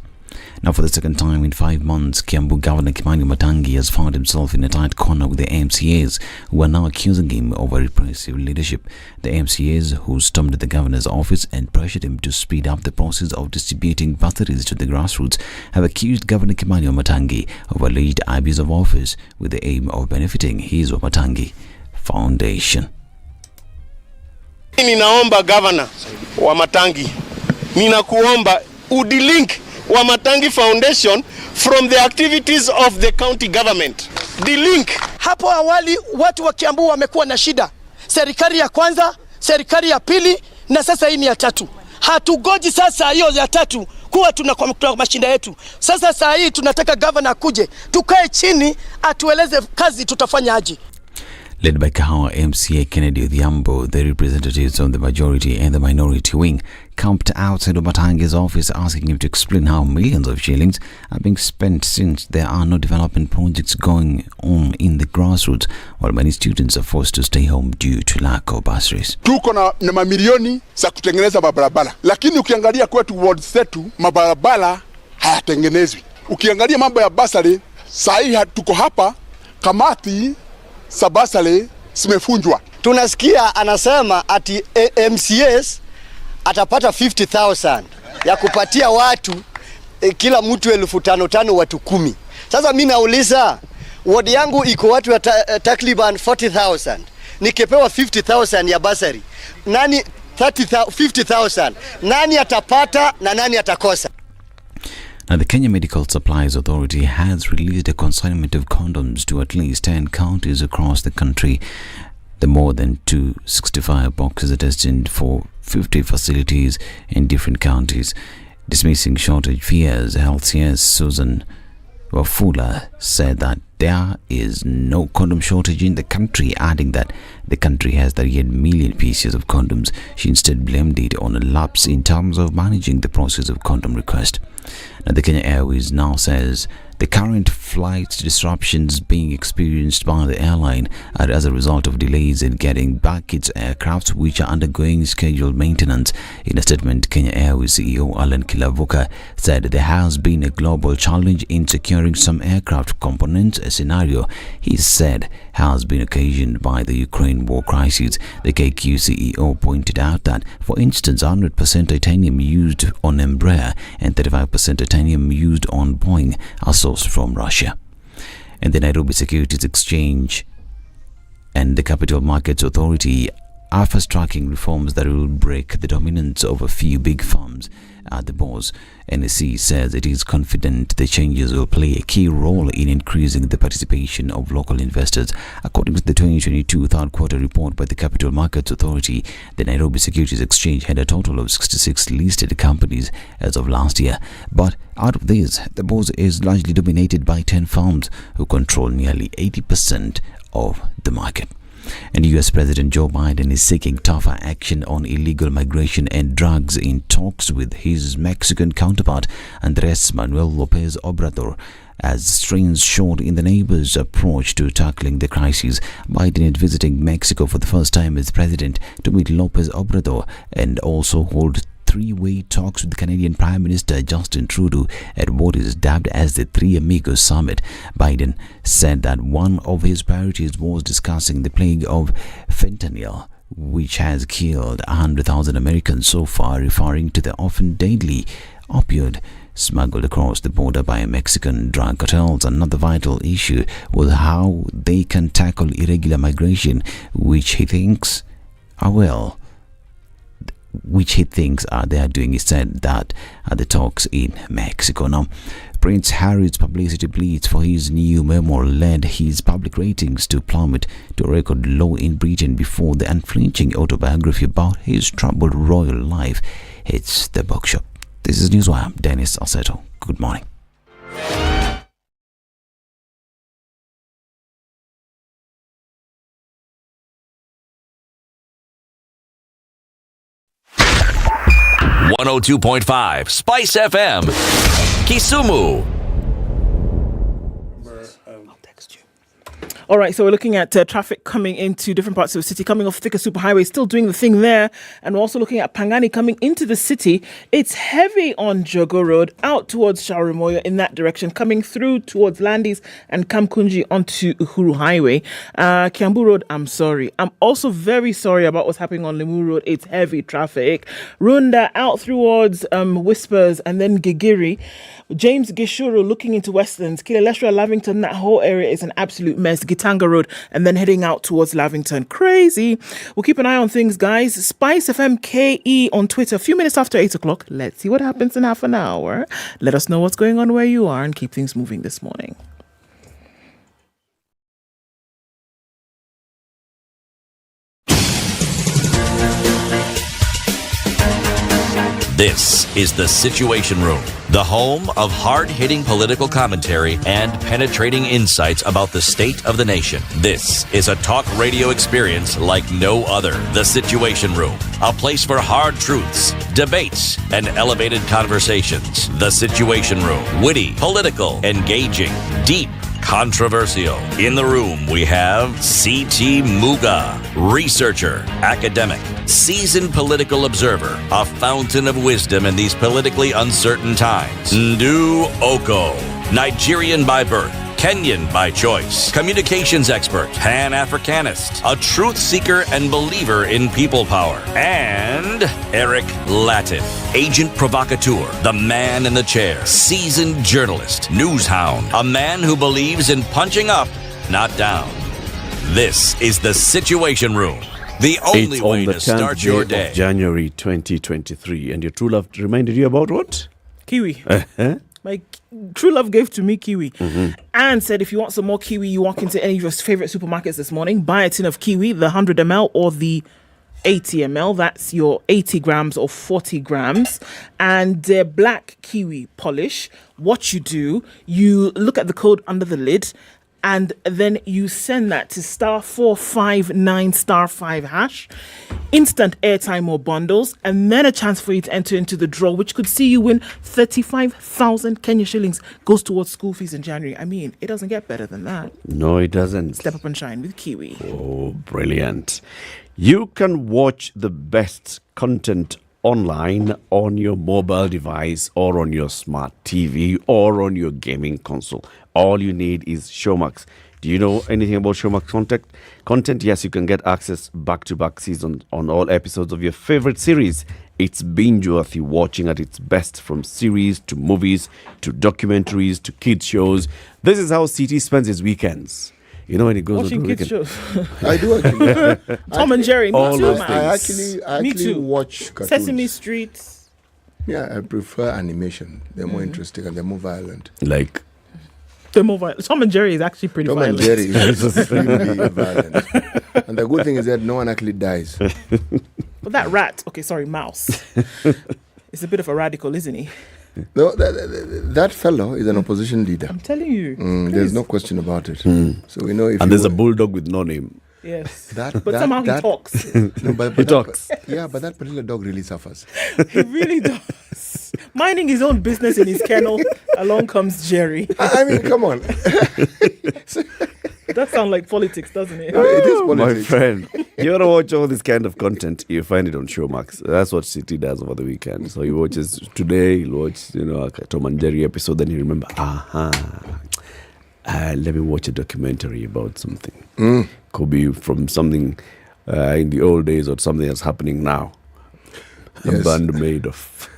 Now, for the second time in 5 months, Kiambu Governor Kimani Matangi has found himself in a tight corner with the MCAs, who are now accusing him of a repressive leadership. The MCAs, who stormed the governor's office and pressured him to speed up the process of distributing bursaries to the grassroots, have accused Governor Kimani Matangi of alleged abuse of office with the aim of benefiting his Matangi Foundation.
Ninaomba Governor wa Matangi, ninakuomba udilink wa Matangi Foundation from the activities of the county government. The link.
Hapo awali watu wa Kiambu wamekuwa na shida. Serikali ya kwanza, serikali ya pili, na sasa hii ni ya tatu. Hatugoji sasa hiyo ya tatu kuwa tunakuwa mashinda yetu. Sasa saa hii tunataka governor kuje, tukae chini atueleze kazi tutafanya aje.
Led by Kahawa MCA Kennedy Odhiambo, the representatives of the majority and the minority wing camped outside of Matangi's office, asking him to explain how millions of shillings are being spent since there are no development projects going on in the grassroots, while many students are forced to stay home due to lack of bursaries.
Tuko na mamilioni za kutengeneza mabarabara, lakini ukiangalia kwetu ward zetu mabarabara hayatengenezwi. Ukiangalia mambo ya bursary, sahi tuko hapa kamati sabasale simefunjwa.
Tunasikia anasema ati MCAs atapata 50,000 ya kupatia watu kila mtu 5,500 watu 10. Sasa mimi nauliza, ward yangu iko watu ya takriban 40,000. Nikipewa 50,000 ya basari, nani 50,000? Nani atapata na nani atakosa?
Now, the Kenya Medical Supplies Authority has released a consignment of condoms to at least 10 counties across the country. The more than 265 boxes are destined for 50 facilities in different counties. Dismissing shortage fears, Health CS Susan Wafula said that there is no condom shortage in the country, adding that the country has 38 million pieces of condoms. She instead blamed it on a lapse in terms of managing the process of condom request. Now, the Kenya Airways now says the current flight disruptions being experienced by the airline are as a result of delays in getting back its aircraft, which are undergoing scheduled maintenance. In a statement, Kenya Airways CEO Alan Kilavuka said there has been a global challenge in securing some aircraft components, a scenario he said has been occasioned by the Ukraine war crisis. The KQ CEO pointed out that, for instance, 100% titanium used on Embraer and 35% titanium used on Boeing are sourced from Russia. And the Nairobi Securities Exchange and the Capital Markets Authority are fast-tracking reforms that will break the dominance of a few big firms at the boards. NSC says it is confident the changes will play a key role in increasing the participation of local investors. According to the 2022 third quarter report by the Capital Markets Authority, the Nairobi Securities Exchange had a total of 66 listed companies as of last year. But out of these, the board is largely dominated by 10 firms who control nearly 80% of the market. And US President Joe Biden is seeking tougher action on illegal migration and drugs in talks with his Mexican counterpart Andrés Manuel López Obrador. As strains showed in the neighbors' approach to tackling the crisis, Biden is visiting Mexico for the first time as president to meet López Obrador and also hold three-way talks with Canadian Prime Minister Justin Trudeau at what is dubbed as the Three Amigos Summit. Biden said that one of his priorities was discussing the plague of fentanyl, which has killed 100,000 Americans so far, referring to the often deadly opioid smuggled across the border by Mexican drug cartels. Another vital issue was how they can tackle irregular migration, which he thinks they are doing. He said that at the talks in Mexico. Now, Prince Harry's publicity bleeds for his new memoir led his public ratings to plummet to a record low in Britain before the unflinching autobiography about his troubled royal life hits the bookshop. This is Newswire. I'm Dennis Oseto. Good morning.
.5 Spice FM, Kisumu.
All right, so we're looking at traffic coming into different parts of the city, coming off Thika Superhighway, still doing the thing there. And we're also looking at Pangani coming into the city. It's heavy on Jogo Road, out towards Shaurimoyo in that direction, coming through towards Landis and Kamkunji onto Uhuru Highway. Kiambu Road, I'm sorry. I'm also very sorry about what's happening on Limu Road. It's heavy traffic. Runda out towards Whispers and then Gigiri. James Gishuru looking into Westlands, Kileleshwa, Lavington, that whole area is an absolute mess. Gitanga Road and then heading out towards Lavington. Crazy. We'll keep an eye on things, guys. SpiceFM KE on Twitter. A few minutes after 8 o'clock. Let's see what happens in half an hour. Let us know what's going on where you are and keep things moving this morning.
This is The Situation Room, the home of hard-hitting political commentary and penetrating insights about the state of the nation. This is a talk radio experience like no other. The Situation Room, a place for hard truths, debates, and elevated conversations. The Situation Room, witty, political, engaging, deep, controversial. In the room, we have C.T. Muga, researcher, academic, seasoned political observer, a fountain of wisdom in these politically uncertain times. Ndu Oko, Nigerian by birth, Kenyan by choice, communications expert, Pan-Africanist, a truth seeker and believer in people power, and Eric Latin, agent provocateur, the man in the chair, seasoned journalist, news hound, a man who believes in punching up, not down. This is The Situation Room, the only way to start your day.
Of January 2023, and your true love reminded you about what?
Kiwi. My true love gave to me kiwi and said if you want some more kiwi, you walk into any of your favorite supermarkets this morning, buy a tin of kiwi, the 100 ml or the 80 ml. That's your 80 grams or 40 grams. And they're black kiwi polish. What you do, you look at the code under the lid and then you send that to *459 *5#. Instant airtime or bundles, and then a chance for you to enter into the draw, which could see you win 35,000 Kenya shillings. Goes towards school fees in January. I mean, it doesn't get better than that.
No, it doesn't.
Step up and shine with Kiwi.
Oh, brilliant. You can watch the best content online on your mobile device or on your smart TV or on your gaming console. All you need is Showmax. Do you know anything about Showmax content? Yes, you can get access back-to-back seasons on all episodes of your favorite series. It's binge-worthy watching at its best, from series to movies to documentaries to kids shows. This is how CT spends his weekends. You know when he goes
Watching
on the
kids
weekend.
shows.
I do actually.
Tom and Jerry. Me
all
too,
those
man.
I
things.
actually watch cartoons.
Sesame Street.
Yeah, I prefer animation. They're more interesting and they're more violent.
Like
They're more violent. Tom and Jerry is actually pretty
Tom
violent.
and Jerry is extremely violent. And the good thing is that no one actually dies.
But that rat, mouse, is a bit of a radical, isn't he?
No, that fellow is an opposition leader.
I'm telling you.
There's no question about it. So we know if
and there's a bulldog with no name.
Yes.
But
somehow he talks.
No, but
He talks.
But that particular dog really suffers.
He really does. Minding his own business in his kennel, along comes Jerry.
I mean, come on.
That sounds like politics, doesn't it?
No, it is politics.
My friend, you want to watch all this kind of content, you find it on Showmax. That's what City does over the weekend. So he watches today, he'll watch, a Tom and Jerry episode, then he remember, let me watch a documentary about something. Could be from something in the old days or something that's happening now.
Yes.
A band made of.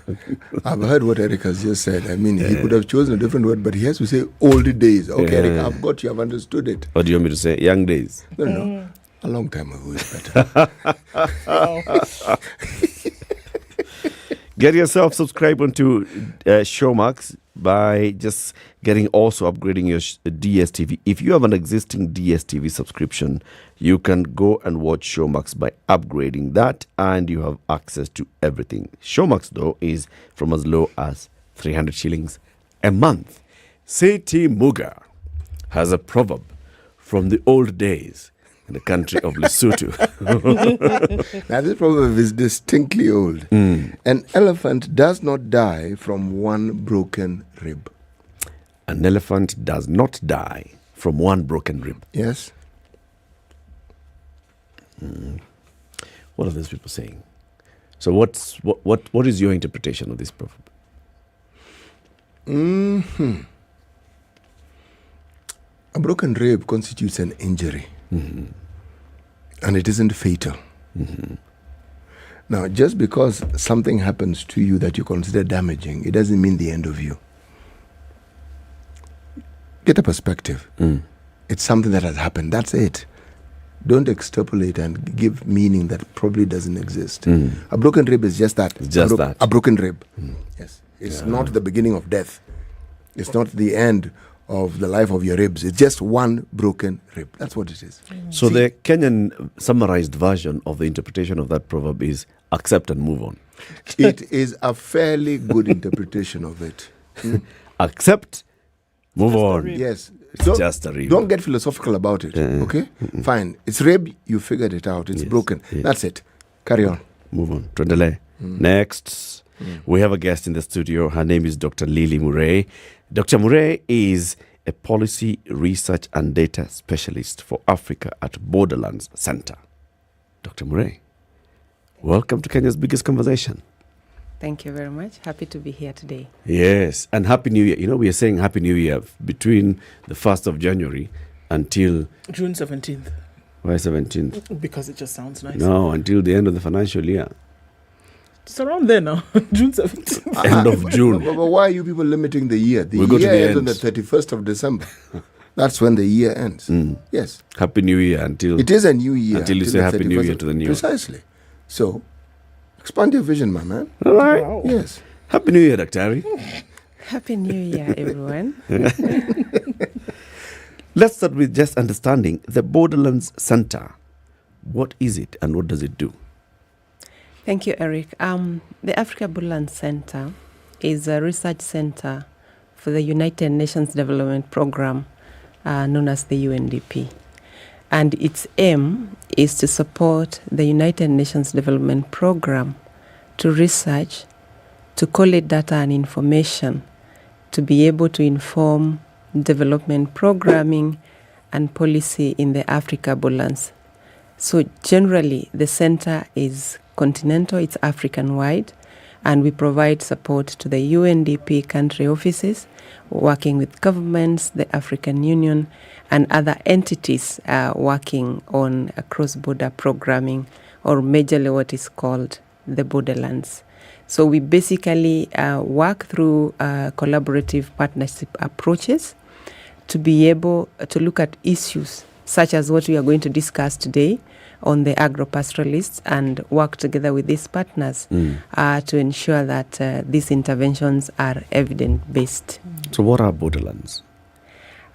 I've heard what Eric has just said. I mean, he could have chosen a different word, but he has to say old days. Okay, Eric, I've got you. I've understood it.
What do you want me to say? Young days?
No. A long time ago is better.
Get yourself subscribed onto Showmax by just upgrading your DSTV. If you have an existing DSTV subscription, you can go and watch Showmax by upgrading that, and you have access to everything. Showmax, though, is from as low as 300 shillings a month. Seti Muga has a proverb from the old days in the country of Lesotho.
Now, this proverb is distinctly old. An elephant does not die from one broken rib.
An elephant does not die from one broken rib.
Yes.
What are those people saying? So what is your interpretation of this proverb?
A broken rib constitutes an injury. And it isn't fatal. Now, just because something happens to you that you consider damaging, it doesn't mean the end of you. Get a perspective. It's something that has happened. That's it. Don't extrapolate and give meaning that probably doesn't exist. A broken rib is just that. A broken rib. Yes. It's not the beginning of death. It's not the end of the life of your ribs. It's just one broken rib. That's what it is.
So the Kenyan summarized version of the interpretation of that proverb is accept and move on.
It is a fairly good interpretation of it.
Accept, move on.
Yes.
It's just a rib.
Don't get philosophical about it, okay? Fine. It's rib, you figured it out. It's broken.
Yes.
That's it. Carry on.
Move on. Tuendelee. Next, we have a guest in the studio. Her name is Dr. Lily Murray. Dr. Murray is a policy research and data specialist for Africa at Borderlands Center. Dr. Murray, welcome to Kenya's Biggest Conversation.
Thank you very much. Happy to be here today.
Yes, and Happy New Year. You know, we are saying Happy New Year between the 1st of January until...
June 17th.
Why 17th?
Because it just sounds nice.
No, until the end of the financial year.
It's around there now. June 17th.
End of June.
But why are you people limiting the year? The
We'll go to
year
the
ends on
end.
the 31st of December. That's when the year ends. Yes.
Happy New Year until...
It is a new year.
Until you
till
say
the
Happy New
31st
Year
of-
to the new.
Precisely. So, expand your vision, my man.
All right.
Wow.
Yes.
Happy New Year, Daktari.
Happy New Year, everyone.
Let's start with just understanding the Borderlands Center. What is it and what does it do?
Thank you, Eric. The Africa Borderlands Center is a research center for the United Nations Development Program, known as the UNDP. And its aim is to support the United Nations Development Program to research, to collect data and information, to be able to inform development programming and policy in the Africa Borderlands. So generally, the center is continental, it's African-wide, and we provide support to the UNDP country offices, working with governments, the African Union, and other entities working on cross-border programming, or majorly what is called the borderlands. So we basically work through collaborative partnership approaches to be able to look at issues such as what we are going to discuss today on the agro-pastoralists, and work together with these partners to ensure that these interventions are evidence-based.
So what are borderlands?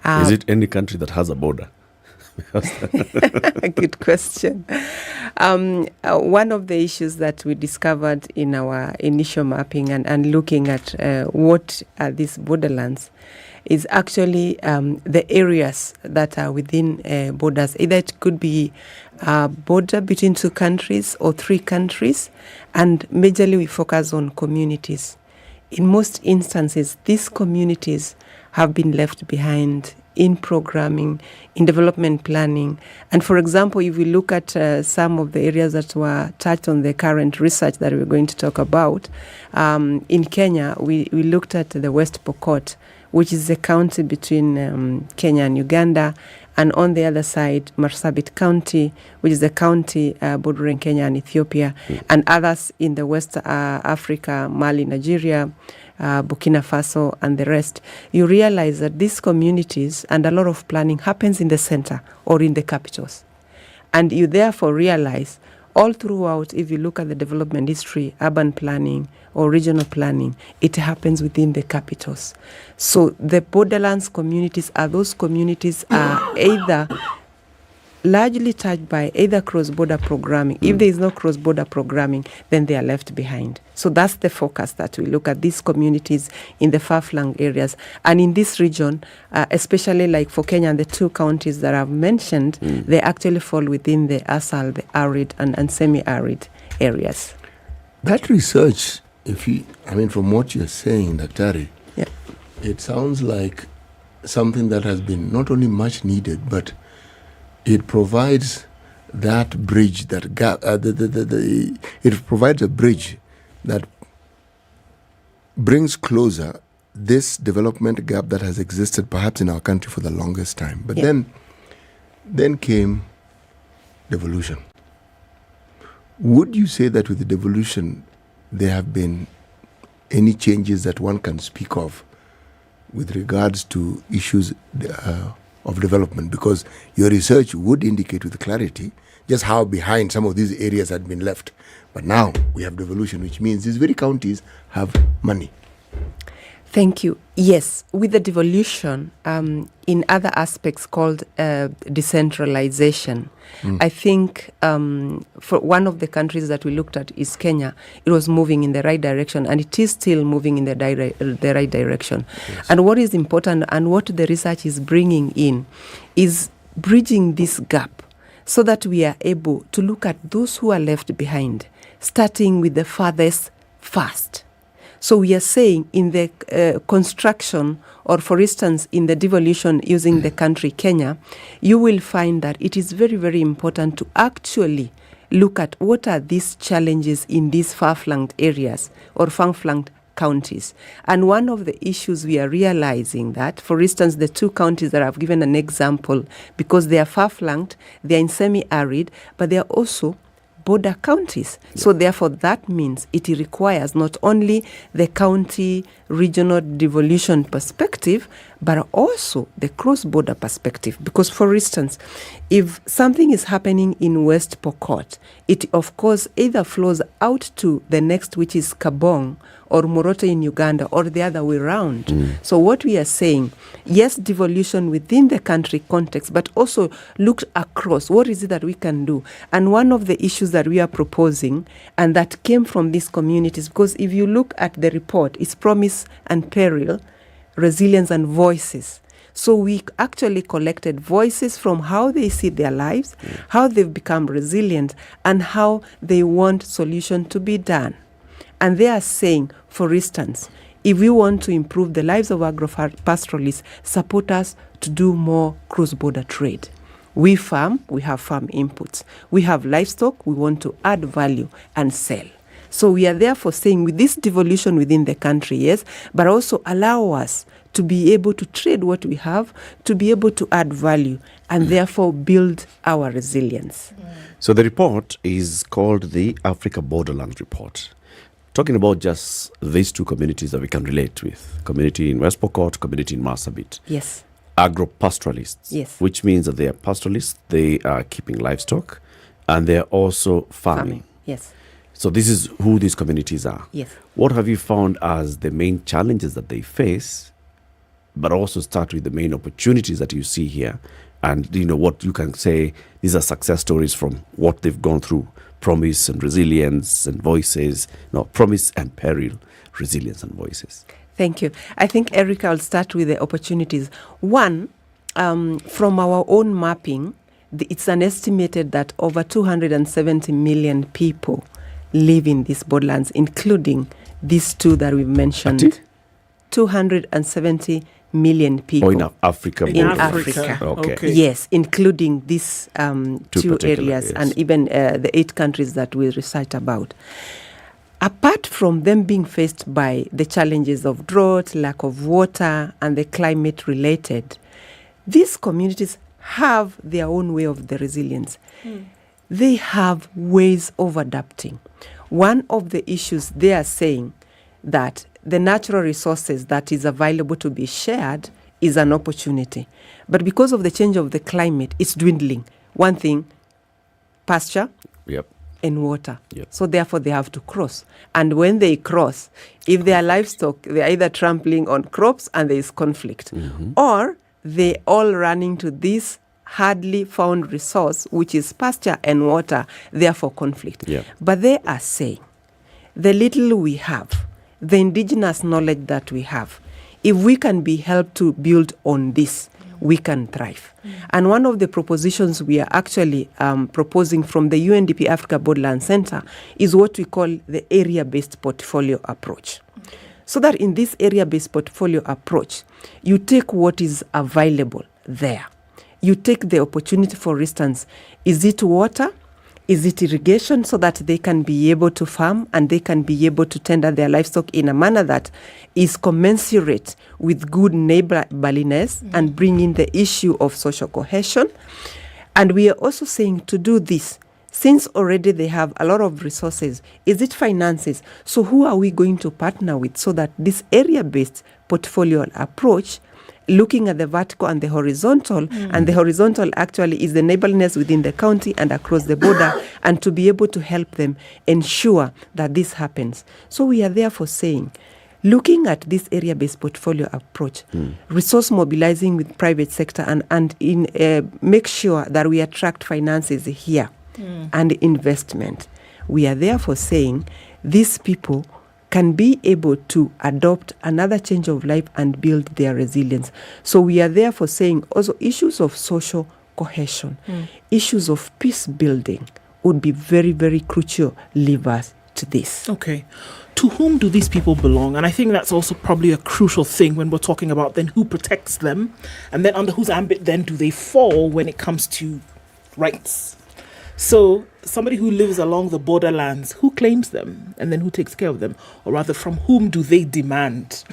Is it any country that has a border?
Good question. One of the issues that we discovered in our initial mapping and looking at what are these borderlands is actually the areas that are within borders. Either it could be a border between two countries or three countries, and majorly we focus on communities. In most instances, these communities have been left behind in programming, in development planning. And for example, if we look at some of the areas that were touched on the current research that we're going to talk about, in Kenya, we looked at the West Pokot, which is a county between Kenya and Uganda, and on the other side, Marsabit County, which is a county bordering Kenya and Ethiopia, and others in the West Africa, Mali, Nigeria, Burkina Faso, and the rest. You realize that these communities and a lot of planning happens in the center or in the capitals. And you therefore realize all throughout, if you look at the development history, urban planning or regional planning, it happens within the capitals. So the borderlands communities are those communities are either largely touched by either cross-border programming. If there is no cross-border programming, then they are left behind. So that's the focus that we look at these communities in the far-flung areas. And in this region, especially like for Kenya and the two counties that I've mentioned, they actually fall within the ASAL, the arid and semi-arid areas.
That research, from what you're saying, Daktari, it sounds like something that has been not only much needed, but it provides that bridge, that gap. It provides a bridge that brings closer this development gap that has existed perhaps in our country for the longest time. But then came devolution. Would you say that with the devolution, there have been any changes that one can speak of with regards to issues of development? Because your research would indicate with clarity just how behind some of these areas had been left. But now we have devolution, which means these very counties have money.
Thank you. Yes, with the devolution, in other aspects called decentralization, I think for one of the countries that we looked at is Kenya. It was moving in the right direction, and it is still moving in the right direction. Yes. And what is important and what the research is bringing in is bridging this gap so that we are able to look at those who are left behind, starting with the farthest first. So we are saying in the construction, or for instance, in the devolution using the country Kenya, you will find that it is very, very important to actually look at what are these challenges in these far-flung areas or far-flung counties. And one of the issues we are realizing that, for instance, the two counties that I've given an example, because they are far-flanked, they are in semi-arid, but they are also border counties. Yeah. So therefore that means it requires not only the county regional devolution perspective, but also the cross-border perspective. Because for instance, if something is happening in West Pokot, it of course either flows out to the next, which is Kabong or Moroto in Uganda, or the other way around. So what we are saying, yes, devolution within the country context, but also look across. What is it that we can do? And one of the issues that we are proposing, and that came from these communities, because if you look at the report, it's promise and peril, resilience and voices. So we actually collected voices from how they see their lives, how they've become resilient, and how they want solution to be done. And they are saying, for instance, if we want to improve the lives of agro-pastoralists, support us to do more cross-border trade. We farm, we have farm inputs. We have livestock, we want to add value and sell. So we are therefore saying with this devolution within the country, yes, but also allow us to be able to trade what we have, to be able to add value, and therefore build our resilience.
So the report is called the Africa Borderlands Report. Talking about just these two communities that we can relate with, community in West Pokot, community in Marsabit.
Yes.
agro-pastoralists.
Yes.
Which means that they are pastoralists, they are keeping livestock, and they are also farming.
Yes.
So this is who these communities are.
Yes.
What have you found as the main challenges that they face, but also start with the main opportunities that you see here, and what you can say these are success stories from what they've gone through: promise and resilience and voices. No, promise and peril, resilience and voices.
Thank you. I think, Erica, I'll start with the opportunities. One, from our own mapping, it's an estimated that over 270 million people live in these borderlands, including these two that we've mentioned. 270 million people.
In Africa.
In Africa.
Okay.
Yes, including these two areas,
yes.
and even the 8 countries that we recite about. Apart from them being faced by the challenges of drought, lack of water, and the climate related, these communities have their own way of the resilience. They have ways of adapting. One of the issues they are saying that the natural resources that is available to be shared is an opportunity. But because of the change of the climate, it's dwindling. One thing, pasture.
Yep.
And water.
Yep.
So therefore they have to cross. And when they cross, if they are livestock, they're either trampling on crops and there is conflict, or they all running to this hardly found resource, which is pasture and water, therefore conflict.
Yeah.
But they are saying, the little we have, the indigenous knowledge that we have, if we can be helped to build on this, we can thrive. And one of the propositions we are actually proposing from the UNDP Africa Borderland Center is what we call the area-based portfolio approach. So that in this area-based portfolio approach, you take what is available there. You take the opportunity, for instance, is it water? Is it irrigation, so that they can be able to farm and they can be able to tender their livestock in a manner that is commensurate with good neighborliness and bring in the issue of social cohesion? And we are also saying to do this, since already they have a lot of resources, is it finances? So who are we going to partner with so that this area-based portfolio approach, looking at the vertical and the horizontal, and the horizontal actually is the neighborliness within the county and across the border, and to be able to help them ensure that this happens. So we are therefore saying, looking at this area-based portfolio approach, resource mobilizing with private sector and make sure that we attract finances here and investment. We are therefore saying these people can be able to adopt another change of life and build their resilience. So we are therefore saying also issues of social cohesion, issues of peace building would be very, very crucial levers to this.
Okay. To whom do these people belong? And I think that's also probably a crucial thing when we're talking about then who protects them, and then under whose ambit then do they fall when it comes to rights. So somebody who lives along the borderlands, who claims them and then who takes care of them? Or rather, from whom do they demand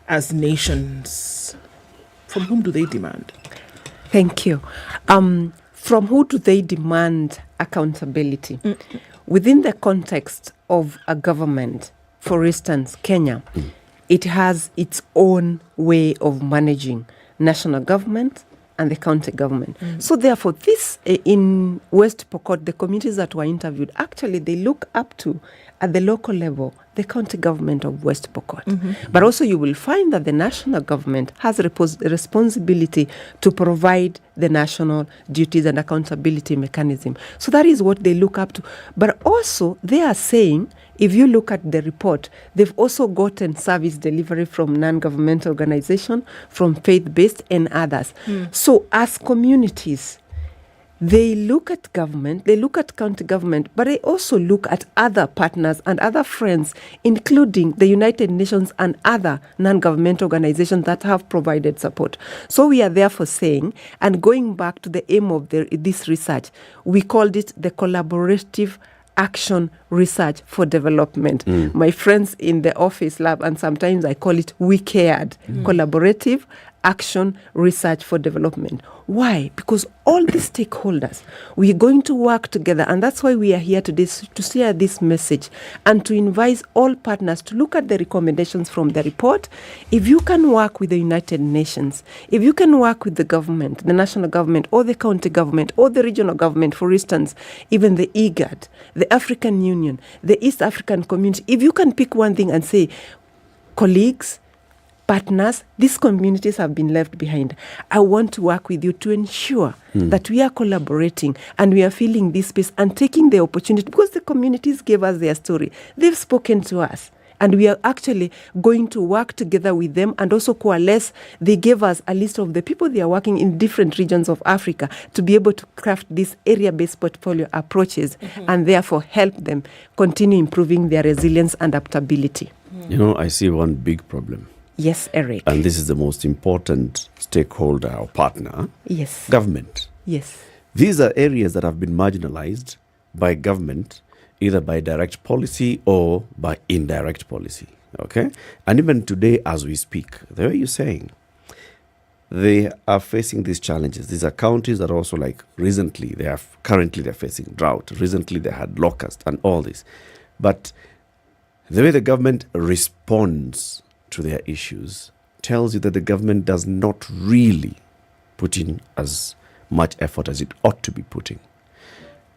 as nations? From whom do they demand?
Thank you. From who do they demand accountability? Within the context of a government, for instance, Kenya, it has its own way of managing national government and the county government. So therefore, this in West Pokot, the communities that were interviewed, actually they look up to, at the local level, the county government of West Pokot. But also you will find that the national government has a responsibility to provide the national duties and accountability mechanism. So that is what they look up to. But also they are saying, if you look at the report, they've also gotten service delivery from non-governmental organizations, from faith-based and others. So as communities, they look at government, they look at county government, but they also look at other partners and other friends, including the United Nations and other non-governmental organizations that have provided support. So we are therefore saying, and going back to the aim of this research, we called it the collaborative action research for development. My friends in the office lab, and sometimes I call it we cared, collaborative action, research for development. Why? Because all the stakeholders, we are going to work together, and that's why we are here today, to share this message and to invite all partners to look at the recommendations from the report. If you can work with the United Nations, if you can work with the government, the national government or the county government or the regional government, for instance, even the IGAD, the African Union, the East African Community, if you can pick one thing and say, colleagues, partners, these communities have been left behind. I want to work with you to ensure that we are collaborating and we are filling this space and taking the opportunity, because the communities gave us their story. They've spoken to us. And we are actually going to work together with them and also coalesce. They gave us a list of the people they are working in different regions of Africa to be able to craft these area-based portfolio approaches and therefore help them continue improving their resilience and adaptability.
You know, I see one big problem.
Yes, Eric.
And this is the most important stakeholder or partner.
Yes.
Government.
Yes.
These are areas that have been marginalized by government, either by direct policy or by indirect policy. Okay? And even today, as we speak, the way you're saying, they are facing these challenges. These are counties that are also, like, recently, they're facing drought. Recently, they had locust and all this. But the way the government responds to their issues tells you that the government does not really put in as much effort as it ought to be putting.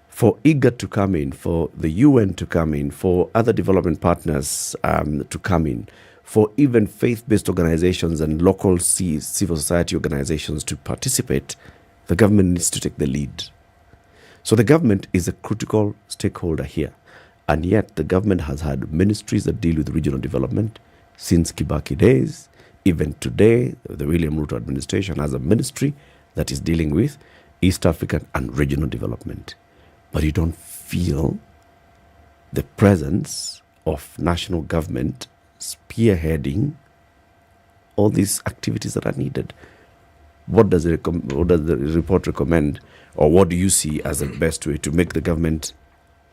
For IGAD to come in, for the UN to come in, for other development partners to come in, for even faith-based organizations and local civil society organizations to participate, the government needs to take the lead. So the government is a critical stakeholder here. And yet the government has had ministries that deal with regional development since Kibaki days. Even today, the William Ruto administration has a ministry that is dealing with East African and regional development. But you don't feel the presence of national government spearheading all these activities that are needed. What does the report recommend, or what do you see as the best way to make the government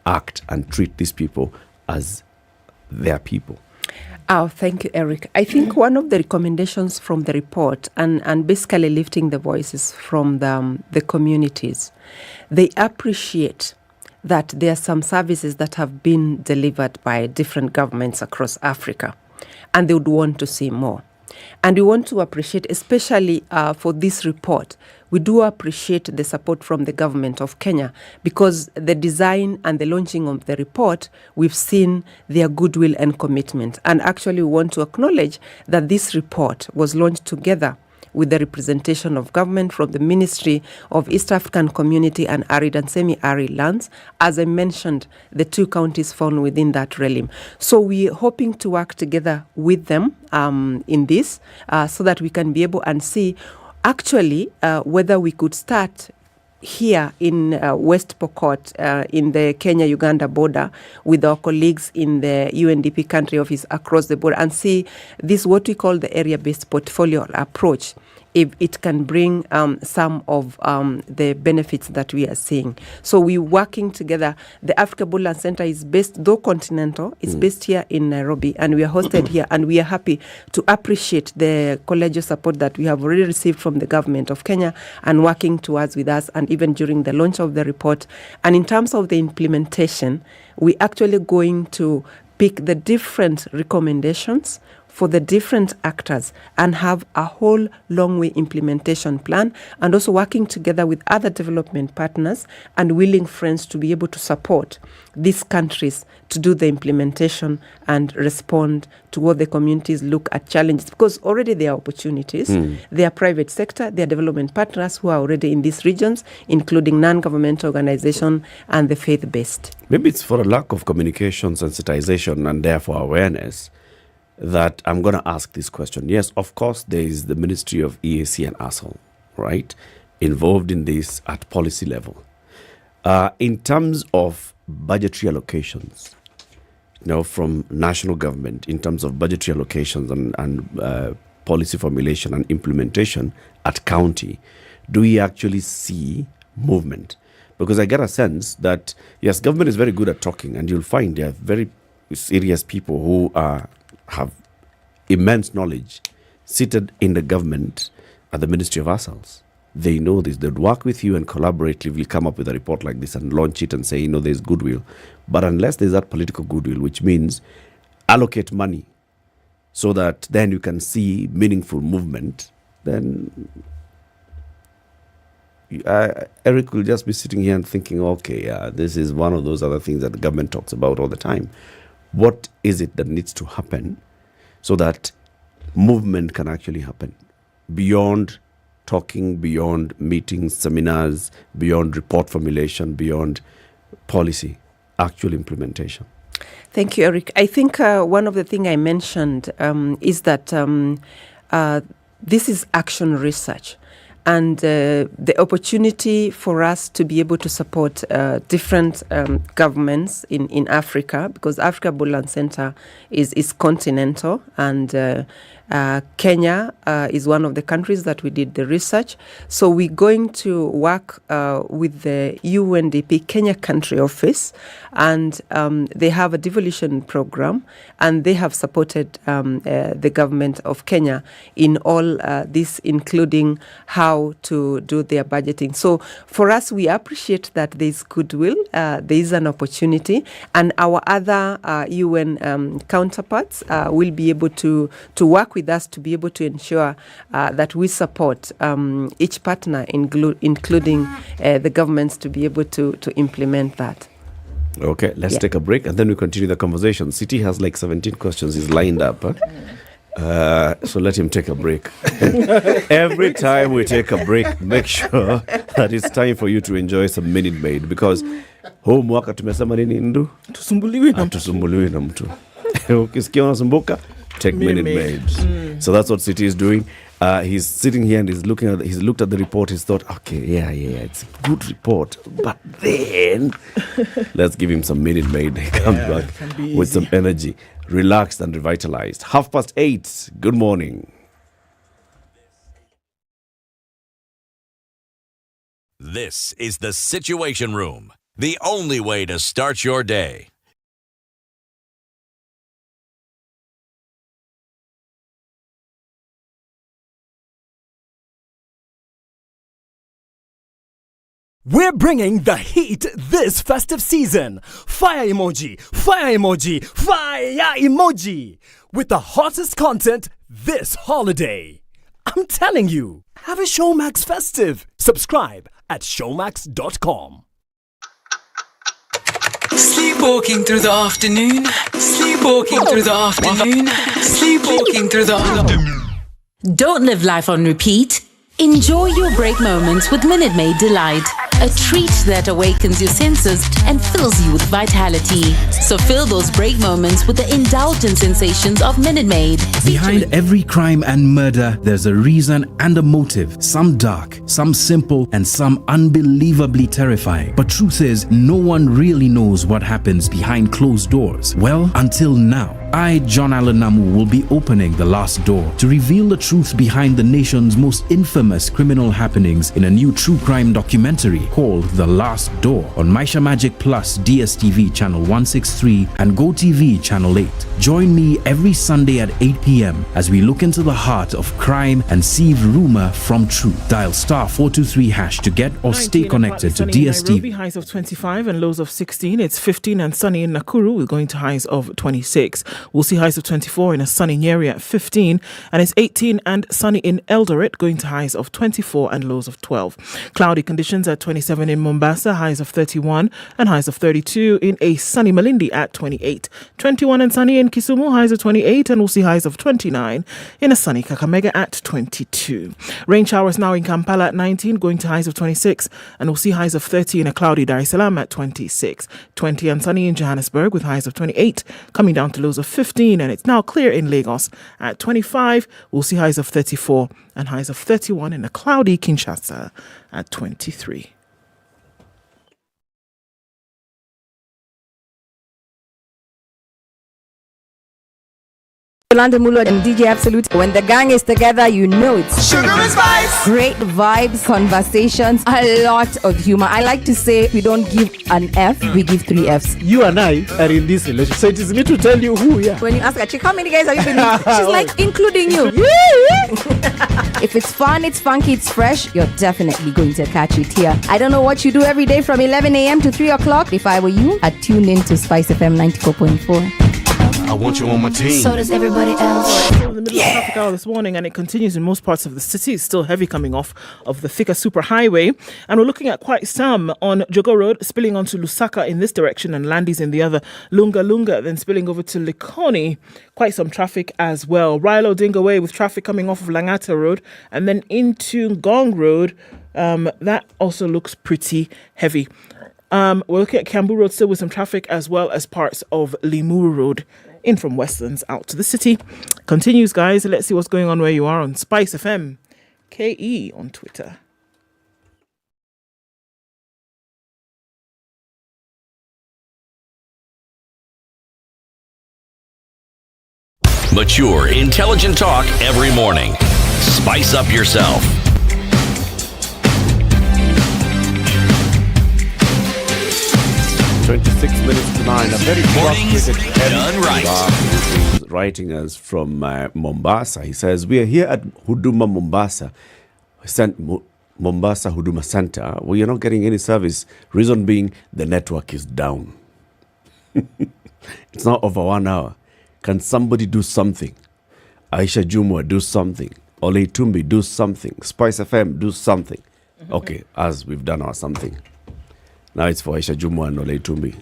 act and treat these people as their people?
Oh, thank you, Eric. I think one of the recommendations from the report and basically lifting the voices from the communities, they appreciate that there are some services that have been delivered by different governments across Africa, and they would want to see more. And we want to appreciate, especially for this report, we do appreciate the support from the government of Kenya, because the design and the launching of the report, we've seen their goodwill and commitment. And actually, we want to acknowledge that this report was launched together with the representation of government from the Ministry of East African Community and Arid and Semi-Arid Lands. As I mentioned, the two counties fall within that realm. So we're hoping to work together with them in this so that we can be able and see actually whether we could start here in West Pokot, in the Kenya-Uganda border, with our colleagues in the UNDP country office across the border, and see this, what we call the area-based portfolio approach, if it can bring some of the benefits that we are seeing. So we're working together. The Africa Borderland Center is based, though continental, it's based here in Nairobi, and we are hosted here, and we are happy to appreciate the collegial support that we have already received from the government of Kenya and working towards with us, and even during the launch of the report. And in terms of the implementation, we're actually going to pick the different recommendations for the different actors and have a whole long way implementation plan, and also working together with other development partners and willing friends to be able to support these countries to do the implementation and respond to what the communities look at challenges, because already there are opportunities. There are private sector, there are development partners who are already in these regions, including non-governmental organizations and the faith-based.
Maybe it's for a lack of communication, sensitization, and therefore awareness that I'm going to ask this question. Yes, of course, there is the Ministry of EAC and ASL, right, involved in this at policy level. In terms of budgetary allocations, from national government, in terms of budgetary allocations and policy formulation and implementation at county, do we actually see movement? Because I get a sense that, yes, government is very good at talking, and you'll find there are very serious people who have immense knowledge seated in the government, at the Ministry of Ourselves. They know this. They'd work with you and collaboratively come up with a report like this and launch it and say, there's goodwill. But unless there's that political goodwill, which means allocate money so that then you can see meaningful movement, then Eric will just be sitting here and thinking, this is one of those other things that the government talks about all the time. What is it that needs to happen so that movement can actually happen beyond talking, beyond meetings, seminars, beyond report formulation, beyond policy, actual implementation?
Thank you, Eric. I think one of the things I mentioned is that this is action research. And the opportunity for us to be able to support different governments in Africa, because Africa Borderland Center is continental, and Kenya is one of the countries that we did the research. So we're going to work with the UNDP Kenya Country Office, and they have a devolution program, and they have supported the government of Kenya in all this, including how to do their budgeting. So for us, we appreciate that there's goodwill, there is an opportunity, and our other UN counterparts will be able to work with us to be able to ensure that we support each partner, including the governments, to be able to implement that.
Okay, let's take a break and then we continue the conversation. City has like 17 questions. He's lined up. So let him take a break. Every time we take a break, make sure that it's time for you to enjoy some Minute Maid, because homework tumesema nini ndu? Tusumbuliwi na mtu. Ukisikia unasumbuka, take Minute Maid. So that's what City is doing. He's sitting here and he's looked at the report. He's thought, it's a good report, but then let's give him some Minute Maid. He comes back with some energy, relaxed and revitalized. 8:30. Good morning.
This is the Situation Room, the only way to start your day.
We're bringing the heat this festive season. Fire emoji, fire emoji, fire emoji. With the hottest content this holiday. I'm telling you, have a Showmax festive. Subscribe at showmax.com.
Sleepwalking through the afternoon. Sleepwalking through the afternoon. Sleepwalking through the afternoon.
Don't live life on repeat. Enjoy your break moments with Minute Maid Delight, a treat that awakens your senses and fills you with vitality. So fill those break moments with the indulgent sensations of Minute Maid.
Behind every crime and murder, there's a reason and a motive. Some dark, some simple, and some unbelievably terrifying. But truth is, no one really knows what happens behind closed doors. Well, until now. I, John Allen Namu, will be opening the last door to reveal the truth behind the nation's most infamous criminal happenings in a new true crime documentary called The Last Door on Maisha Magic Plus DSTV channel 163 and GoTV channel 8. Join me every Sunday at 8 p.m. as we look into the heart of crime and sieve rumor from truth. Dial *423# to get or stay connected to DSTV.
Nairobi, highs of 25 and lows of 16. It's 15 and sunny in Nakuru. We're going to highs of 26. We'll see highs of 24 in a sunny Nyeri at 15, and it's 18 and sunny in Eldoret, going to highs of 24 and lows of 12. Cloudy conditions at 27 in Mombasa, highs of 31 and highs of 32 in a sunny Malindi at 28. 21 and sunny in Kisumu, highs of 28, and we'll see highs of 29 in a sunny Kakamega at 22. Rain showers now in Kampala at 19, going to highs of 26, and we'll see highs of 30 in a cloudy Dar es Salaam at 26. 20 and sunny in Johannesburg with highs of 28, coming down to lows of 15, and it's now clear in Lagos at 25. We'll see highs of 34 and highs of 31 in a cloudy Kinshasa at 23.
Yolanda Mulo and DJ Absolute. When the gang is together, you know it's
Sugar and Spice.
Great vibes, conversations, a lot of humor. I like to say we don't give an F, we give 3 Fs.
You and I are in this relationship, so it is me to tell you who we are.
When you ask a chick, how many guys have you been with? She's like, including you. If it's fun, it's funky, it's fresh, you're definitely going to catch it here. I don't know what you do every day from 11 a.m. to 3 o'clock. If I were you, I'd tune in to SpiceFM 94.4.
I want you on my team.
So does everybody else.
Still in the middle of traffic hour this morning, and it continues in most parts of the city. It's still heavy coming off of the Thika Superhighway, and we're looking at quite some on Jogo Road, spilling onto Lusaka in this direction and Landis in the other. Lunga, then spilling over to Likoni. Quite some traffic as well. Rilo Dingo Way with traffic coming off of Langata Road and then into Gong Road. That also looks pretty heavy. We're looking at Kiambu Road still with some traffic, as well as parts of Limuru Road in from Westlands out to the city. Continues, guys. Let's see what's going on where you are on SpiceFM KE on Twitter.
Mature, intelligent talk every morning. Spice up yourself.
$26:09. A very
Mornings
frustrated
done right.
who's writing us from Mombasa. He says, we are here at Huduma Mombasa, Mombasa Huduma Center. We are not getting any service. Reason being, the network is down. It's not over 1 hour. Can somebody do something? Aisha Jumwa, do something. Ole Tumbi, do something. SpiceFM, do something. Okay, as we've done our something. Now it's for Aisha Jumwa and Ole Tumbi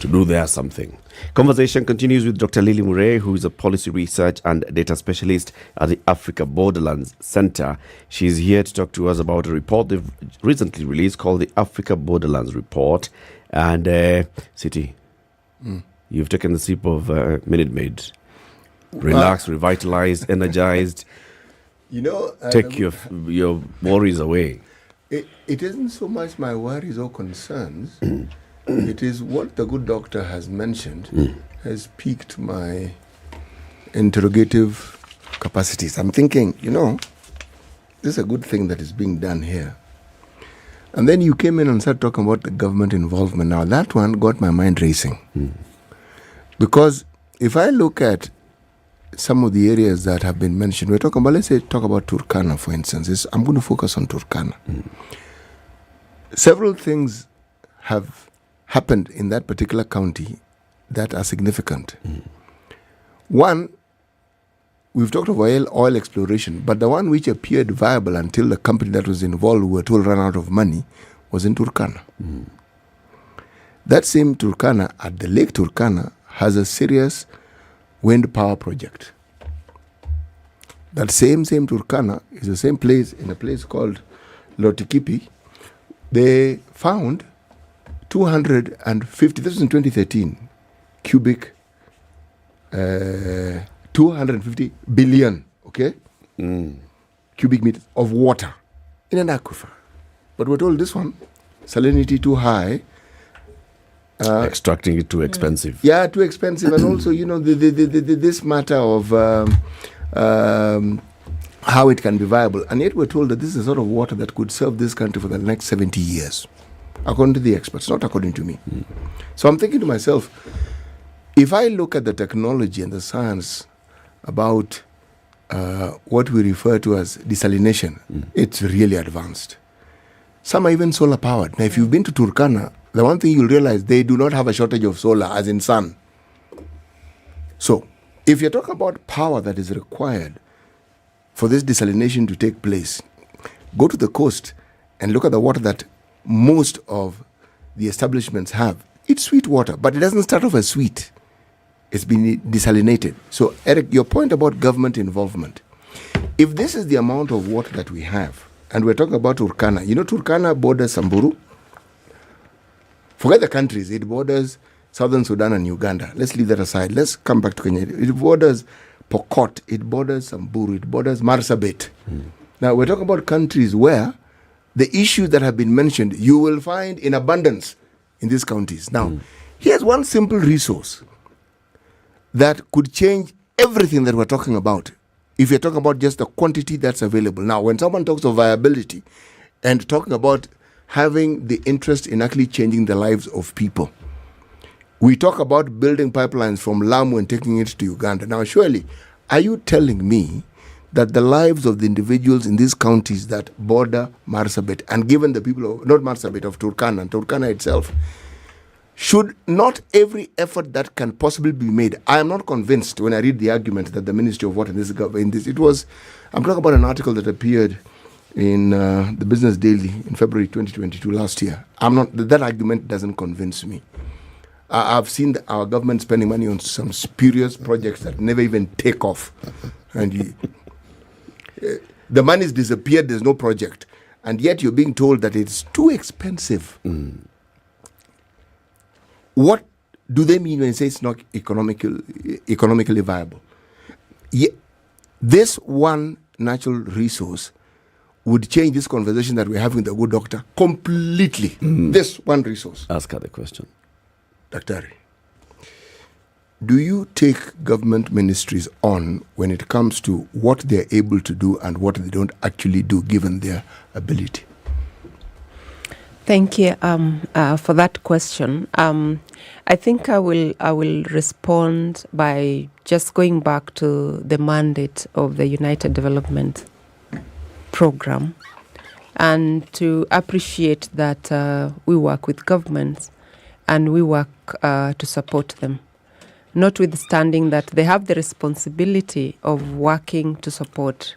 to do their something. Conversation continues with Dr. Lily Murray, who is a policy research and data specialist at the Africa Borderlands Center. She's here to talk to us about a report they've recently released called the Africa Borderlands Report. And City, you've taken the sip of Minute Maid. Relaxed, revitalized, energized.
You know,
take your worries away.
It isn't so much my worries or concerns. It is what the good doctor has mentioned has piqued my interrogative capacities. I'm thinking, this is a good thing that is being done here. And then you came in and started talking about the government involvement. Now, that one got my mind racing. Because if I look at some of the areas that have been mentioned, we're talking about, let's say, talk about Turkana, for instance. I'm going to focus on Turkana. Several things have happened in that particular county that are significant. One, we've talked of oil exploration, but the one which appeared viable until the company that was involved were told ran out of money was in Turkana. That same Turkana, at the Lake Turkana, has a serious wind power project. That same Turkana is the same place, in a place called Lotikipi. They found 250, this was in 2013, 250 billion, cubic meters of water in an aquifer. But we're told this one, salinity too high.
Extracting it too expensive.
Yeah, too expensive. And also, this matter of how it can be viable. And yet we're told that this is a sort of water that could serve this country for the next 70 years. According to the experts, not according to me. So I'm thinking to myself, if I look at the technology and the science about what we refer to as desalination, it's really advanced. Some are even solar powered. Now, if you've been to Turkana, the one thing you'll realize, they do not have a shortage of solar, as in sun. So, if you're talking about power that is required for this desalination to take place, go to the coast and look at the water that most of the establishments have. It's sweet water, but it doesn't start off as sweet. It's been desalinated. So, Eric, your point about government involvement, if this is the amount of water that we have, and we're talking about Turkana, Turkana borders Samburu. Forget the countries, it borders Southern Sudan and Uganda. Let's leave that aside. Let's come back to Kenya. It borders Pokot, it borders Samburu, it borders Marsabit. Now, we're talking about countries where the issues that have been mentioned, you will find in abundance in these counties. Now, here's one simple resource that could change everything that we're talking about, if you're talking about just the quantity that's available. Now, when someone talks of viability and talking about having the interest in actually changing the lives of people, we talk about building pipelines from Lamu and taking it to Uganda. Now, surely, are you telling me that the lives of the individuals in these counties that border Marsabit, and given the people of, not Marsabit, of Turkana itself, should not every effort that can possibly be made? I am not convinced when I read the argument that the Ministry of Water in this, it was, I'm talking about an article that appeared in the Business Daily in February 2022 last year. That argument doesn't convince me. I've seen our government spending money on some spurious projects that never even take off. And the money's disappeared, there's no project. And yet you're being told that it's too expensive. What do they mean when they say it's not economically viable? This one natural resource would change this conversation that we're having with the good doctor completely. This one resource.
Ask her the question.
Dr. Do you take government ministries on when it comes to what they're able to do and what they don't actually do given their ability?
Thank you for that question. I think I will respond by just going back to the mandate of the United Development Program and to appreciate that we work with governments and we work to support them, notwithstanding that they have the responsibility of working to support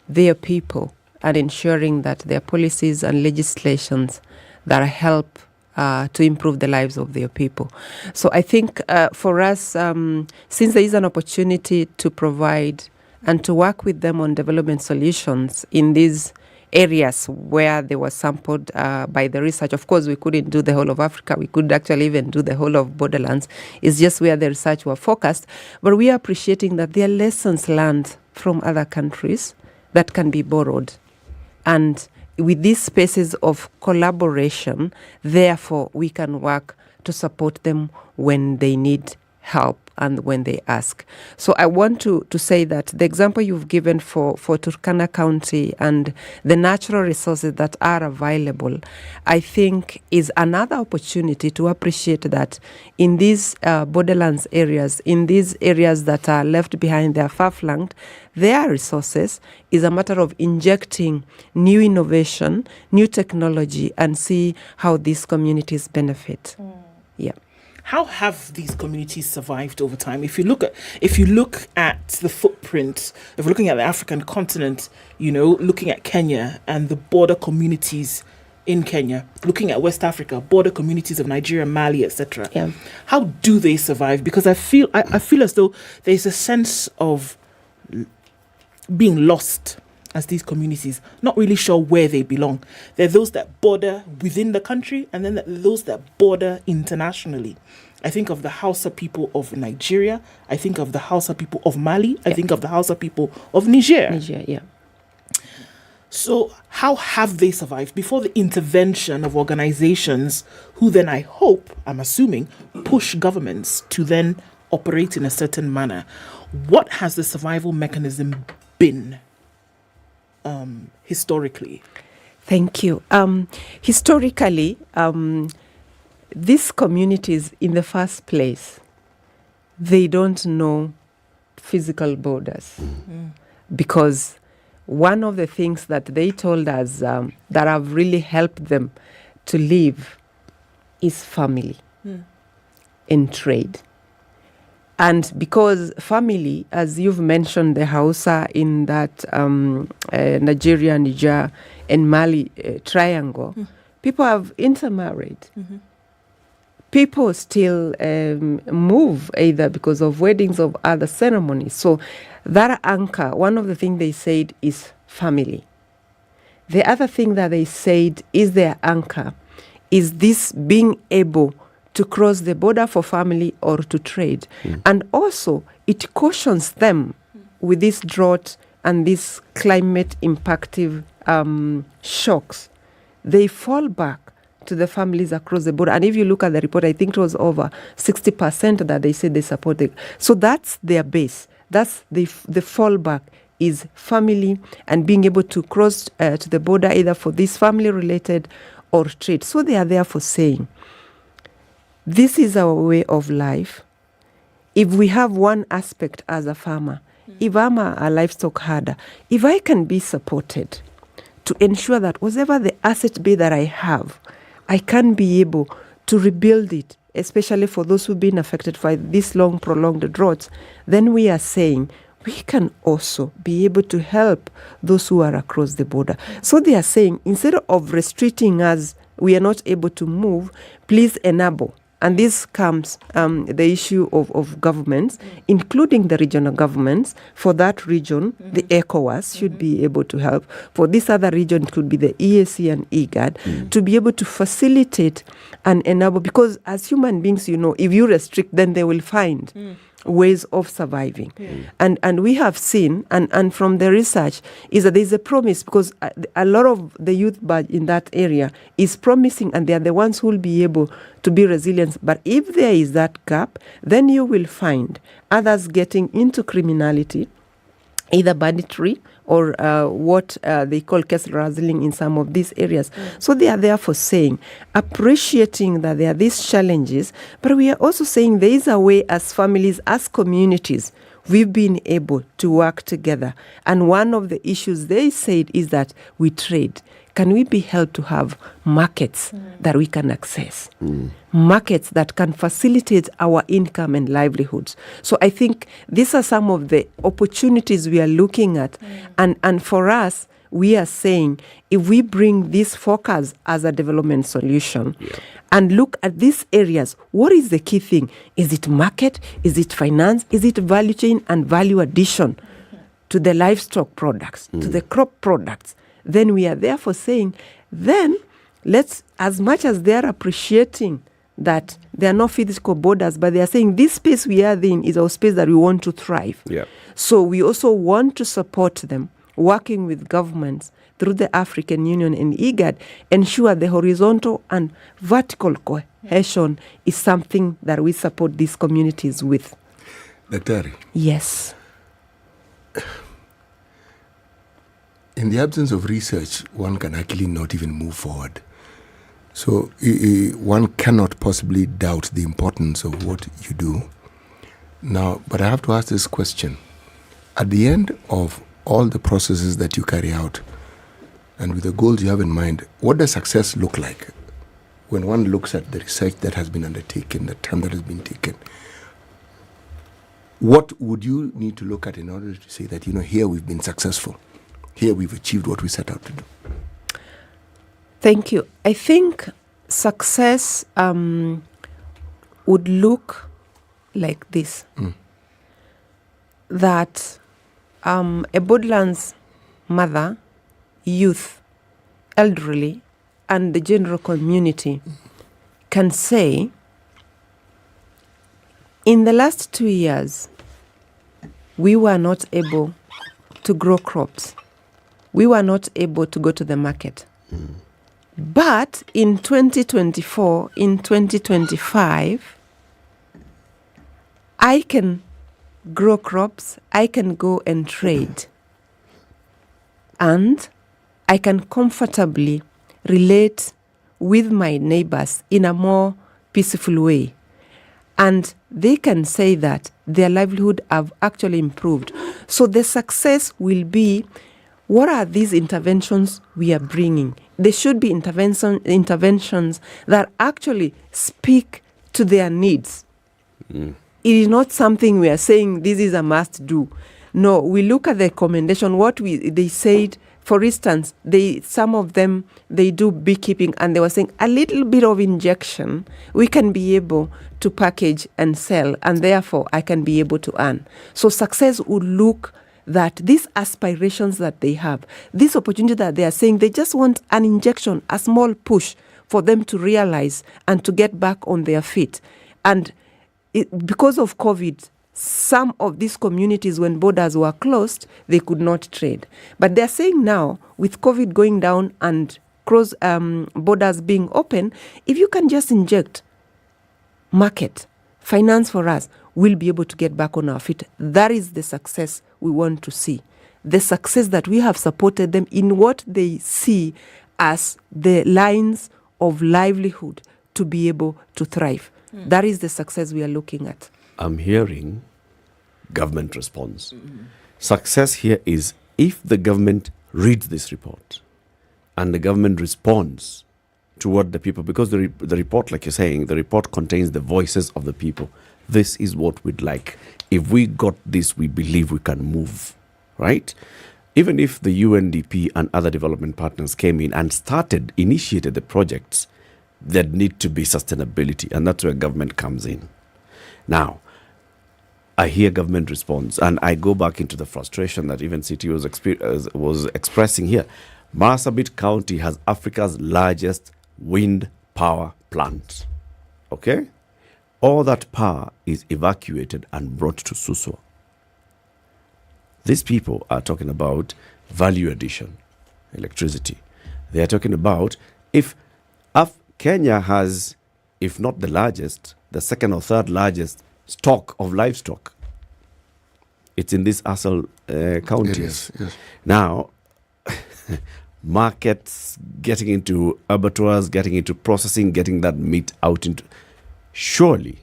their people and ensuring that their policies and legislations that help to improve the lives of their people. So I think for us, since there is an opportunity to provide and to work with them on development solutions in these areas where they were sampled by the research. Of course, we couldn't do the whole of Africa. We could actually even do the whole of borderlands. It's just where the research were focused. But we are appreciating that there are lessons learned from other countries that can be borrowed. And with these spaces of collaboration, therefore, we can work to support them when they need help and when they ask. So I want to say that the example you've given for Turkana County and the natural resources that are available, I think is another opportunity to appreciate that in these borderlands areas, in these areas that are left behind, they are far-flanked, their resources is a matter of injecting new innovation, new technology, and see how these communities benefit. Yeah.
How have these communities survived over time? If you look at the footprint, if we're looking at the African continent, looking at Kenya and the border communities in Kenya, looking at West Africa, border communities of Nigeria, Mali, etc.
Yeah.
How do they survive? Because I feel as though there's a sense of being lost as these communities, not really sure where they belong. There are those that border within the country, and then there are those that border internationally. I think of the Hausa people of Nigeria. I think of the Hausa people of Mali. I think of the Hausa people of Niger.
Yeah.
So how have they survived before the intervention of organizations who then, I'm assuming, push governments to then operate in a certain manner? What has the survival mechanism been historically?
Thank you. Historically, these communities, in the first place, they don't know physical borders. Because one of the things that they told us that have really helped them to live is family and trade. And because family, as you've mentioned, the Hausa in that Nigeria, Niger, and Mali triangle, people have intermarried. People still move either because of weddings or other ceremonies. So that anchor, one of the things they said is family. The other thing that they said is their anchor is this being able to cross the border for family or to trade. And also, it cautions them with this drought and these climate impactive shocks. They fall back to the families across the border. And if you look at the report, I think it was over 60% that they said they supported. So that's their base. That's the fallback is family and being able to cross to the border either for this family-related or trade. So they are therefore saying, this is our way of life. If we have one aspect as a farmer, if I'm a livestock herder, if I can be supported to ensure that whatever the asset base that I have, I can be able to rebuild it, especially for those who've been affected by this long, prolonged droughts, then we are saying we can also be able to help those who are across the border. So they are saying, instead of restricting us, we are not able to move, please enable. And this comes the issue of governments, including the regional governments. For that region, the ECOWAS should be able to help. For this other region, it could be the EAC and IGAD, to be able to facilitate and enable. Because as human beings, if you restrict, then they will find ways of surviving. And we have seen, and from the research, is that there's a promise, because a lot of the youth in that area is promising, and they are the ones who will be able to be resilient. But if there is that gap, then you will find others getting into criminality, either banditry or what they call case razzling in some of these areas. So they are therefore saying, appreciating that there are these challenges, but we are also saying there is a way as families, as communities, we've been able to work together. And one of the issues they said is that we trade. Can we be helped to have markets that we can access? Markets that can facilitate our income and livelihoods. So I think these are some of the opportunities we are looking at. And for us, we are saying, if we bring this focus as a development solution and look at these areas, what is the key thing? Is it market? Is it finance? Is it value chain and value addition to the livestock products, to the crop products? Then we are therefore saying, then let's, as much as they are appreciating that there are no physical borders, but they are saying this space we are in is our space that we want to thrive. So we also want to support them, working with governments through the African Union and IGAD, ensure the horizontal and vertical cohesion is something that we support these communities with.
Daktari.
Yes.
In the absence of research, one can actually not even move forward. So one cannot possibly doubt the importance of what you do. Now, but I have to ask this question. At the end of all the processes that you carry out, and with the goals you have in mind, what does success look like? When one looks at the research that has been undertaken, the time that has been taken, what would you need to look at in order to say that, here we've been successful? Here we've achieved what we set out to do.
Thank you. I think success would look like this. That a Borderlands mother, youth, elderly, and the general community can say, in the last 2 years, we were not able to grow crops. We were not able to go to the market. But in 2024, in 2025, I can grow crops, I can go and trade, and I can comfortably relate with my neighbors in a more peaceful way. And they can say that their livelihood have actually improved. So the success will be, what are these interventions we are bringing? There should be interventions that actually speak to their needs. It is not something we are saying this is a must do. No, we look at the recommendation, they said, for instance, some of them, they do beekeeping, and they were saying a little bit of injection, we can be able to package and sell, and therefore I can be able to earn. So success would look that these aspirations that they have, this opportunity that they are saying, they just want an injection, a small push for them to realize and to get back on their feet. And because of COVID, some of these communities, when borders were closed, they could not trade. But they're saying now, with COVID going down and cross borders being open, if you can just inject market, finance for us, will be able to get back on our feet. That is the success we want to see. The success that we have supported them in what they see as the lines of livelihood to be able to thrive. That is the success we are looking at.
I'm hearing government response. Success here is if the government reads this report and the government responds to what the people, because the report, like you're saying, the report contains the voices of the people. This is what we'd like. If we got this, we believe we can move, right? Even if the UNDP and other development partners came in and initiated the projects, there need to be sustainability, and that's where government comes in. Now, I hear government response, and I go back into the frustration that even CT was expressing here. Marsabit County has Africa's largest wind power plant. Okay? All that power is evacuated and brought to Suswa. These people are talking about value addition, electricity. They are talking about if Kenya has, if not the largest, the second or third largest stock of livestock. It's in these Asal counties.
Yes.
Now, markets, getting into abattoirs, getting into processing, getting that meat out into... Surely,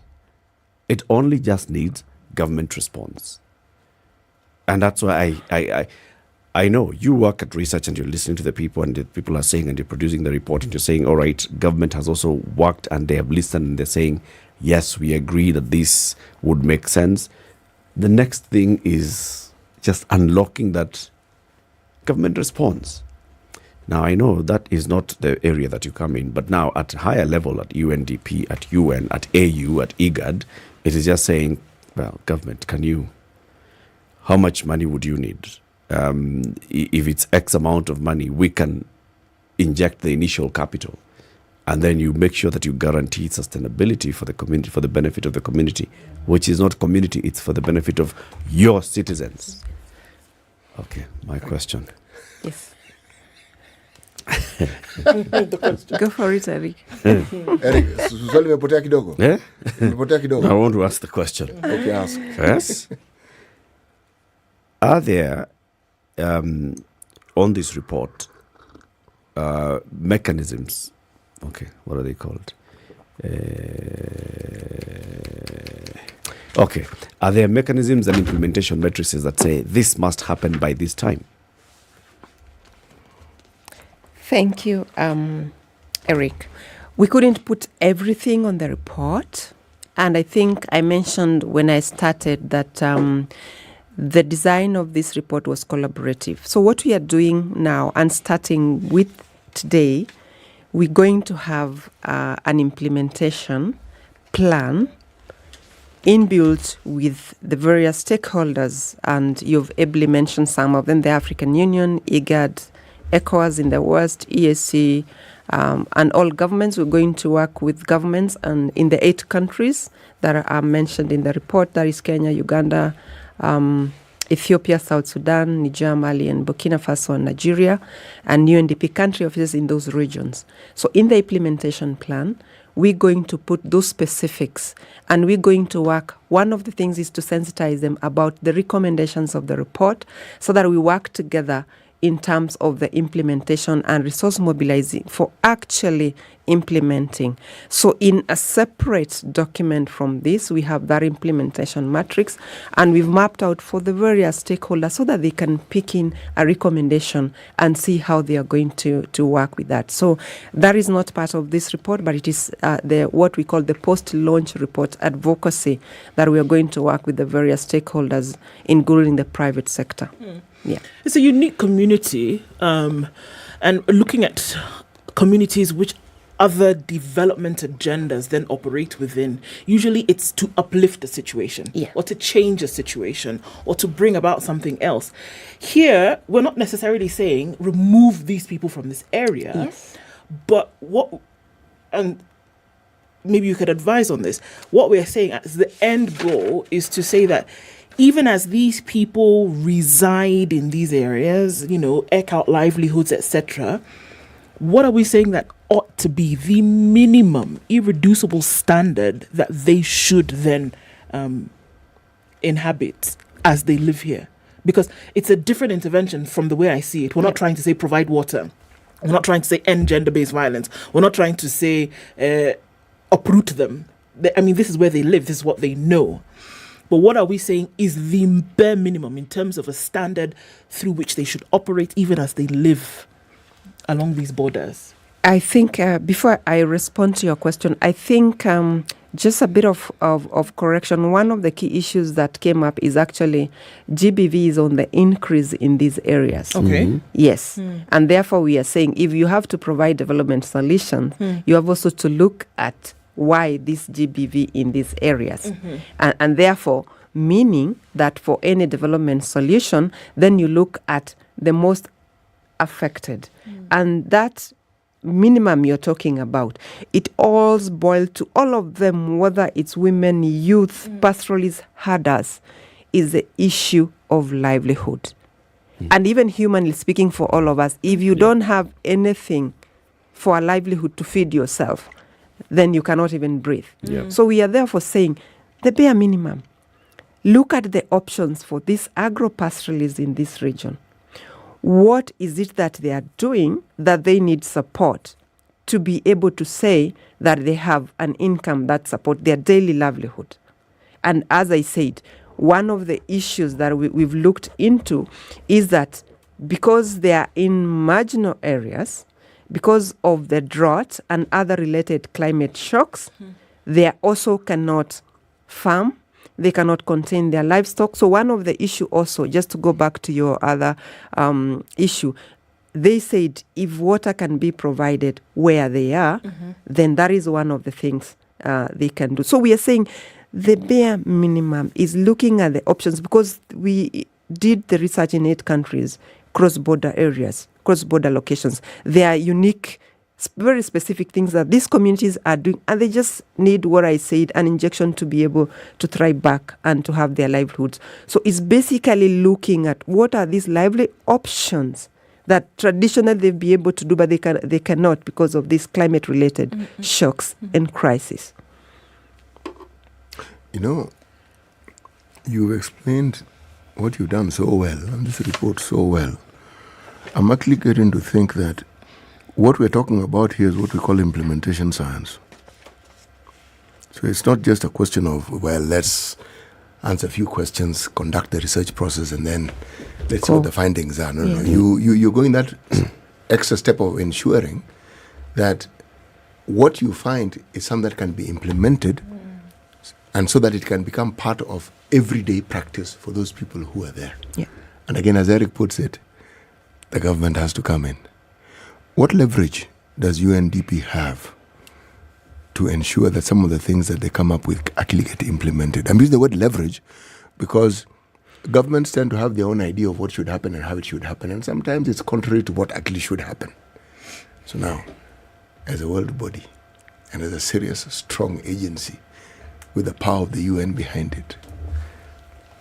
it only just needs government response. And that's why I know you work at research and you're listening to the people and the people are saying and you're producing the report and you're saying, all right, government has also worked and they have listened and they're saying, yes, we agree that this would make sense. The next thing is just unlocking that government response. Now, I know that is not the area that you come in, but now at a higher level, at UNDP, at UN, at AU, at IGAD, it is just saying, well, government, how much money would you need? If it's X amount of money, we can inject the initial capital. And then you make sure that you guarantee sustainability for the community, for the benefit of the community, which is not community, it's for the benefit of your citizens. Okay, my question.
Yes. Go for it, Eric.
Eric, swali limepotea kidogo. Limepotea kidogo.
I want to ask the question.
Okay, ask.
Yes. Are there, on this report, mechanisms? Okay, what are they called? Okay, are there mechanisms and implementation matrices that say this must happen by this time?
Thank you, Eric. We couldn't put everything on the report. And I think I mentioned when I started that the design of this report was collaborative. So what we are doing now and starting with today, we're going to have an implementation plan inbuilt with the various stakeholders. And you've ably mentioned some of them, the African Union, IGAD, ECOWAS in the West, EAC, and all governments. We're going to work with governments and in the 8 countries that are mentioned in the report. That is Kenya, Uganda, Ethiopia, South Sudan, Niger, Mali, and Burkina Faso, and Nigeria, and UNDP country offices in those regions. So in the implementation plan, we're going to put those specifics and we're going to work. One of the things is to sensitize them about the recommendations of the report so that we work together in terms of the implementation and resource mobilizing for actually implementing. So in a separate document from this, we have that implementation matrix, and we've mapped out for the various stakeholders so that they can pick in a recommendation and see how they are going to work with that. So that is not part of this report, but it is what we call the post-launch report advocacy that we are going to work with the various stakeholders, including the private sector. Yeah.
It's a unique community, and looking at communities which other development agendas then operate within. Usually it's to uplift the situation, or to change a situation, or to bring about something else. Here, we're not necessarily saying remove these people from this area, but and maybe you could advise on this, what we're saying as the end goal is to say that even as these people reside in these areas, eke out livelihoods, etc., what are we saying that ought to be the minimum irreducible standard that they should then inhabit as they live here. Because it's a different intervention from the way I see it. We're not trying to say provide water. We're not trying to say end gender-based violence. We're not trying to say uproot them. This is where they live. This is what they know. But what are we saying is the bare minimum in terms of a standard through which they should operate even as they live along these borders?
I think, before I respond to your question, I think just a bit of correction. One of the key issues that came up is actually GBV is on the increase in these areas.
Okay. Mm-hmm.
Yes. And therefore we are saying if you have to provide development solutions, you have also to look at why this GBV in these areas. And therefore, meaning that for any development solution, then you look at the most affected. And that minimum you're talking about, it all boils to all of them, whether it's women, youth, pastoralists, herders, is the issue of livelihood. And even humanly speaking, for all of us, if you don't have anything for a livelihood to feed yourself, then you cannot even breathe. So we are therefore saying the bare minimum. Look at the options for these agro-pastoralists in this region. What is it that they are doing that they need support to be able to say that they have an income that supports their daily livelihood? And as I said, one of the issues that we've looked into is that because they are in marginal areas, because of the drought and other related climate shocks, they also cannot farm. They cannot contain their livestock. So one of the issue also, just to go back to your other issue, they said if water can be provided where they are, then that is one of the things they can do. So we are saying the bare minimum is looking at the options, because we did the research in 8 countries, cross-border areas, cross-border locations. There are unique, very specific things that these communities are doing, and they just need what I said, an injection to be able to thrive back and to have their livelihoods. So it's basically looking at what are these lively options that traditionally they'll be able to do, but they cannot because of these climate-related shocks and crises.
You know, you've explained what you've done so well, and this report so well. I'm actually getting to think that what we're talking about here is what we call implementation science. So it's not just a question of, well, let's answer a few questions, conduct the research process, and then let's see what the findings are. No. You're going that extra step of ensuring that what you find is something that can be implemented, and so that it can become part of everyday practice for those people who are there. And again, as Eric puts it, the government has to come in. What leverage does UNDP have to ensure that some of the things that they come up with actually get implemented? I'm using the word leverage because governments tend to have their own idea of what should happen and how it should happen, and sometimes it's contrary to what actually should happen. So now, as a world body and as a serious, strong agency with the power of the UN behind it,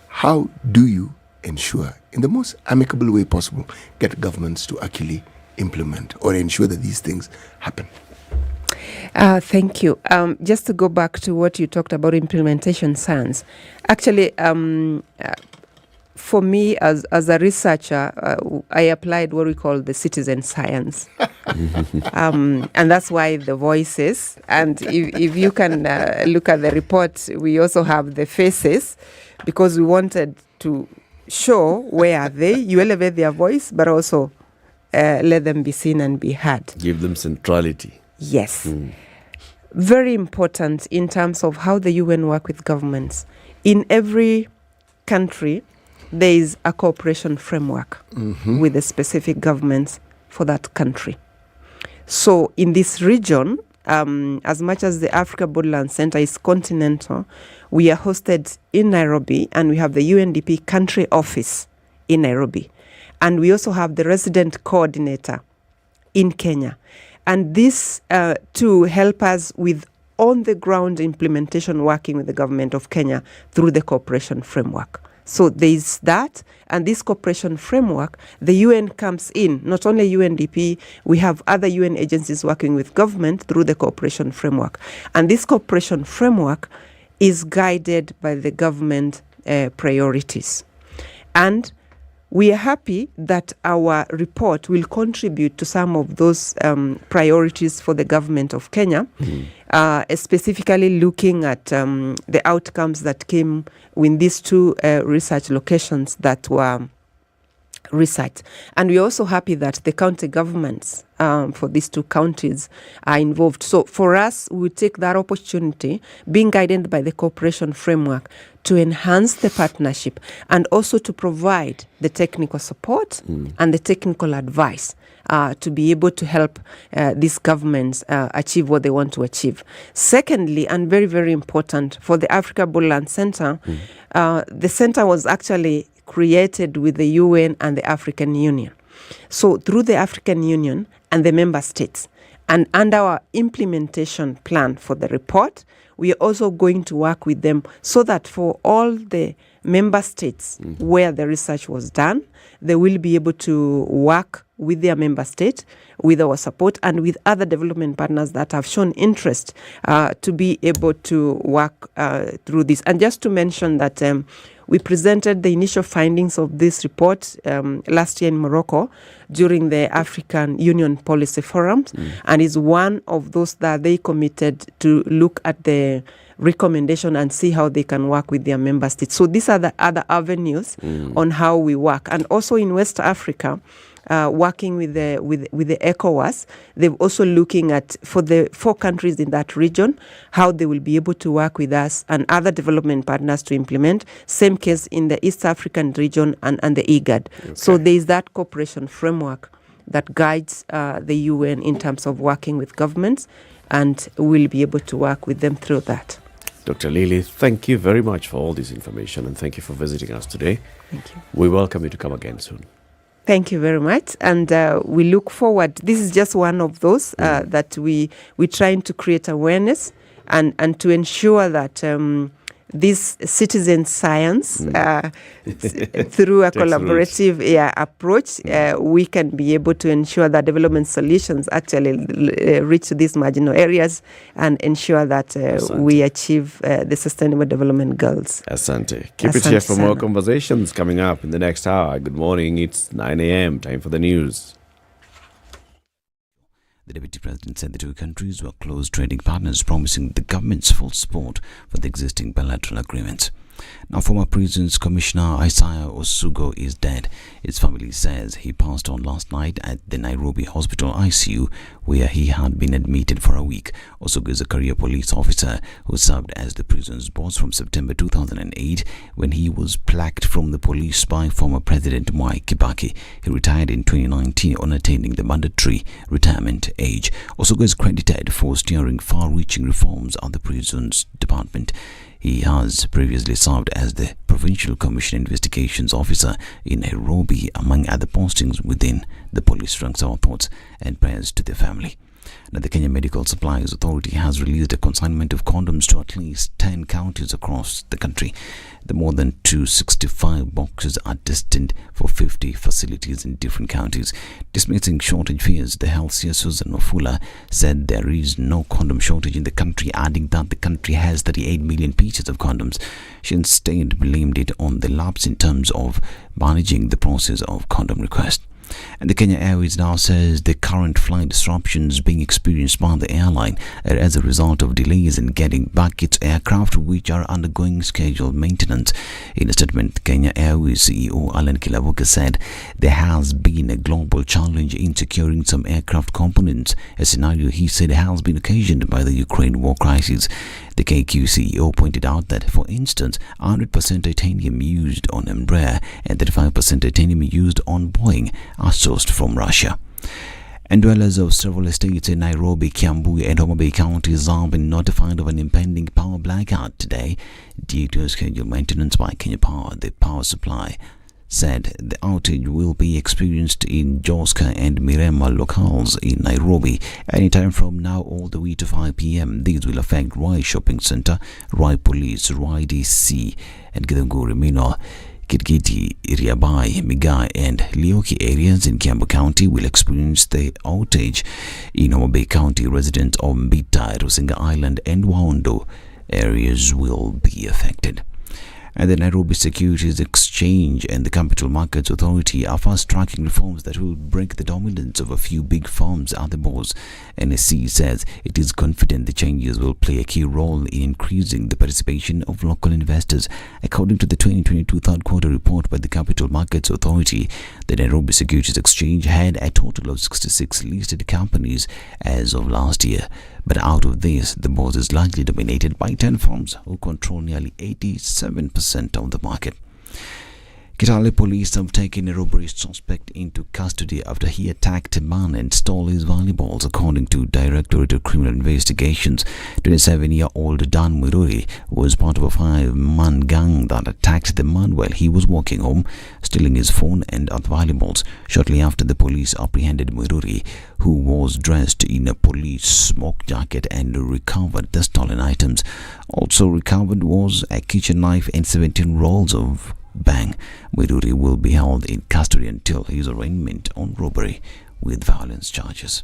how do you ensure, in the most amicable way possible, get governments to actually implement or ensure that these things happen?
Thank you. Just to go back to what you talked about, implementation science. Actually, for me as a researcher, I applied what we call the citizen science. And that's why the voices. And if you can look at the report, we also have the faces, because we wanted to show where are they. You elevate their voice, but also let them be seen and be heard.
Give them centrality.
Yes. Very important in terms of how the UN work with governments. In every country, there is a cooperation framework with the specific governments for that country. So in this region, as much as the Africa Borderland Center is continental, we are hosted in Nairobi, and we have the UNDP country office in Nairobi. And we also have the resident coordinator in Kenya. And this to help us with on-the-ground implementation, working with the government of Kenya through the cooperation framework. So there is that, and this cooperation framework, the UN comes in, not only UNDP, we have other UN agencies working with government through the cooperation framework. And this cooperation framework is guided by the government priorities. And we are happy that our report will contribute to some of those priorities for the government of Kenya, specifically looking at the outcomes that came with these two research locations that were researched. And we're also happy that the county governments for these two counties are involved. So for us, we take that opportunity, being guided by the cooperation framework, to enhance the partnership and also to provide the technical support and the technical advice to be able to help these governments achieve what they want to achieve. Secondly, and very, very important, for the Africa Borderland Center, the center was actually created with the UN and the African Union. So through the African Union and the member states, and under our implementation plan for the report, we are also going to work with them so that for all the member states where the research was done, they will be able to work with their member state, with our support, and with other development partners that have shown interest to be able to work through this. And just to mention that we presented the initial findings of this report last year in Morocco during the African Union Policy Forums, and is one of those that they committed to look at the recommendation and see how they can work with their member states. So these are the other avenues on how we work. And also in West Africa, working with the ECOWAS, they're also looking at, for the 4 countries in that region, how they will be able to work with us and other development partners to implement. Same case in the East African region and the IGAD. Okay. So there is that cooperation framework that guides the UN in terms of working with governments, and we'll be able to work with them through that.
Dr. Lily, thank you very much for all this information, and thank you for visiting us today.
Thank you.
We welcome you to come again soon.
Thank you very much, and we look forward. This is just one of those that we're trying to create awareness and to ensure that this citizen science through a collaborative approach, we can be able to ensure that development solutions actually reach these marginal areas and ensure that we achieve the sustainable development goals.
Asante. Keep it here for more conversations coming up in the next hour. Good morning. It's 9 a.m. Time for the news.
The Deputy President said the two countries were close trading partners, promising the government's full support for the existing bilateral agreements. Now, former Prisons Commissioner Isaiah Osugo is dead. His family says he passed on last night at the Nairobi Hospital ICU, where he had been admitted for a week. Osugo is a career police officer who served as the prison's boss from September 2008 when he was plucked from the police by former President Mwai Kibaki. He retired in 2019 on attaining the mandatory retirement age. Osugo is credited for steering far-reaching reforms at the prisons department. He has previously served as the Provincial Commission Investigations Officer in Nairobi, among other postings within the police ranks. Our thoughts and prayers to the family. Now, the Kenya Medical Supplies Authority has released a consignment of condoms to at least 10 counties across the country. The more than 265 boxes are destined for 50 facilities in different counties. Dismissing shortage fears, the health seer Susan Wafula said there is no condom shortage in the country, adding that the country has 38 million pieces of condoms. She instead blamed it on the lapse in terms of managing the process of condom request. And the Kenya Airways now says the current flight disruptions being experienced by the airline are as a result of delays in getting back its aircraft, which are undergoing scheduled maintenance. In a statement, Kenya Airways CEO Alan Kilavuka said there has been a global challenge in securing some aircraft components, a scenario he said has been occasioned by the Ukraine war crisis. The KQ CEO pointed out that, for instance, 100% titanium used on Embraer and 35% titanium used on Boeing are sourced from Russia. And dwellers of several estates in Nairobi, Kiambu and Homa Bay counties have been notified of an impending power blackout today due to scheduled maintenance by Kenya Power. The power supply said the outage will be experienced in Joska and Mirema locales in Nairobi anytime from now all the way to 5 p.m. These will affect Rai Shopping Center, Rai Police, Rai DC, and Githunguri Minor. Kitgiti, Iriabai, Migai, and Leoki areas in Kiambu County will experience the outage. In Homa Bay County, residents of Mbita, Rusinga Island, and Waundo areas will be affected. And the Nairobi Securities Exchange and the Capital Markets Authority are fast-tracking reforms that will break the dominance of a few big firms at the boards. NSC says it is confident the changes will play a key role in increasing the participation of local investors. According to the 2022 third quarter report by the Capital Markets Authority, the Nairobi Securities Exchange had a total of 66 listed companies as of last year. But out of this, the board is largely dominated by 10 firms who control nearly 87% of the market. Kitale police have taken a robbery suspect into custody after he attacked a man and stole his valuables, according to Directorate of Criminal Investigations. 27-year-old Dan Miruri was part of a 5-man gang that attacked the man while he was walking home, stealing his phone and other valuables. Shortly after, the police apprehended Miruri, who was dressed in a police smoke jacket, and recovered the stolen items. Also recovered was a kitchen knife and 17 rolls of bang. Miruri will be held in custody until his arraignment on robbery with violence charges.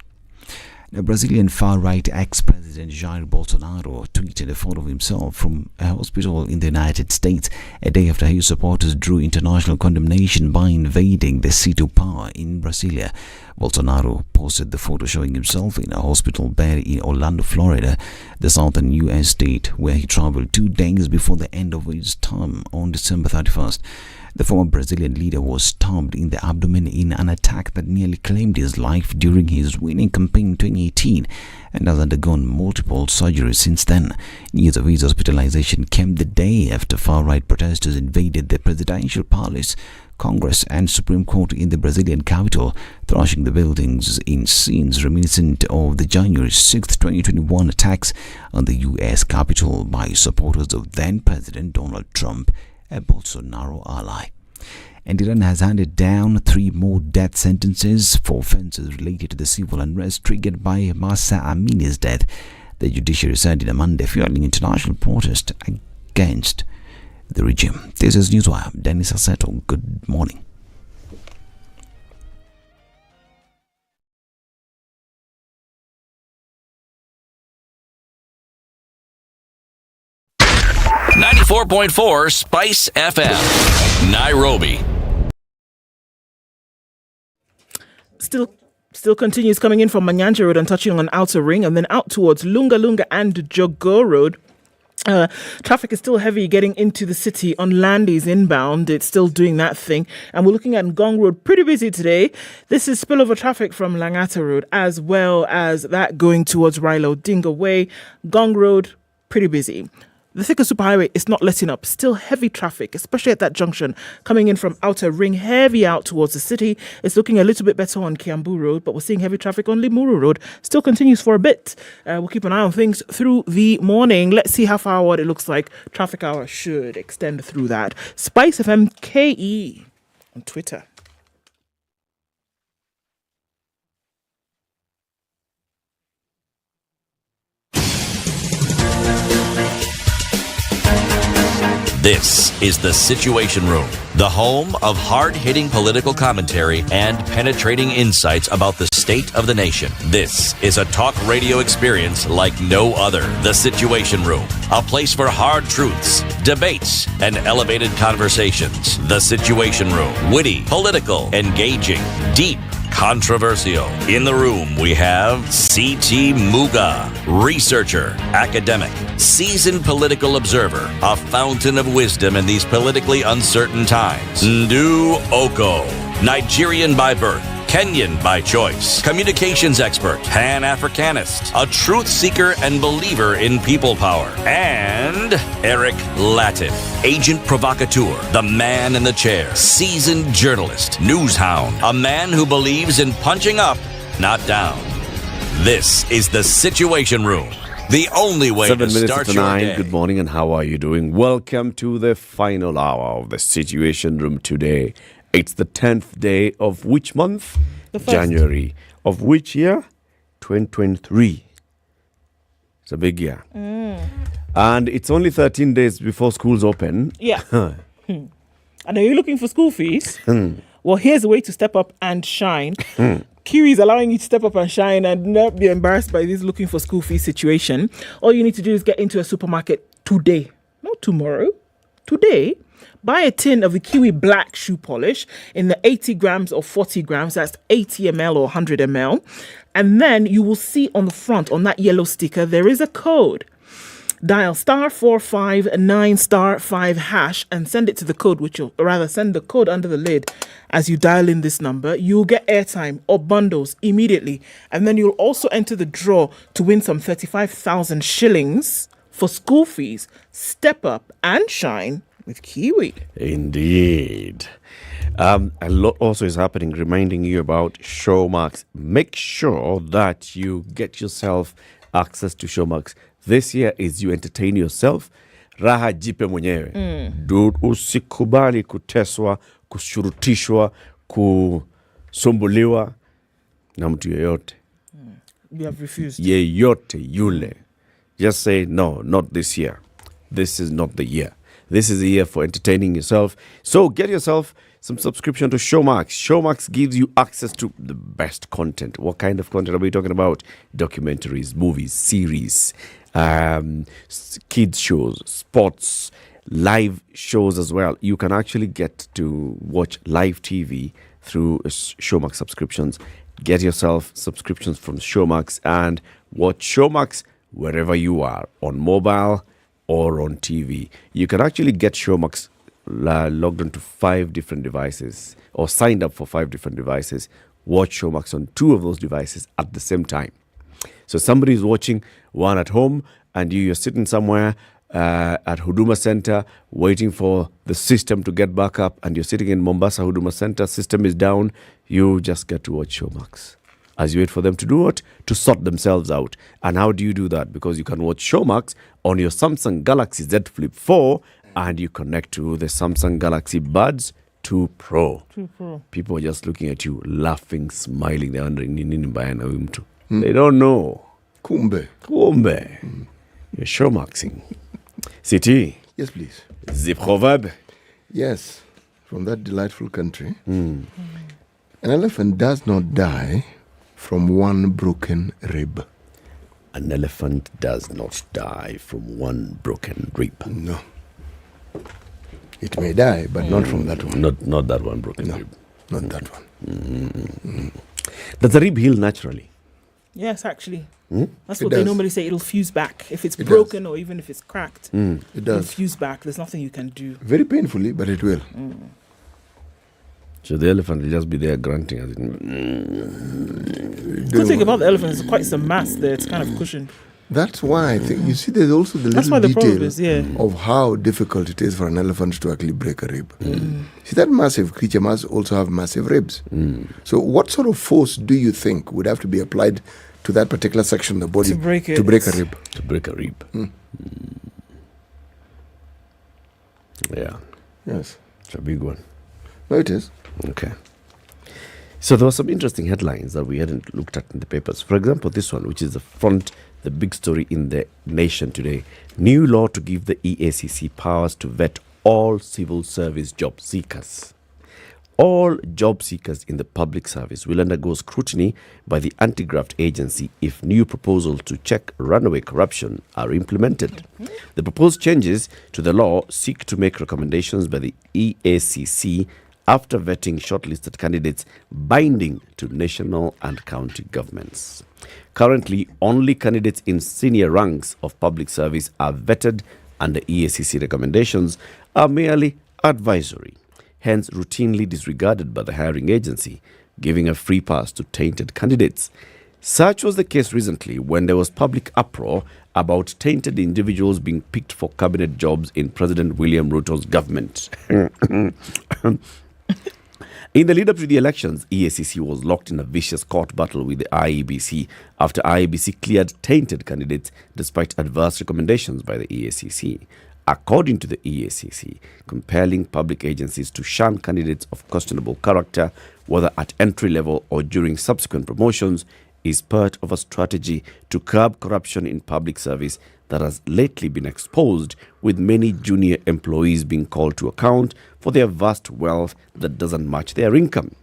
The Brazilian far-right ex-president Jair Bolsonaro tweeted a photo of himself from a hospital in the United States a day after his supporters drew international condemnation by invading the seat of power in Brasilia. Bolsonaro posted the photo showing himself in a hospital bed in Orlando, Florida, the southern U.S. state, where he traveled 2 days before the end of his term on December 31st. The former Brazilian leader was stabbed in the abdomen in an attack that nearly claimed his life during his winning campaign in 2018 and has undergone multiple surgeries since then. News of his hospitalization came the day after far-right protesters invaded the presidential palace, Congress and Supreme Court in the Brazilian capital, thrashing the buildings in scenes reminiscent of the January 6, 2021 attacks on the U.S. Capitol by supporters of then-President Donald Trump, a Bolsonaro ally. And Iran has handed down 3 more death sentences for offences related to the civil unrest triggered by Mahsa Amini's death. The judiciary said in a Monday, fueling international protest against the regime. This is Newswire. Dennis Assetto. Good morning.
.4 Spice FM, Nairobi.
Still continues coming in from Manyanja Road and touching on Outer Ring, and then out towards Lunga Lunga and Jogoo Road. Traffic is still heavy getting into the city on Landys inbound. It's still doing that thing. And we're looking at Ngong Road, pretty busy today. This is spillover traffic from Langata Road, as well as that going towards Rilo Dinga Way. Ngong Road, pretty busy. The Thika Superhighway is not letting up. Still heavy traffic, especially at that junction. Coming in from Outer Ring, heavy out towards the city. It's looking a little bit better on Kiambu Road, but we're seeing heavy traffic on Limuru Road. Still continues for a bit. We'll keep an eye on things through the morning. Let's see how far what it looks like. Traffic hour should extend through that. SpiceFM KE on Twitter.
This is The Situation Room, the home of hard-hitting political commentary and penetrating insights about the state of the nation. This is a talk radio experience like no other. The Situation Room, a place for hard truths, debates, and elevated conversations. The Situation Room, witty, political, engaging, deep, controversial. In the room, we have C.T. Muga, researcher, academic, seasoned political observer, a fountain of wisdom in these politically uncertain times. Ndu Oko, Nigerian by birth, Kenyan by choice, communications expert, Pan-Africanist, a truth seeker and believer in people power, and Eric Latif, agent provocateur, the man in the chair, seasoned journalist, news hound, a man who believes in punching up, not down. This is The Situation Room, the only way
7
to
minutes
start
to
your
9.
day.
Good morning, and how are you doing? Welcome to the final hour of The Situation Room today. It's the 10th day of which month?
The first.
January. Of which year? 2023. It's a big year. And it's only 13 days before schools open.
Yeah. And are you looking for school fees? Well, here's a way to step up and shine. Kiwi is allowing you to step up and shine and not be embarrassed by this looking for school fees situation. All you need to do is get into a supermarket today, not tomorrow. today, buy a tin of the Kiwi Black shoe polish in the 80 grams or 40 grams. That's 80 ml or 100 ml. And then you will see on the front, on that yellow sticker, there is a code. Dial *459*5# and send it to the code, send the code under the lid as you dial in this number. You'll get airtime or bundles immediately. And then you'll also enter the draw to win some 35,000 shillings for school fees. Step up and shine with Kiwi.
Indeed. A lot also is happening, reminding you about Showmax. Make sure that you get yourself access to Showmax. This year is you entertain yourself. Raha jipe mwenyewe. Usikubali kuteswa, kushurutishwa, kusumbuliwa na mtu yeyote.
We have refused.
Yeyote yule. Just say, no, not this year. This is not the year. This is the year for entertaining yourself. So get yourself some subscription to Showmax. Showmax gives you access to the best content. What kind of content are we talking about? Documentaries, movies, series, kids shows, sports, live shows as well. You can actually get to watch live TV through Showmax subscriptions. Get yourself subscriptions from Showmax and watch Showmax wherever you are, on mobile or on TV. You can actually get Showmax logged onto 5 different devices or signed up for 5 different devices. Watch Showmax on 2 of those devices at the same time. So somebody is watching one at home and you're sitting somewhere at Huduma Center waiting for the system to get back up, and you're sitting in Mombasa Huduma Center, system is down, you just get to watch Showmax. As you wait for them to do what? To sort themselves out. And how do you do that? Because you can watch Showmax on your Samsung Galaxy Z Flip 4 and you connect to the Samsung Galaxy Buds 2 Pro.
2 Pro.
People are just looking at you, laughing, smiling. They're wondering, nini mbaya na huyu mtu? They don't know.
Kumbe.
You're Showmaxing. City.
Yes, please.
The proverb.
Yes, from that delightful country. An elephant does not die from one broken rib.
An elephant does not die from one broken rib.
No. It may die, but not from that one.
Not that one broken rib.
Not that one.
Does the rib heal naturally?
Yes, actually. That's
It
what
does.
they normally say. It'll fuse back. If it's
It
broken or even if it's cracked,
It
it'll
does.
fuse back. There's nothing you can do.
Very painfully, but it will.
So the elephant will just be there grunting. As
The good thing about the elephant is quite some mass there. It's kind of cushioned.
That's why I think, you see, there's also the
That's
little
why the proverb
detail
is, yeah.
of how difficult it is for an elephant to actually break a rib. See, that massive creature must also have massive ribs. So what sort of force do you think would have to be applied to that particular section of the body
To break it.
to break a rib?
To break a rib. Yeah.
Yes.
It's a big one.
No, it is.
Okay. So there were some interesting headlines that we hadn't looked at in the papers. For example, this one, which is the big story in the nation today. New law to give the EACC powers to vet all civil service job seekers. All job seekers in the public service will undergo scrutiny by the anti-graft agency if new proposals to check runaway corruption are implemented. The proposed changes to the law seek to make recommendations by the EACC after vetting shortlisted candidates binding to national and county governments. Currently, only candidates in senior ranks of public service are vetted, and the EACC recommendations are merely advisory, hence routinely disregarded by the hiring agency, giving a free pass to tainted candidates. Such was the case recently when there was public uproar about tainted individuals being picked for cabinet jobs in President William Ruto's government. In the lead-up to the elections, EACC was locked in a vicious court battle with the IEBC after IEBC cleared tainted candidates despite adverse recommendations by the EACC. According to the EACC, compelling public agencies to shun candidates of questionable character, whether at entry level or during subsequent promotions, is part of a strategy to curb corruption in public service that has lately been exposed, with many junior employees being called to account for their vast wealth that doesn't match their income.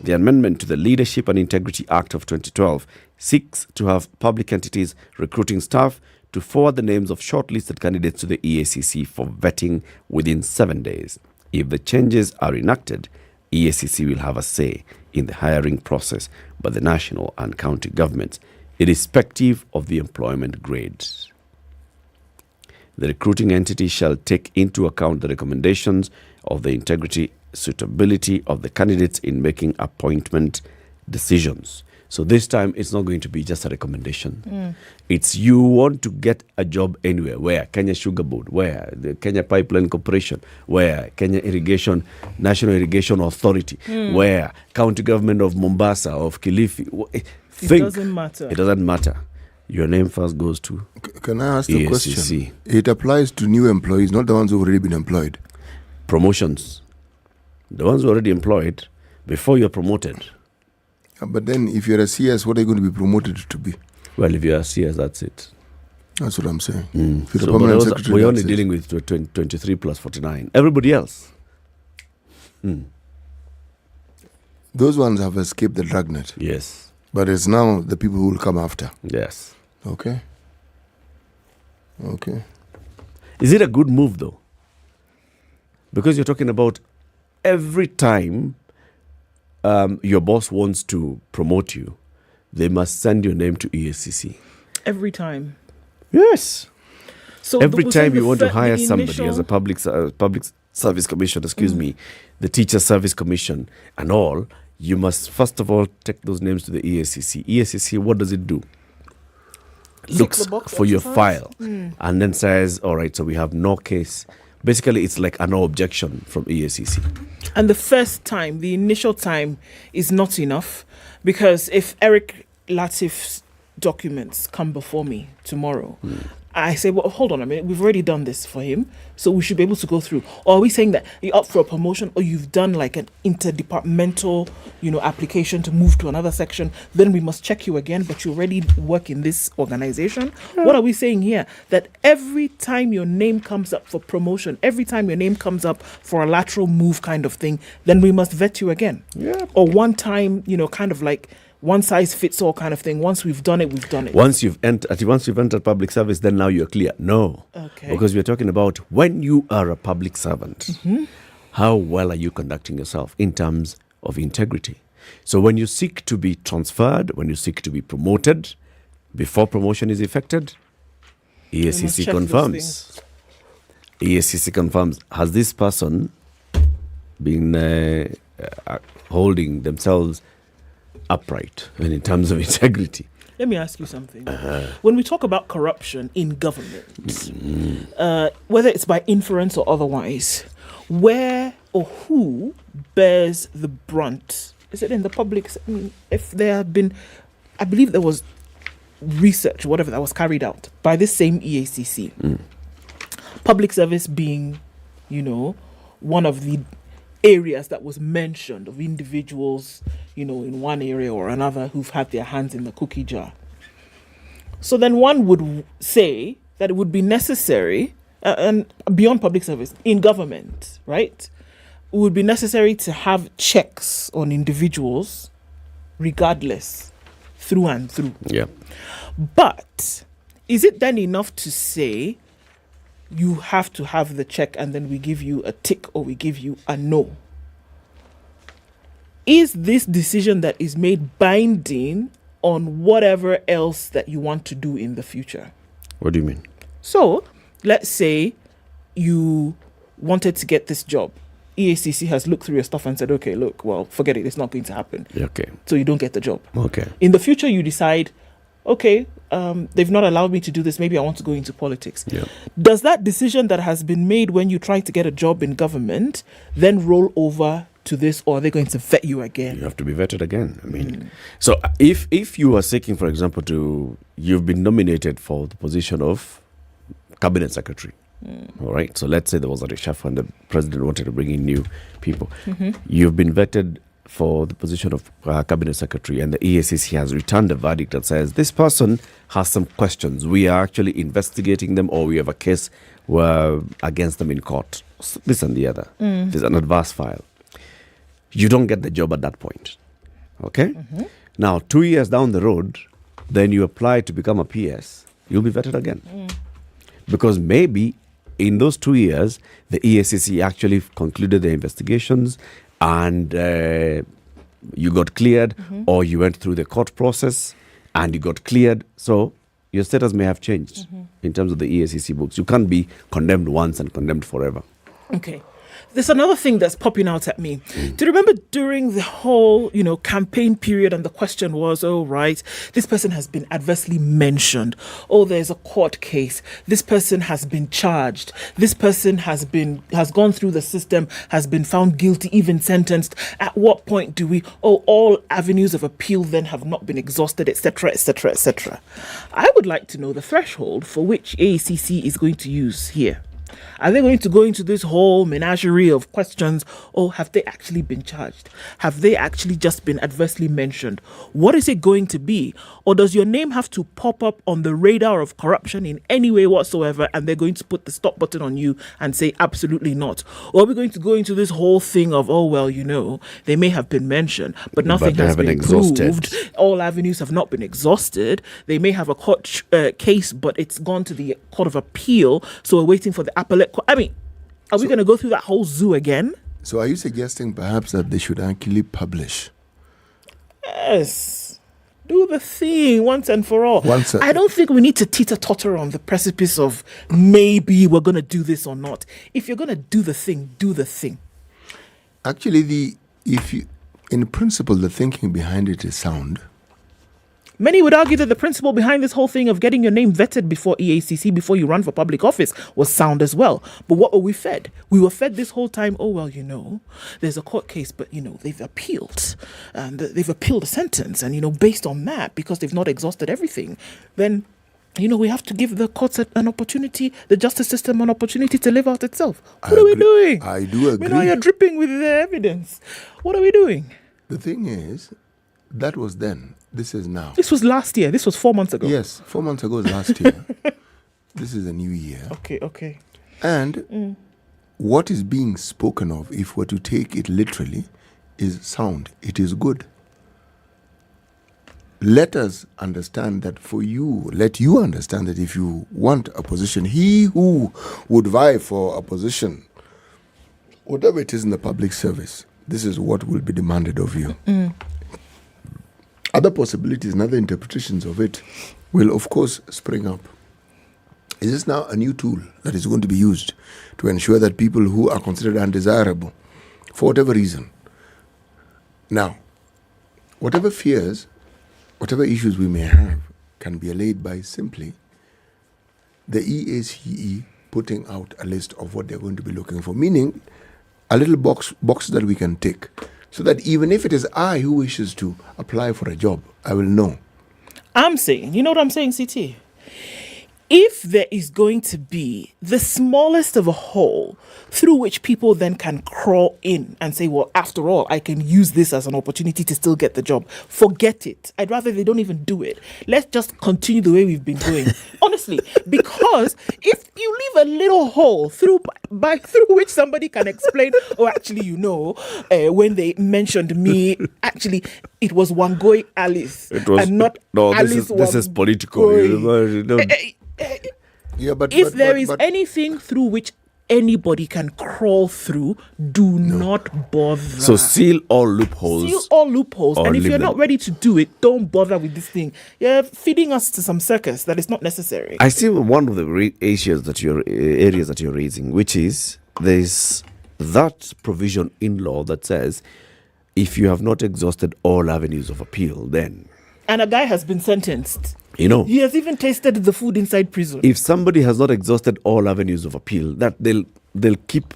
The amendment to the Leadership and Integrity Act of 2012 seeks to have public entities recruiting staff to forward the names of shortlisted candidates to the EACC for vetting within 7 days. If the changes are enacted, EACC will have a say in the hiring process by the national and county governments, irrespective of the employment grades. The recruiting entity shall take into account the recommendations of the integrity, suitability of the candidates in making appointment decisions. So this time, it's not going to be just a recommendation. It's you want to get a job anywhere. Where? Kenya Sugar Board. Where? The Kenya Pipeline Corporation. Where? Kenya Irrigation, National Irrigation Authority. Where? County Government of Mombasa, of Kilifi.
It doesn't matter.
It doesn't matter. Your name first goes to
Can I ask the
EACC.
question? It applies to new employees, not the ones who've already been employed.
Promotions. The ones who are already employed, before you're promoted.
But then if you're a CS, what are you going to be promoted to be?
Well, if you're a CS, that's it.
That's what I'm saying. If you're
So,
a permanent
but
secretary,
we're only
that's it.
dealing with 23 plus 49. Everybody else.
Those ones have escaped the dragnet.
Yes.
But it's now the people who will come after.
Yes.
Okay. Okay.
Is it a good move, though? Because you're talking about every time your boss wants to promote you, they must send your name to EACC.
Every time.
Yes.
So
every
we're
time
saying
you
the
want to
fir-
hire
the
somebody
initial-
as a public service commission, the teacher service commission and all, you must first of all take those names to the EACC. EACC, what does it do? Looks
the box
for your
exercise?
file and then says, all right, so we have no case. Basically, it's like a no objection from EACC.
And the first time, the initial time, is not enough, because if Eric Latif's documents come before me tomorrow, I say, well, hold on a minute, we've already done this for him, so we should be able to go through. Or are we saying that you're up for a promotion, or you've done like an interdepartmental, application to move to another section, then we must check you again, but you already work in this organization? What are we saying here? That every time your name comes up for promotion, every time your name comes up for a lateral move kind of thing, then we must vet you again?
Yeah.
Or one time, kind of like one size fits all kind of thing. Once we've done it, we've done it.
Once you've entered public service, then now you're clear. No.
Okay.
Because we're talking about when you are a public servant, how well are you conducting yourself in terms of integrity? So when you seek to be transferred, when you seek to be promoted, before promotion is effected, EACC confirms. EACC confirms, has this person been holding themselves upright and in terms of integrity?
Let me ask you something. When we talk about corruption in government, whether it's by inference or otherwise, where or who bears the brunt? Is it in the public? If there have been, I believe there was research, whatever, that was carried out by this same EACC. Public service being, one of the areas that was mentioned of individuals, in one area or another who've had their hands in the cookie jar. So then one would say that it would be necessary, and beyond public service, in government, right? It would be necessary to have checks on individuals regardless, through and through.
Yeah.
But is it then enough to say you have to have the check and then we give you a tick or we give you a no? Is this decision that is made binding on whatever else that you want to do in the future?
What do you mean?
So, let's say you wanted to get this job. EACC has looked through your stuff and said, okay, look, well, forget it, it's not going to happen.
Okay.
So you don't get the job.
Okay.
In the future, you decide, okay, they've not allowed me to do this, maybe I want to go into politics.
Yeah.
Does that decision that has been made when you try to get a job in government then roll over to this, or are they going to vet you again?
You have to be vetted again. So if you are seeking, for example, you've been nominated for the position of cabinet secretary. All right. So let's say there was a reshuffle and the president wanted to bring in new people. You've been vetted for the position of cabinet secretary, and the EACC has returned a verdict that says this person has some questions. We are actually investigating them, or we have a case against them in court. This and the other. There's an adverse file. You don't get the job at that point. Okay? Now, 2 years down the road, then you apply to become a PS, you'll be vetted again. Because maybe in those 2 years, the EACC actually concluded their investigations and you got cleared, or you went through the court process and you got cleared. So your status may have changed in terms of the EACC books. You can't be condemned once and condemned forever.
Okay. There's another thing that's popping out at me. Do you remember during the whole, campaign period, and the question was, oh, right, this person has been adversely mentioned. Oh, there's a court case. This person has been charged. This person has gone through the system, has been found guilty, even sentenced. At what point do we, all avenues of appeal then have not been exhausted, etc., etc., etc. I would like to know the threshold for which AACC is going to use here. Are they going to go into this whole menagerie of questions, or have they actually been charged? Have they actually just been adversely mentioned? What is it going to be? Or does your name have to pop up on the radar of corruption in any way whatsoever, and they're going to put the stop button on you and say absolutely not? Or are we going to go into this whole thing of, they may have been mentioned, but nothing has been proved. All avenues have not been exhausted. They may have a court case, but it's gone to the Court of Appeal, so we're waiting for the appellate court. I mean, are we going to go through that whole zoo again?
So are you suggesting perhaps that they should actually publish?
Yes. Do the thing once and for all. I don't think we need to teeter-totter on the precipice of maybe we're going to do this or not. If you're going to do the thing, do the thing.
Actually, in principle, the thinking behind it is sound.
Many would argue that the principle behind this whole thing of getting your name vetted before EACC, before you run for public office, was sound as well. But what were we fed? We were fed this whole time, there's a court case, but, they've appealed. And they've appealed a sentence. And, based on that, because they've not exhausted everything, then, we have to give the courts an opportunity, the justice system an opportunity to live out itself. What are we doing?
I do agree.
You're dripping with the evidence. What are we doing?
The thing is, that was then. This is now.
This was last year. This was 4 months ago.
Yes, 4 months ago was last year. This is a new year.
Okay.
And what is being spoken of, if we're to take it literally, is sound. It is good. Let us understand that let you understand that if you want a position, he who would vie for a position, whatever it is in the public service, this is what will be demanded of you. Other possibilities and other interpretations of it will, of course, spring up. Is this now a new tool that is going to be used to ensure that people who are considered undesirable, for whatever reason, now, whatever fears, whatever issues we may have, can be allayed by simply the EACE putting out a list of what they're going to be looking for, meaning a little box that we can tick, so that even if it is I who wishes to apply for a job, I will know.
I'm saying, you know what I'm saying, CT? If there is going to be the smallest of a hole through which people then can crawl in and say, well, after all, I can use this as an opportunity to still get the job, forget it. I'd rather they don't even do it. Let's just continue the way we've been doing. Honestly, because if you leave a little hole through which somebody can explain, actually, when they mentioned me, actually, it was Wangoi Alice. And not Alice
this is political.
If there is anything through which anybody can crawl through, do not bother.
So seal all loopholes.
And if you're not ready to do it, don't bother with this thing. You're feeding us to some circus that is not necessary.
I see one of the areas that you're raising, which is there's that provision in law that says if you have not exhausted all avenues of appeal, then...
And a guy has been sentenced.
He
has even tasted the food inside prison.
If somebody has not exhausted all avenues of appeal, that they'll keep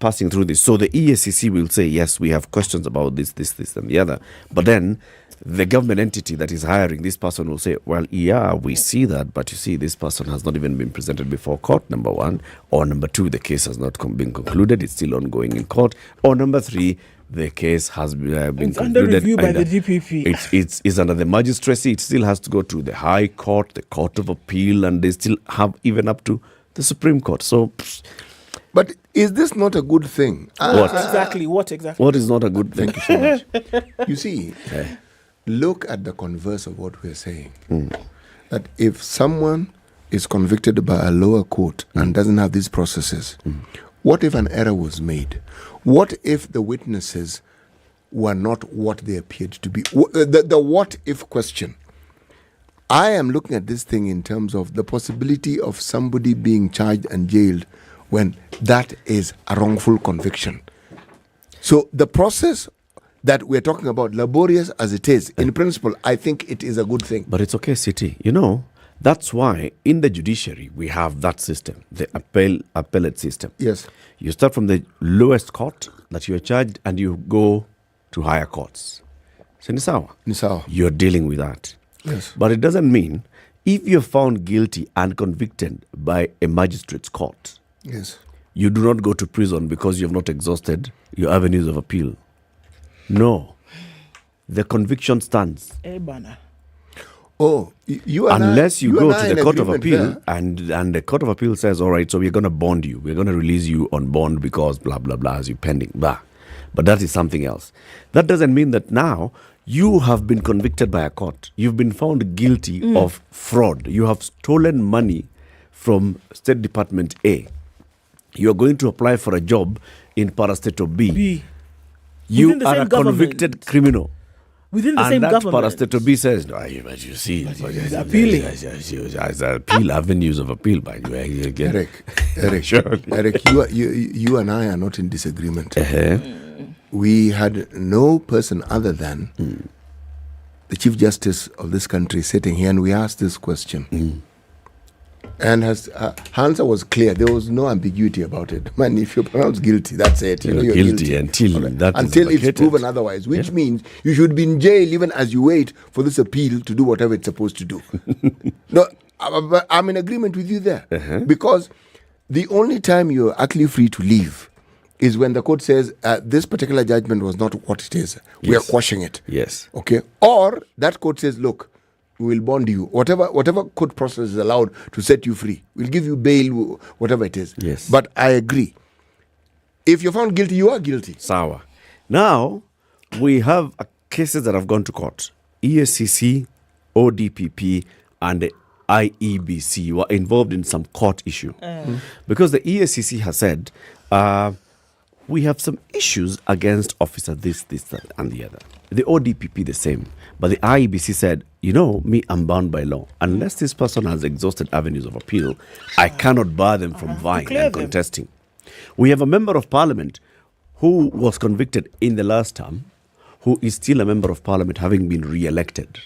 passing through this. So the EACC will say, yes, we have questions about this, and the other. But then the government entity that is hiring this person will say, well, yeah, we see that, but you see, this person has not even been presented before court, number one. Or number two, the case has not been concluded. It's still ongoing in court. Or number three, the case has been concluded.
Under review by the DPP.
It's under the magistracy. It still has to go to the High Court, the Court of Appeal, and they still have even up to the Supreme Court. So,
but is this not a good thing?
What exactly? What
is not a good thing?
Thank you so much. You see, look at the converse of what we're saying. that if someone is convicted by a lower court and doesn't have these processes, what if an error was made? What if the witnesses were not what they appeared to be? The what if question. I am looking at this thing in terms of the possibility of somebody being charged and jailed when that is a wrongful conviction. So the process that we're talking about, laborious as it is, in principle, I think it is a good thing.
But it's okay, City. You know, that's why in the judiciary we have that system, the appellate system.
Yes.
You start from the lowest court that you are charged and you go to higher courts. So
Nisawa.
You're dealing with that.
Yes.
But it doesn't mean if you're found guilty and convicted by a magistrate's court,
yes,
you do not go to prison because you have not exhausted your avenues of appeal. No. The conviction stands.
Oh,
unless you go to the Court of Appeal
there.
and the Court of Appeal says, all right, so we're going to bond you. We're going to release you on bond because blah, blah, blah, as you pending. Blah. But that is something else. That doesn't mean that now you have been convicted by a court. You've been found guilty of fraud. You have stolen money from State Department A. You are going to apply for a job in Parastatal B. You are a convicted criminal.
Within the
and
same
that
government.
Parastatal B says, no, but you see,
appealing.
Appeal avenues of appeal, by the way.
Eric,
Surely.
Eric, you and I are not in disagreement. We had no person other than the Chief Justice of this country sitting here, and we asked this question. And her answer was clear. There was no ambiguity about it. Man, if you're pronounced guilty, that's it.
You're guilty until
it's proven otherwise, which means you should be in jail even as you wait for this appeal to do whatever it's supposed to do. No, I'm in agreement with you there. Because the only time you're actually free to leave is when the court says this particular judgment was not what it is. We are quashing it.
Yes.
Okay. Or that court says, look, we will bond you. Whatever court process is allowed to set you free. We'll give you bail, whatever it is.
Yes.
But I agree. If you're found guilty, you are guilty.
Sawa. Now, we have cases that have gone to court. ESCC, ODPP, and the IEBC were involved in some court issue. Because the ESCC has said, we have some issues against officer this, that, and the other. The ODPP the same. But the IEBC said, I'm bound by law. Unless this person has exhausted avenues of appeal, I cannot bar them from vying and contesting. We have a member of parliament who was convicted in the last term, who is still a member of parliament having been re-elected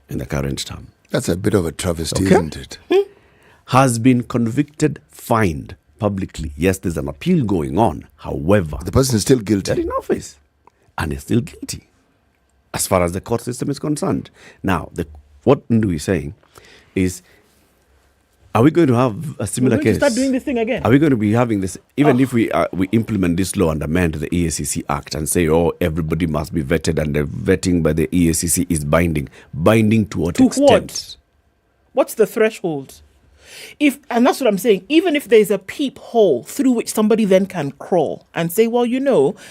in the current term.
That's a bit of a travesty, isn't it?
Has been convicted, fined publicly. Yes, there's an appeal going on. However,
the person is still guilty.
They're in office and is still guilty as far as the court system is concerned. Now, what Ndu is saying is, are we going to have a similar case?
Start doing this thing again.
Are we going to be having this, even if we implement this law and amend the EACC Act and say, everybody must be vetted and the vetting by the EACC is binding? Binding to what extent?
What? What's the threshold? And that's what I'm saying, even if there's a peephole through which somebody then can crawl and say, well,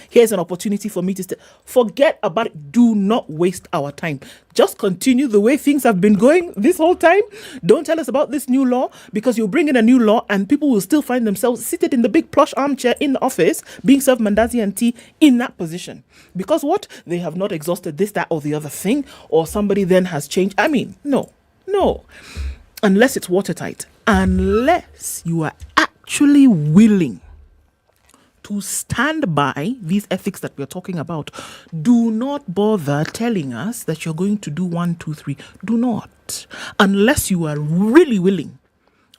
here's an opportunity for me to forget about it. Do not waste our time. Just continue the way things have been going this whole time. Don't tell us about this new law, because you'll bring in a new law and people will still find themselves seated in the big plush armchair in the office being served mandazi and tea in that position. Because what? They have not exhausted this, that, or the other thing, or somebody then has changed. I mean, no. Unless it's watertight. Unless you are actually willing to stand by these ethics that we're talking about, do not bother telling us that you're going to do 1, 2, 3. Do not. Unless you are really willing,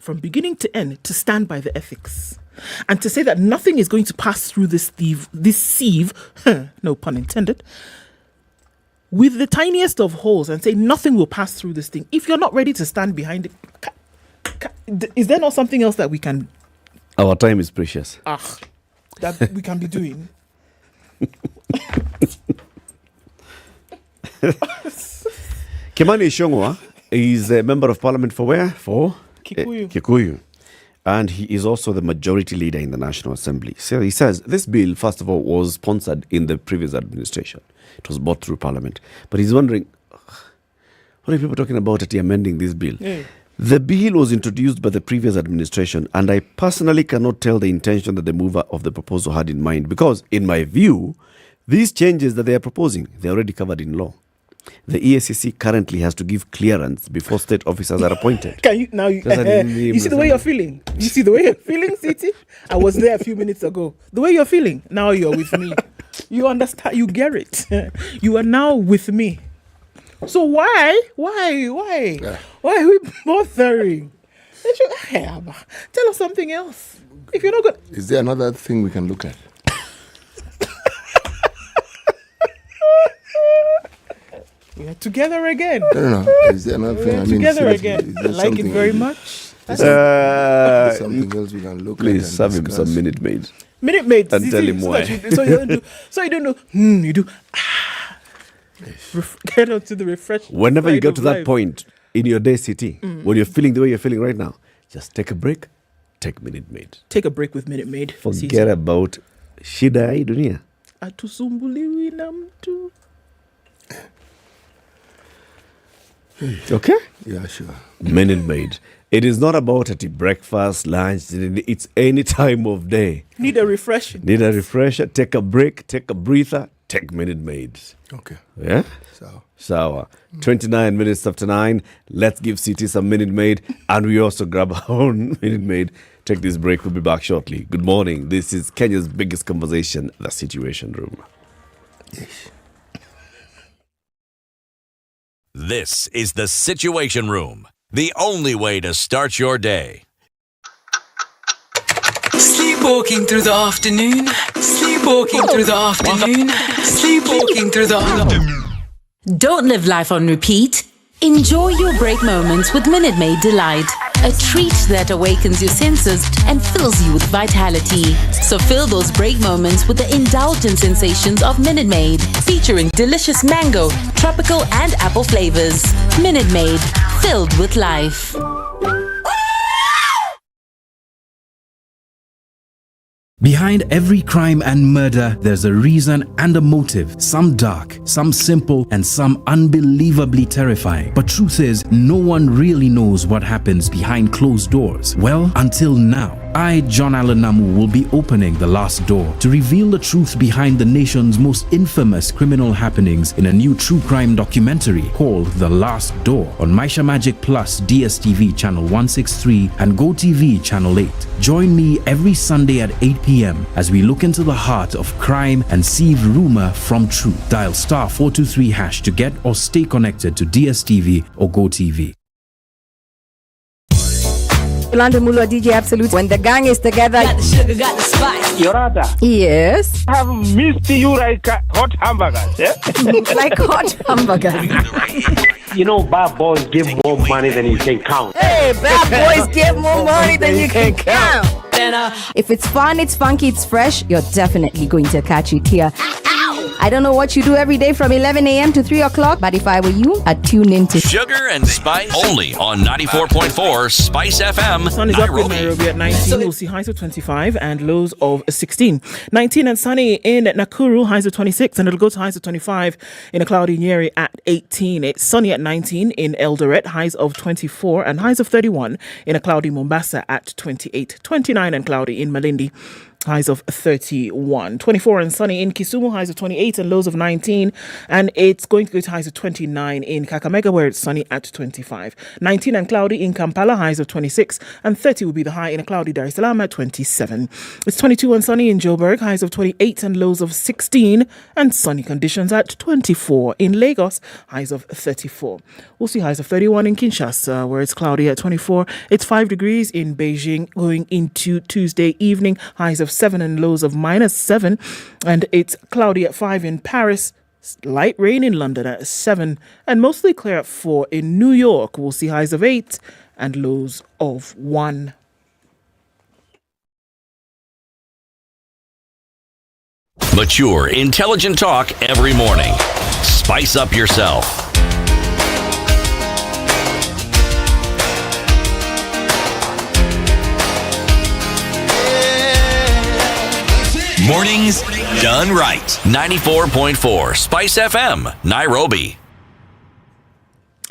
from beginning to end, to stand by the ethics. And to say that nothing is going to pass through this sieve, no pun intended, with the tiniest of holes, and say nothing will pass through this thing. If you're not ready to stand behind it, is there not something else that we can...
Our time is precious.
That we can be doing.
Kimani Ichung'wah is a member of parliament for where? For
Kikuyu.
And he is also the majority leader in the National Assembly. So he says this bill, first of all, was sponsored in the previous administration. It was brought through parliament. But he's wondering,
What are people talking about at amending this bill?
Yeah.
The bill was introduced by the previous administration, and I personally cannot tell the intention that the mover of the proposal had in mind, because, in my view, these changes that they are proposing, they're already covered in law. The EACC currently has to give clearance before state officers are appointed.
Can you now? You see the way you're feeling. You see the way you're feeling, City. I was there a few minutes ago. The way you're feeling. Now you're with me. You understand? You get it. You are now with me. So why are we bothering? Tell us something else. If you're not good,
is there another thing we can look at?
We're together again.
No. Is there another thing?
We're together again. I like it very much.
There's something else we can look at.
Please serve him some Minute Maid.
Minute Maid.
And tell him why.
So you don't do. You do. Get on to the refresh.
Whenever you get to that point in your day, City, when you're feeling the way you're feeling right now, just take a break. Take Minute Maid.
Take a break with Minute Maid.
Forget about shida hii dunia.
Atusumbuliwi na mtu.
Okay?
Yeah, sure.
Minute Maid. It is not about at breakfast, lunch. It's any time of day.
Need a refresher.
Take a break. Take a breather. Take Minute Maid.
Okay.
Yeah? Sour. 29 minutes after 9. Let's give City some Minute Maid. And we also grab our own Minute Maid. Take this break. We'll be back shortly. Good morning. This is Kenya's biggest conversation, The Situation Room.
Yes.
This is The Situation Room, the only way to start your day.
Sleepwalking through the afternoon. Sleepwalking through the afternoon. Sleepwalking through the afternoon.
Don't live life on repeat. Enjoy your break moments with Minute Maid Delight, a treat that awakens your senses and fills you with vitality. So fill those break moments with the indulgent sensations of Minute Maid, featuring delicious mango, tropical and apple flavors. Minute Maid, filled with life.
Behind every crime and murder, there's a reason and a motive, some dark, some simple, and some unbelievably terrifying. But truth is, no one really knows what happens behind closed doors. Well, until now. I, John Allen Namu, will be opening the last door to reveal the truth behind the nation's most infamous criminal happenings in a new true crime documentary called The Last Door on Maisha Magic Plus DSTV channel 163 and GoTV channel 8. Join me every Sunday at 8 p.m. as we look into the heart of crime and sieve rumor from truth. Dial *423# to get or stay connected to DSTV or GoTV.
London Mulwa DJ Absolute. When the gang is together,
got the sugar, got the spice.
Yorada.
Yes.
I have missed you like hot hamburgers. Yeah?
Like hot hamburgers.
You know, bad boys give more money than you can count.
Hey, bad boys give more money than you can count. If it's fun, it's funky, it's fresh, you're definitely going to catch it here. I don't know what you do every day from 11 a.m. to 3 o'clock, but if I were you, I'd tune in to
Sugar and Spice only on 94.4 Spice FM.
Sun is up in Nairobi at 19. We'll see highs of 25 and lows of 16. 19 and sunny in Nakuru, highs of 26, and it'll go to highs of 25 in a cloudy Nyeri at 18. It's sunny at 19 in Eldoret, highs of 24 and highs of 31 in a cloudy Mombasa at 28. 29 and cloudy in Malindi, highs of 31. 24 and sunny in Kisumu, highs of 28 and lows of 19. And it's going to go to highs of 29 in Kakamega, where it's sunny at 25. 19 and cloudy in Kampala, highs of 26. And 30 will be the high in a cloudy Dar es Salaam at 27. It's 22 and sunny in Joburg, highs of 28 and lows of 16. And sunny conditions at 24. In Lagos, highs of 34. We'll see highs of 31 in Kinshasa, where it's cloudy at 24. It's 5 degrees in Beijing going into Tuesday evening, highs of 7 and lows of -7, and it's cloudy at 5 in Paris, light rain in London at 7, and mostly clear at 4 in New York. We'll see highs of 8 and lows of 1.
Mature, intelligent talk every morning. Spice up yourself. Mornings done right. 94.4 Spice FM, Nairobi.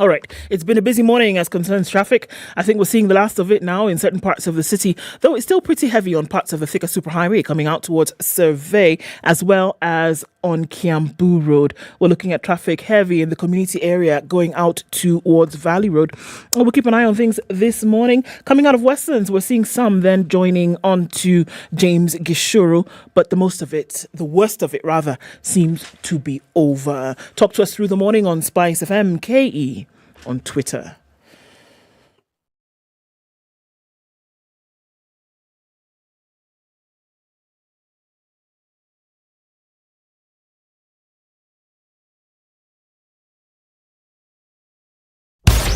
All right. It's been a busy morning as concerns traffic. I think we're seeing the last of it now in certain parts of the city, though it's still pretty heavy on parts of the thicker superhighway coming out towards Survey, as well as on Kiambu Road. We're looking at traffic heavy in the community area going out towards Valley Road. We'll keep an eye on things this morning. Coming out of Westlands, we're seeing some then joining on to James Gishuru, but the worst of it rather, seems to be over. Talk to us through the morning on SpiceFM KE on Twitter.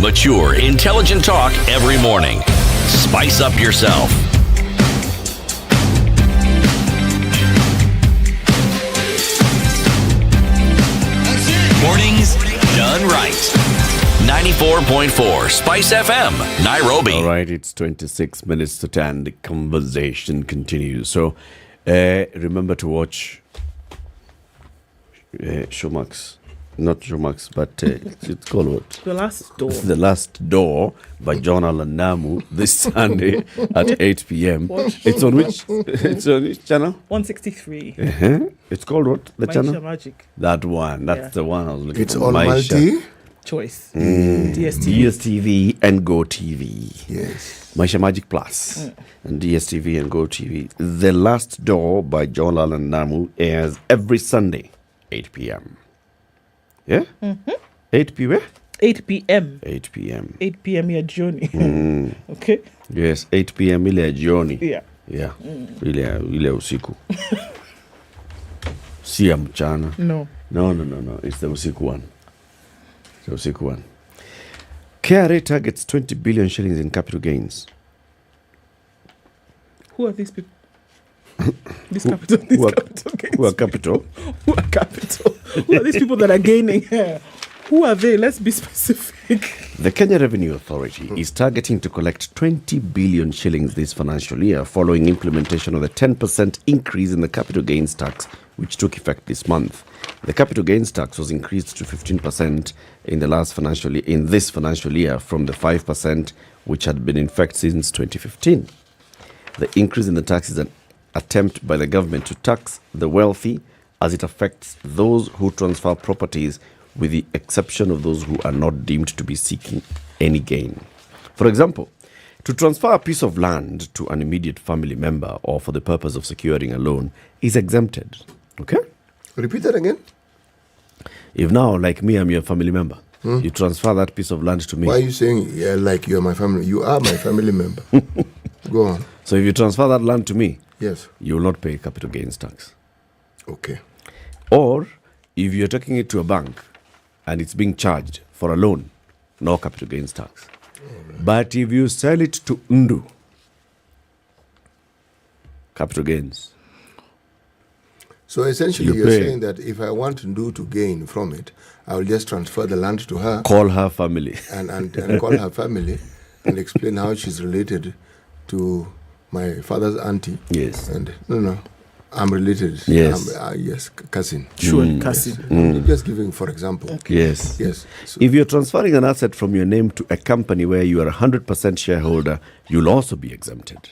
Mature, intelligent talk every morning. Spice up yourself. Mornings done right. 94.4 Spice FM, Nairobi.
All right, it's 26 minutes to 10. The conversation continues. So remember to watch Showmax. Not Showmax, but it's called what?
The Last Door.
The Last Door by John Allen Namu this Sunday at 8 p.m. It's on which channel?
163.
It's called what? The
Maisha
channel?
Magic.
That one. That's the one I was looking
It's
for.
on multi
choice.
DSTV and Go TV.
Yes.
Maisha Magic Plus and DSTV and Go TV. The Last Door by John Allen Namu airs every Sunday, 8 p.m. Yeah? 8 p.m.
8 p.m.
8 p.m.
8 p.m. ya jioni. Okay.
Yes, 8 p.m. ile ya jioni.
Yeah.
Yeah. Ile usiku. Si ya mchana.
No.
No. It's the usiku one. The usiku one. KRA targets 20 billion shillings in capital gains.
Who are these people? Who are capital? Who are capital? Who are these people that are gaining here? Who are they? Let's be specific.
The Kenya Revenue Authority is targeting to collect 20 billion shillings this financial year following implementation of the 10% increase in the capital gains tax, which took effect this month. The capital gains tax was increased to 15% in this financial year from the 5% which had been in effect since 2015. The increase in the tax is an attempt by the government to tax the wealthy as it affects those who transfer properties, with the exception of those who are not deemed to be seeking any gain. For example, to transfer a piece of land to an immediate family member or for the purpose of securing a loan is exempted. Okay?
Repeat that again.
If now, like me, I'm your family member, you transfer that piece of land to me.
Why are you saying, like you're my family? You are my family member. Go on.
So if you transfer that land to me,
yes,
you will not pay capital gains tax.
Okay.
Or if you're taking it to a bank and it's being charged for a loan, no capital gains tax. Right. But if you sell it to Ndu, capital gains.
So essentially you're saying that if I want Ndu to gain from it, I will just transfer the land to her.
Call her family.
And call her family and explain how she's related to my father's auntie.
Yes.
And no, I'm related.
Yes.
Yes, cousin.
Sure, cousin.
I'm just giving, for example.
Okay. Yes.
Yes. So
if you're transferring an asset from your name to a company where you are 100% shareholder, you'll also be exempted.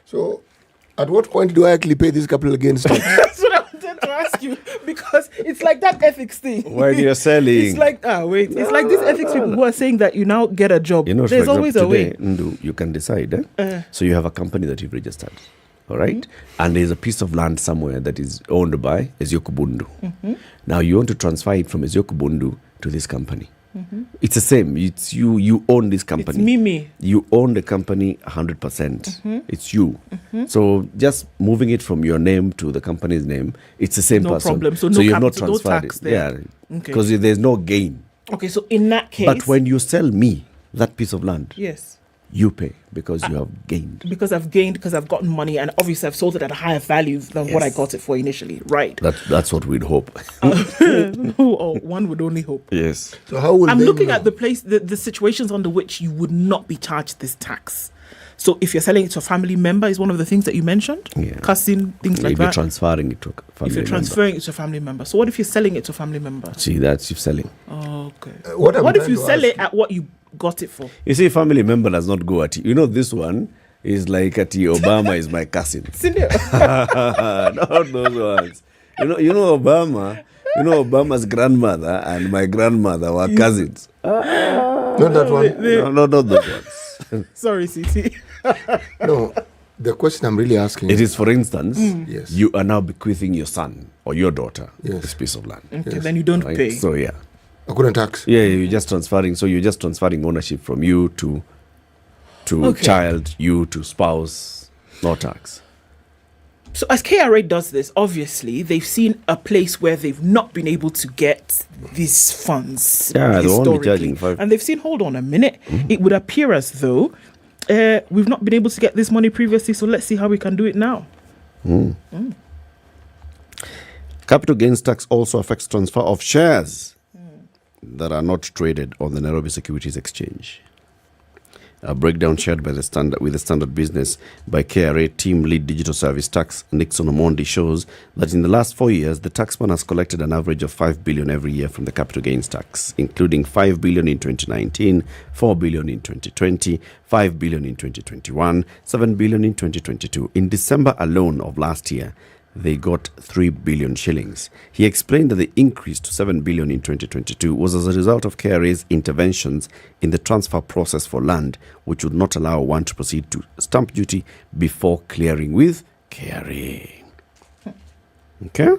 So, at what point do I actually pay this capital gains tax?
That's what I wanted to ask you, because it's like that ethics thing.
When you're selling.
It's like, it's like these ethics people who are saying that you now get a job.
You know,
there's always a way.
Ndu, you can decide. So you have a company that you've registered. All right? And there's a piece of land somewhere that is owned by Ezioku Bundu. Now you want to transfer it from Ezioku Bundu to this company. It's the same. It's you own this company.
It's me.
You own the company 100%. It's you. So just moving it from your name to the company's name, it's the same person.
No problem. So
you
no
have not
capital, no
transferred
tax
it.
there.
Yeah. Because there's no gain.
Okay, so in that case.
But when you sell me that piece of land,
yes,
you pay because you have gained.
Because I've gained, because I've gotten money, and obviously I've sold it at a higher value than what I got it for initially. Right.
That's what we'd hope.
One would only hope.
Yes.
So how will
I'm looking at the situations under which you would not be charged this tax. So if you're selling it to a family member, is one of the things that you mentioned? Cousin, things like
If you're
that.
transferring it to a family
If you're transferring it to a family member. So what if you're selling it to a family member?
See, that's you selling.
Okay.
What I'm
What if
trying
you
to
sell
ask-
it at what you got it for?
You see, family member does not go at you. You know, this one is like at Obama is my cousin. Not those ones. You know Obama. You know Obama's grandmother and my grandmother were cousins.
Not that one.
No, not those ones.
Sorry, CT.
No, the question I'm really asking
It is, for instance,
Yes.
you are now bequeathing your son or your daughter
Yes.
this piece of land.
Okay, then you don't pay.
So yeah.
I couldn't tax.
Yeah, you're just transferring. So you're just transferring ownership from you to
Okay.
child, you to spouse, no tax.
So as KRA does this, obviously they've seen a place where they've not been able to get these funds
Yeah, they won't be
historically,
charging 5.
and they've seen. Hold on a minute. It would appear as though we've not been able to get this money previously. So let's see how we can do it now.
Capital gains tax also affects transfer of shares that are not traded on the Nairobi Securities Exchange. A breakdown shared by the Standard Business by KRA team lead digital service tax Nixon Omondi shows that in the last 4 years, the taxman has collected an average of 5 billion every year from the capital gains tax, including 5 billion in 2019, 4 billion in 2020, 5 billion in 2021, 7 billion in 2022. In December alone of last year, they got 3 billion shillings. He explained that the increase to 7 billion in 2022 was as a result of KRA's interventions in the transfer process for land, which would not allow one to proceed to stamp duty before clearing with KRA. Okay?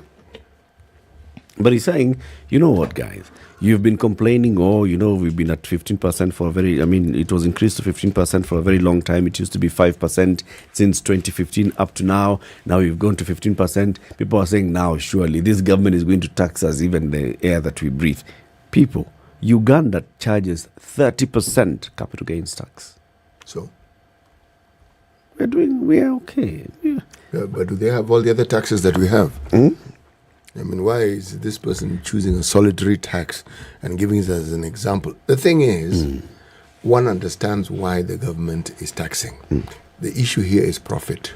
But he's saying, you know what, guys? You've been complaining, we've been at 15% for it was increased to 15% for a very long time. It used to be 5% since 2015 up to now. Now you've gone to 15%. People are saying now, surely this government is going to tax us, even the air that we breathe. People, Uganda charges 30% capital gains tax.
So?
We are okay. Yeah.
Yeah, but do they have all the other taxes that we have? I mean, why is this person choosing a solitary tax and giving it as an example? The thing is, one understands why the government is taxing. The issue here is profit.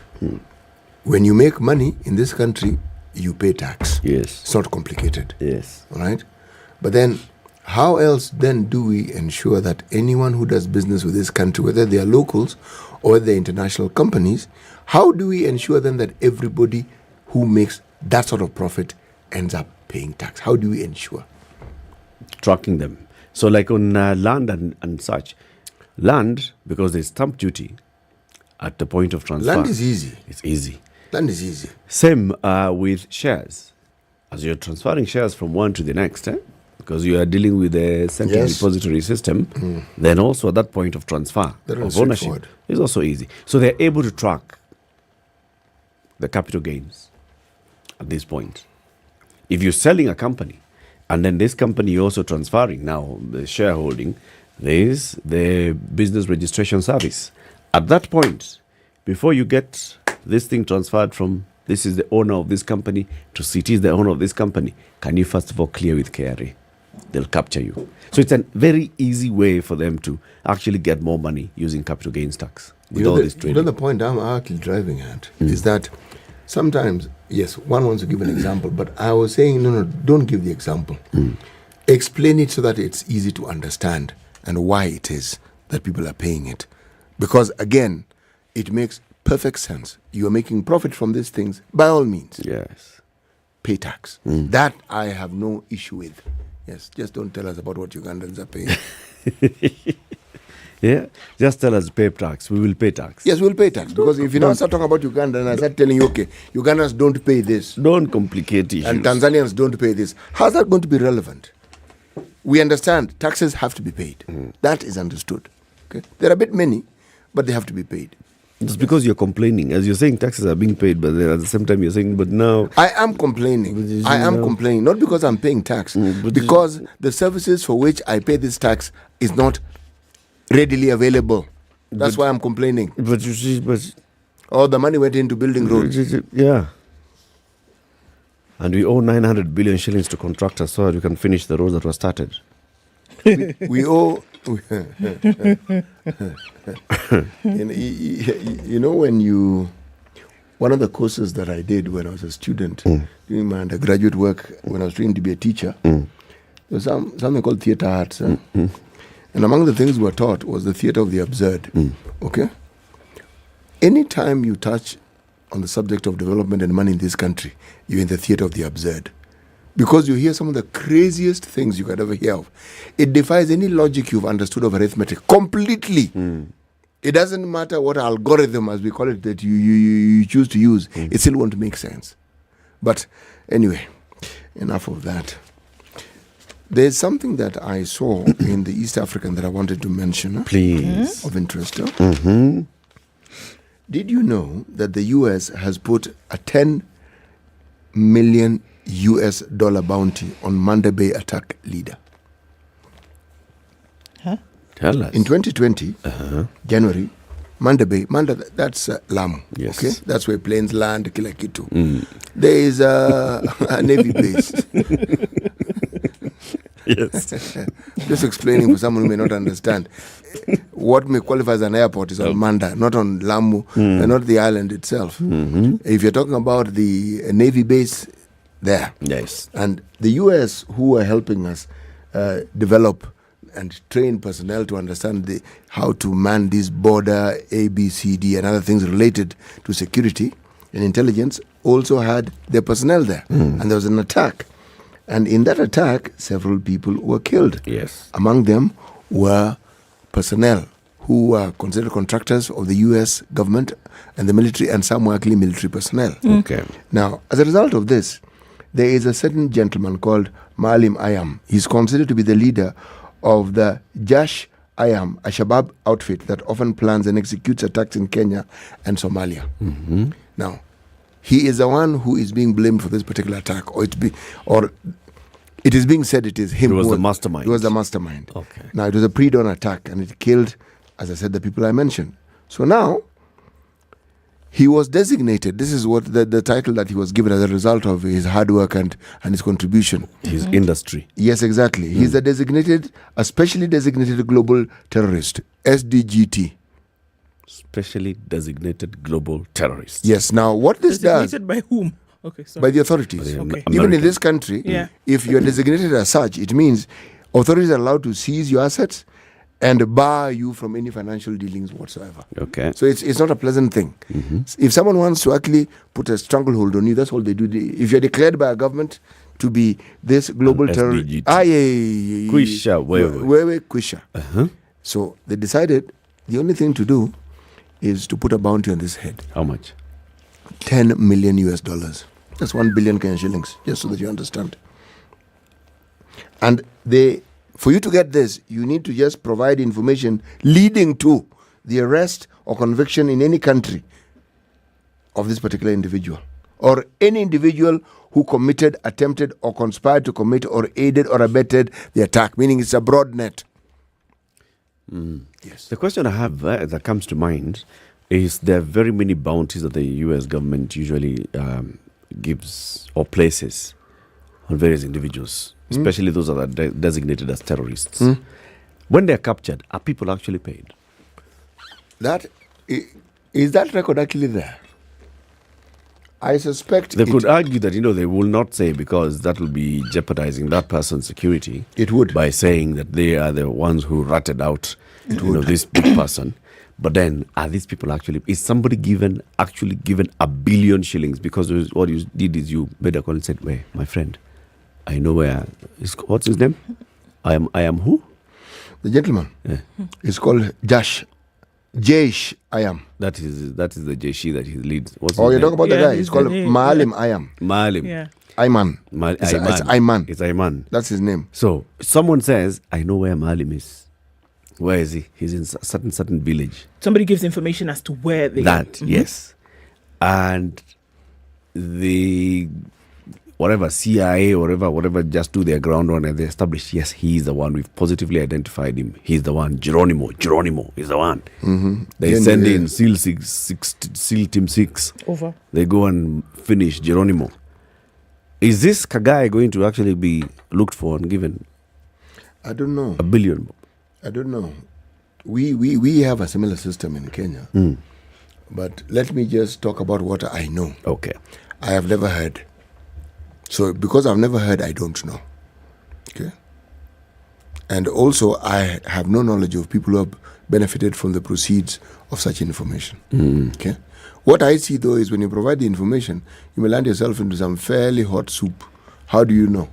When you make money in this country, you pay tax.
Yes.
It's not complicated.
Yes.
All right? But then, how else then do we ensure that anyone who does business with this country, whether they are locals or they're international companies, how do we ensure then that everybody who makes that sort of profit ends up paying tax? How do we ensure?
Tracking them. So like on land and such. Land, because there's stamp duty at the point of transfer.
Land is easy.
It's easy.
Land is easy.
Same with shares. As you're transferring shares from one to the next, because you are dealing with the central depository system, then also at that point of transfer of ownership is also easy. So they're able to track the capital gains at this point. If you're selling a company, and then this company you're also transferring now, the shareholding, there's the business registration service. At that point, before you get this thing transferred from this is the owner of this company to CT is the owner of this company, can you first of all clear with KRA? They'll capture you. So it's a very easy way for them to actually get more money using capital gains tax with all this trading.
The point I'm actually driving at is that sometimes, yes, one wants to give an example, but I was saying, no, don't give the example. Explain it so that it's easy to understand and why it is that people are paying it. Because, again, it makes perfect sense. You are making profit from these things, by all means.
Yes.
Pay tax. That I have no issue with. Yes, just don't tell us about what Ugandans are paying.
Yeah, just tell us pay tax. We will pay tax.
Yes, we'll pay tax. Because if you now start talking about Uganda and I start telling you, okay, Ugandans don't pay this.
Don't complicate issues.
And Tanzanians don't pay this. How's that going to be relevant? We understand taxes have to be paid. That is understood. Okay, there are a bit many, but they have to be paid.
It's because you're complaining. As you're saying, taxes are being paid, but then at the same time you're saying, but now...
I am complaining. I am complaining, not because I'm paying tax, because the services for which I pay this tax is not readily available. That's why I'm complaining.
But you see,
the money went into building roads.
Yeah. And we owe 900 billion shillings to contractors so that we can finish the roads that were started.
We owe You know, one of the courses that I did when I was a student, doing my undergraduate work, when I was trained to be a teacher, there was something called theatre arts. And among the things we were taught was the theatre of the absurd. Okay? Anytime you touch on the subject of development and money in this country, you're in the theatre of the absurd. Because you hear some of the craziest things you could ever hear of. It defies any logic you've understood of arithmetic completely. It doesn't matter what algorithm, as we call it, that you choose to use. It still won't make sense. But anyway, enough of that. There's something that I saw in the East African that I wanted to mention.
Please.
Of interest. Did you know that the US has put a $10 million US dollar bounty on Manda Bay attack leader?
Tell us.
In 2020, January, Manda Bay, that's Lamu.
Yes.
Okay? That's where planes land, Kila Kitu. There is a Navy base.
Yes.
Just explaining for someone who may not understand. What may qualify as an airport is on Manda, not on Lamu, and not the island itself. If you're talking about the Navy base, there.
Yes.
And the US, who are helping us develop and train personnel to understand how to man this border, ABCD, and other things related to security and intelligence, also had their personnel there. And there was an attack. And in that attack, several people were killed.
Yes.
Among them were personnel who were considered contractors of the US government and the military, and some were actually military personnel.
Okay.
Now, as a result of this, there is a certain gentleman called Maalim Ayam. He's considered to be the leader of the Jash Ayam, a Shabab outfit that often plans and executes attacks in Kenya and Somalia. Now, he is the one who is being blamed for this particular attack, or it is being said it is him.
He was the mastermind.
He was the mastermind.
Okay.
Now, it was a pre-dawn attack, and it killed, as I said, the people I mentioned. So now, he was designated. This is what the title that he was given as a result of his hard work and his contribution.
His industry.
Yes, exactly. He's a specially designated global terrorist, SDGT.
Specially designated global terrorist.
Yes. Now, what this does...
Designated by whom? Okay, sorry.
By the authorities.
Okay.
Even in this country, if you're designated as such, it means authorities are allowed to seize your assets and bar you from any financial dealings whatsoever.
Okay.
So it's not a pleasant thing. If someone wants to actually put a stranglehold on you, that's all they do. If you're declared by a government to be this global terrorist...
Kwisha,
wewe kwisha. So they decided the only thing to do is to put a bounty on this head.
How much?
$10 million US. That's 1 billion Kenyan shillings, just so that you understand. And for you to get this, you need to just provide information leading to the arrest or conviction in any country of this particular individual, or any individual who committed, attempted, or conspired to commit, or aided or abetted the attack, meaning it's a broad net.
Yes. The question I have that comes to mind is there are very many bounties that the US government usually gives or places on various individuals, especially those that are designated as terrorists. When they're captured, are people actually paid?
Is that record actually there? I suspect
they could argue that they will not say, because that will be jeopardizing that person's security.
It would,
by saying that they are the ones who ratted out this big person. But then, are these people is somebody actually given $1 billion shillings? Because what you did is you made a call and said, "Wait, my friend, I know where. What's his name? I am who?
The gentleman. It's called Jash Ayam.
That is the Jeshi that he leads.
You're talking about the guy. It's called Maalim Ayam.
Maalim.
Yeah.
Ayman. It's Ayman.
It's Ayman.
That's his name.
So someone says, "I know where Maalim is." Where is he? He's in certain village.
Somebody gives information as to where they are.
Yes. And the CIA or whatever just do their ground run and they establish, yes, he is the one. We've positively identified him. He's the one. Geronimo is the one. They send in SEAL Team 6.
Over.
They go and finish Geronimo. Is this guy going to actually be looked for and given?
I don't know.
$1 billion.
I don't know. We have a similar system in Kenya. But let me just talk about what I know.
Okay.
I have never heard. So because I've never heard, I don't know. Okay. And also, I have no knowledge of people who have benefited from the proceeds of such information. Okay. What I see, though, is when you provide the information, you may land yourself into some fairly hot soup. How do you know?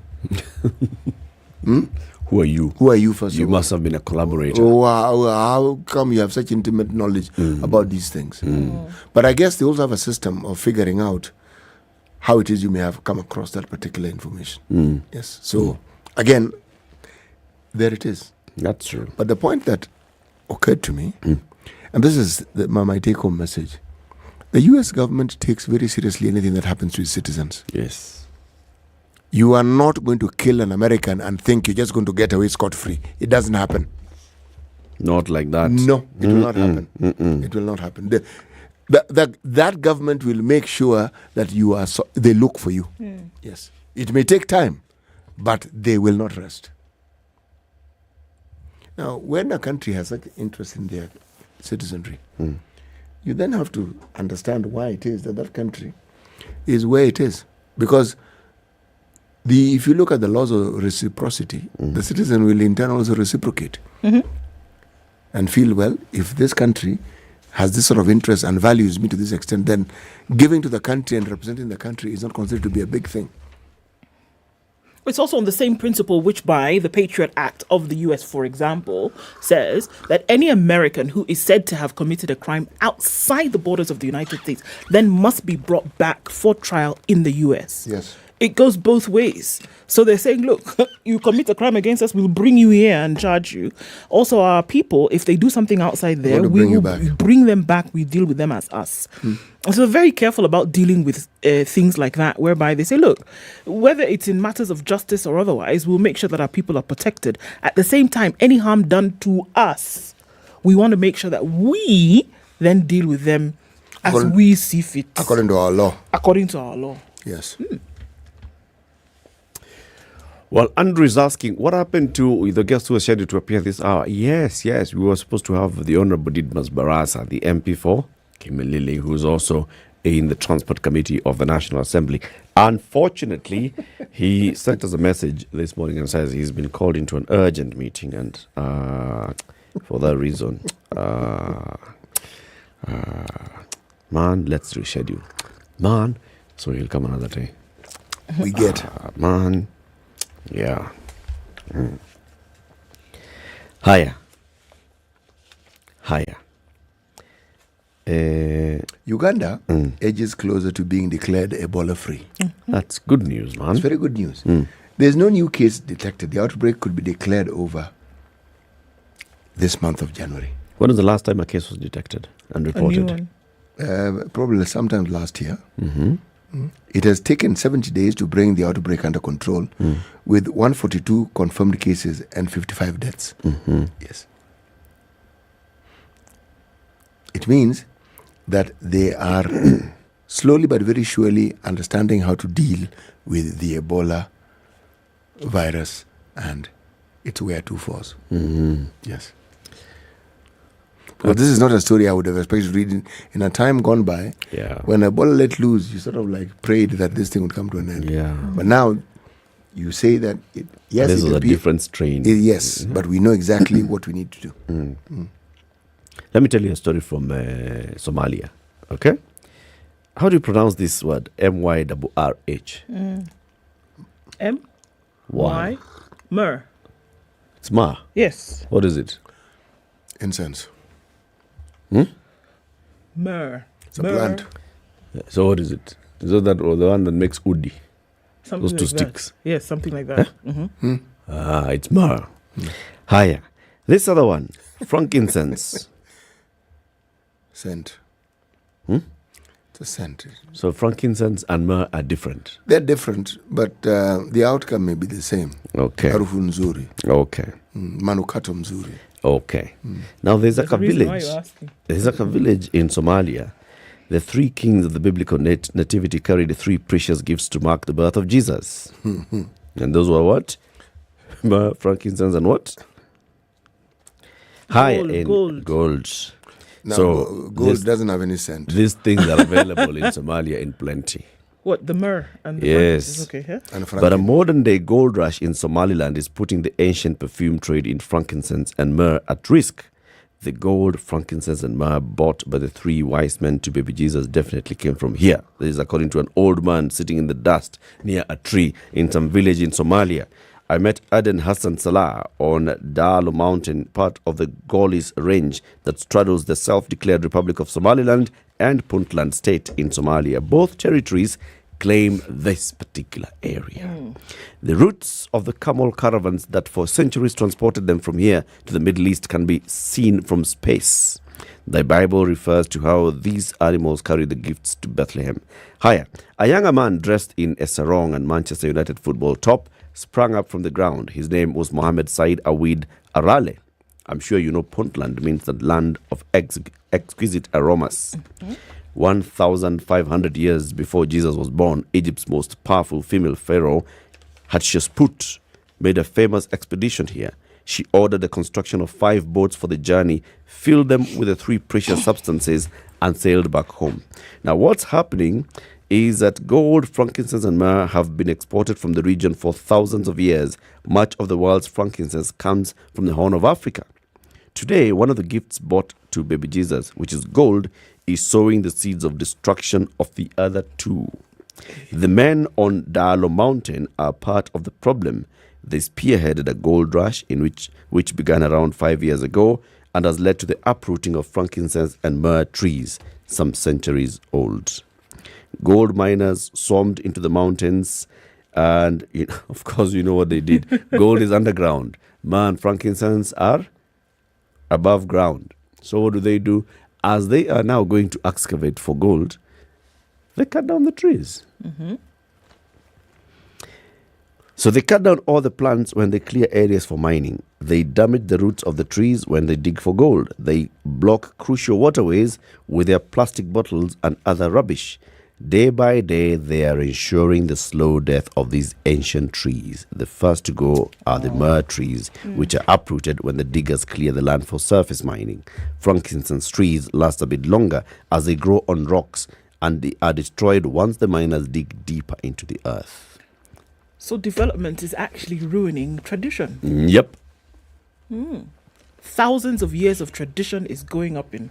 Who are you?
Who are you, first of all?
You must have been a collaborator.
Oh, how come you have such intimate knowledge about these things? But I guess they also have a system of figuring out how it is you may have come across that particular information. Yes. So, again, there it is.
That's true.
But the point that occurred to me, and this is my take-home message, the U.S. government takes very seriously anything that happens to its citizens.
Yes.
You are not going to kill an American and think you're just going to get away scot-free. It doesn't happen.
Not like that.
No, it will not happen. It will not happen. That government will make sure that you are. They look for you. Yes, it may take time, but they will not rest. Now, when a country has such interest in their citizenry, you then have to understand why it is that country is where it is, because if you look at the laws of reciprocity, the citizen will in turn also reciprocate and feel, well, if this country has this sort of interest and values me to this extent, then giving to the country and representing the country is not considered to be a big thing.
It's also on the same principle which by the Patriot Act of the US, for example, says that any American who is said to have committed a crime outside the borders of the United States then must be brought back for trial in the US.
Yes.
It goes both ways. So they're saying, look, you commit a crime against us, we'll bring you here and charge you. Also, our people, if they do something outside there, we will bring them back. We deal with them as us. And so very careful about dealing with things like that, whereby they say, look, whether it's in matters of justice or otherwise, we'll make sure that our people are protected. At the same time, any harm done to us, we want to make sure that we then deal with them as we see fit.
According to our law.
According to our law.
Yes.
Well, Andrew is asking, what happened to the guest who was scheduled to appear this hour? Yes, we were supposed to have the Honorable Didmas Barasa, the MP for Kimilili, who's also in the Transport Committee of the National Assembly. Unfortunately, he sent us a message this morning and says he's been called into an urgent meeting, and for that reason, man, let's reschedule. Man, so he'll come another day.
We get.
Man. Yeah. Higher.
Uganda edges closer to being declared Ebola-free.
That's good news, man.
It's very good news. There's no new case detected. The outbreak could be declared over this month of January.
When was the last time a case was detected and reported?
Probably sometime last year. It has taken 70 days to bring the outbreak under control, with 142 confirmed cases and 55 deaths. Yes. It means that they are slowly but very surely understanding how to deal with the Ebola virus and its whereto-fors. Yes. But this is not a story I would have expected reading in a time gone by. When Ebola let loose, you sort of like prayed that this thing would come to an end. But now you say that yes,
this is a different strain.
Yes, but we know exactly what we need to do.
Let me tell you a story from Somalia. Okay, how do you pronounce this word? M-Y-R-R-H.
M-Y. Myrrh.
It's myrrh.
Yes.
What is it?
Incense.
Myrrh.
It's a plant.
So what is it? Is it that or the one that makes udi?
Something
Those two
like
sticks.
That. Yes, something like that.
It's myrrh. Higher. This other one, frankincense.
Scent. It's a scent.
So frankincense and myrrh are different.
They're different, but the outcome may be the same.
Okay.
Harufu nzuri.
Okay.
Manukato mzuri.
Okay. Now there's a village. There's a village in Somalia. The three kings of the biblical nativity carried 3 precious gifts to mark the birth of Jesus. And those were what? Frankincense and what? higher
Gold,
in
gold.
gold.
Now,
So
gold doesn't have any scent.
These things are available in Somalia in plenty.
What, the myrrh and the
Yes.
frankincense? Okay, yeah.
And
But a modern day gold rush in Somaliland is putting the ancient perfume trade in frankincense and myrrh at risk. The gold, frankincense, and myrrh bought by the three wise men to baby Jesus definitely came from here. This is according to an old man sitting in the dust near a tree in some village in Somalia. I met Aden Hassan Salah on Dalo Mountain, part of the Golis range that straddles the self-declared Republic of Somaliland and Puntland state in Somalia. Both territories claim this particular area. The routes of the camel caravans that for centuries transported them from here to the Middle East can be seen from space. The Bible refers to how these animals carry the gifts to Bethlehem. Higher, a younger man dressed in a sarong and Manchester United football top sprang up from the ground. His name was Mohammed Said Awid Arale. I'm sure you know Puntland means the land of exquisite aromas. 1,500 years before Jesus was born, Egypt's most powerful female pharaoh, Hatshepsut, made a famous expedition here. She ordered the construction of 5 boats for the journey, filled them with the 3 precious substances, and sailed back home. Now, what's happening is that gold, frankincense, and myrrh have been exported from the region for thousands of years. Much of the world's frankincense comes from the Horn of Africa. Today, one of the gifts bought to baby Jesus, which is gold, is sowing the seeds of destruction of the other 2. The men on Dalo Mountain are part of the problem. They spearheaded a gold rush which began around 5 years ago and has led to the uprooting of frankincense and myrrh trees some centuries old. Gold miners swarmed into the mountains and, of course, you know what they did. Gold is underground. Myrrh and frankincense are above ground. So what do? As they are now going to excavate for gold, they cut down the trees. So they cut down all the plants when they clear areas for mining. They damage the roots of the trees when they dig for gold. They block crucial waterways with their plastic bottles and other rubbish. Day by day, they are ensuring the slow death of these ancient trees. The first to go are the myrrh trees, which are uprooted when the diggers clear the land for surface mining. Frankincense trees last a bit longer as they grow on rocks, and they are destroyed once the miners dig deeper into the earth.
So development is actually ruining tradition.
Yep.
Thousands of years of tradition is going up in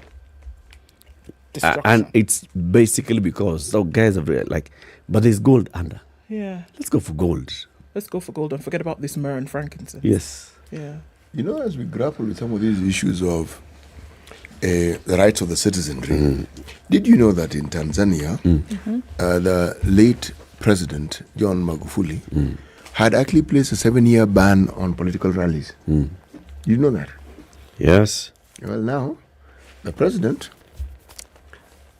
destruction.
And it's basically because some guys have but there's gold under.
Yeah.
Let's go for gold.
Let's go for gold and forget about this myrrh and frankincense.
Yes.
Yeah.
You know, as we grapple with some of these issues of the rights of the citizenry, did you know that in Tanzania, the late President John Magufuli had actually placed a 7-year ban on political rallies? You know that?
Yes.
Well, now, the president,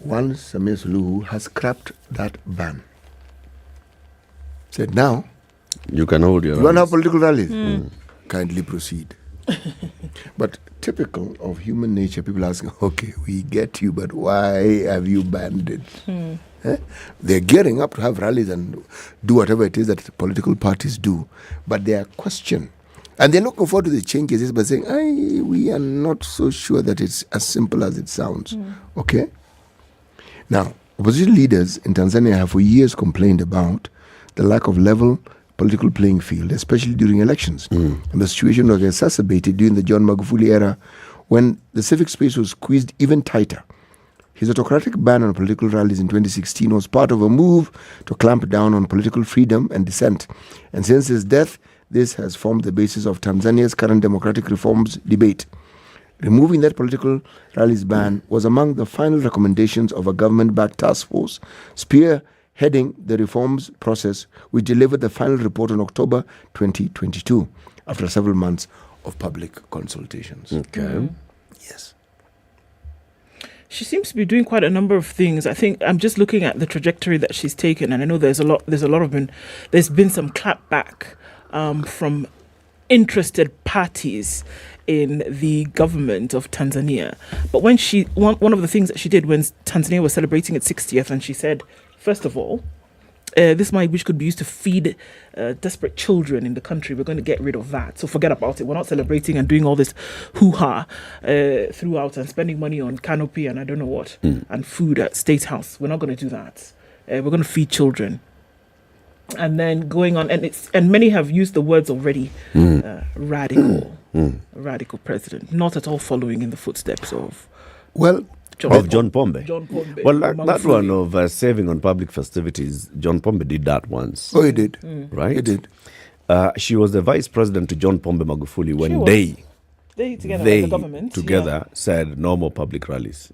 Juan Samia Suluhu, has scrapped that ban. Said, now,
you can hold your
you want to have political rallies? Kindly proceed. But typical of human nature, people asking, okay, we get you, but why have you banned it? They're gearing up to have rallies and do whatever it is that political parties do. But their question, and they're looking forward to the changes, by saying, we are not so sure that it's as simple as it sounds. Okay? Now, opposition leaders in Tanzania have for years complained about the lack of level political playing field, especially during elections. And the situation was exacerbated during the John Magufuli era when the civic space was squeezed even tighter. His autocratic ban on political rallies in 2016 was part of a move to clamp down on political freedom and dissent. And since his death, this has formed the basis of Tanzania's current democratic reforms debate. Removing that political rallies ban was among the final recommendations of a government-backed task force spearheading the reforms process, which delivered the final report in October 2022 after several months of public consultations.
Okay.
Yes.
She seems to be doing quite a number of things. I think I'm just looking at the trajectory that she's taken, and I know there's been some clapback from interested parties in the government of Tanzania. But when one of the things that she did when Tanzania was celebrating its 60th, and she said, first of all, this money which could be used to feed desperate children in the country, we're going to get rid of that. So forget about it. We're not celebrating and doing all this hoo-ha throughout and spending money on canopy and I don't know what, and food at State House. We're not going to do that. We're going to feed children. And then going on, and many have used the words already, radical president, not at all following in the footsteps of
John Pombe. Well, that
Magufuli.
one of saving on public festivities, John Pombe did that once.
Oh, he did.
Right?
He did.
She was the vice president to John Pombe Magufuli when
they together as a government
said no more public rallies,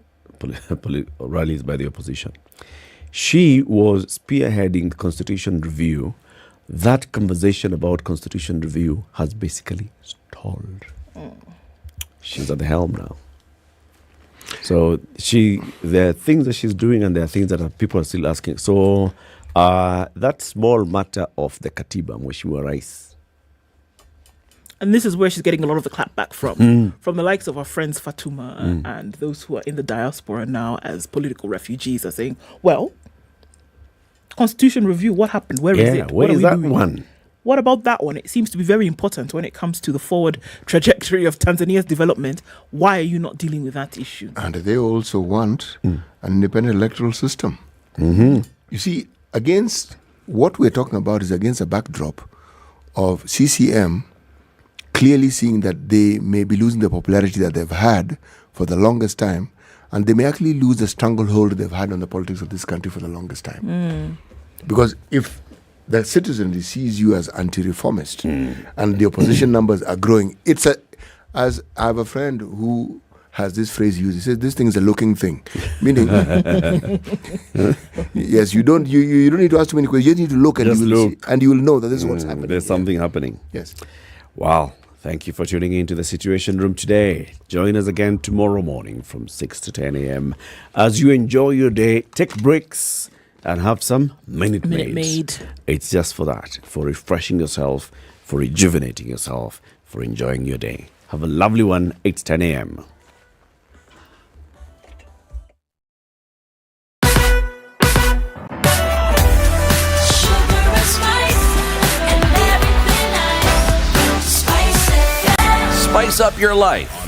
rallies by the opposition. She was spearheading the Constitution review. That conversation about Constitution review has basically stalled. She's at the helm now. So there are things that she's doing and there are things that people are still asking. So that small matter of the Katiba, Mheshimiwa Rais.
And this is where she's getting a lot of the clapback from the likes of our friends Fatuma and those who are in the diaspora now as political refugees are saying, well, Constitution review, what happened? Where is it?
Where is that one?
What about that one? It seems to be very important when it comes to the forward trajectory of Tanzania's development. Why are you not dealing with that issue?
And they also want an independent electoral system. You see, against what we're talking about is against a backdrop of CCM clearly seeing that they may be losing the popularity that they've had for the longest time, and they may actually lose the stranglehold they've had on the politics of this country for the longest time. Because if the citizenry sees you as anti-reformist and the opposition numbers are growing, as I have a friend who has this phrase used. He says this thing is a looking thing, meaning yes, you don't need to ask too many questions. You just need to look and you will know that this is what's happening.
There's something happening.
Yes.
Wow. Thank you for tuning in to the Situation Room today. Join us again tomorrow morning from 6 to 10 a.m. As you enjoy your day, take breaks and have some Minute Maid. It's just for that, for refreshing yourself, for rejuvenating yourself, for enjoying your day. Have a lovely one, 8 to 10 a.m.
Spice up your life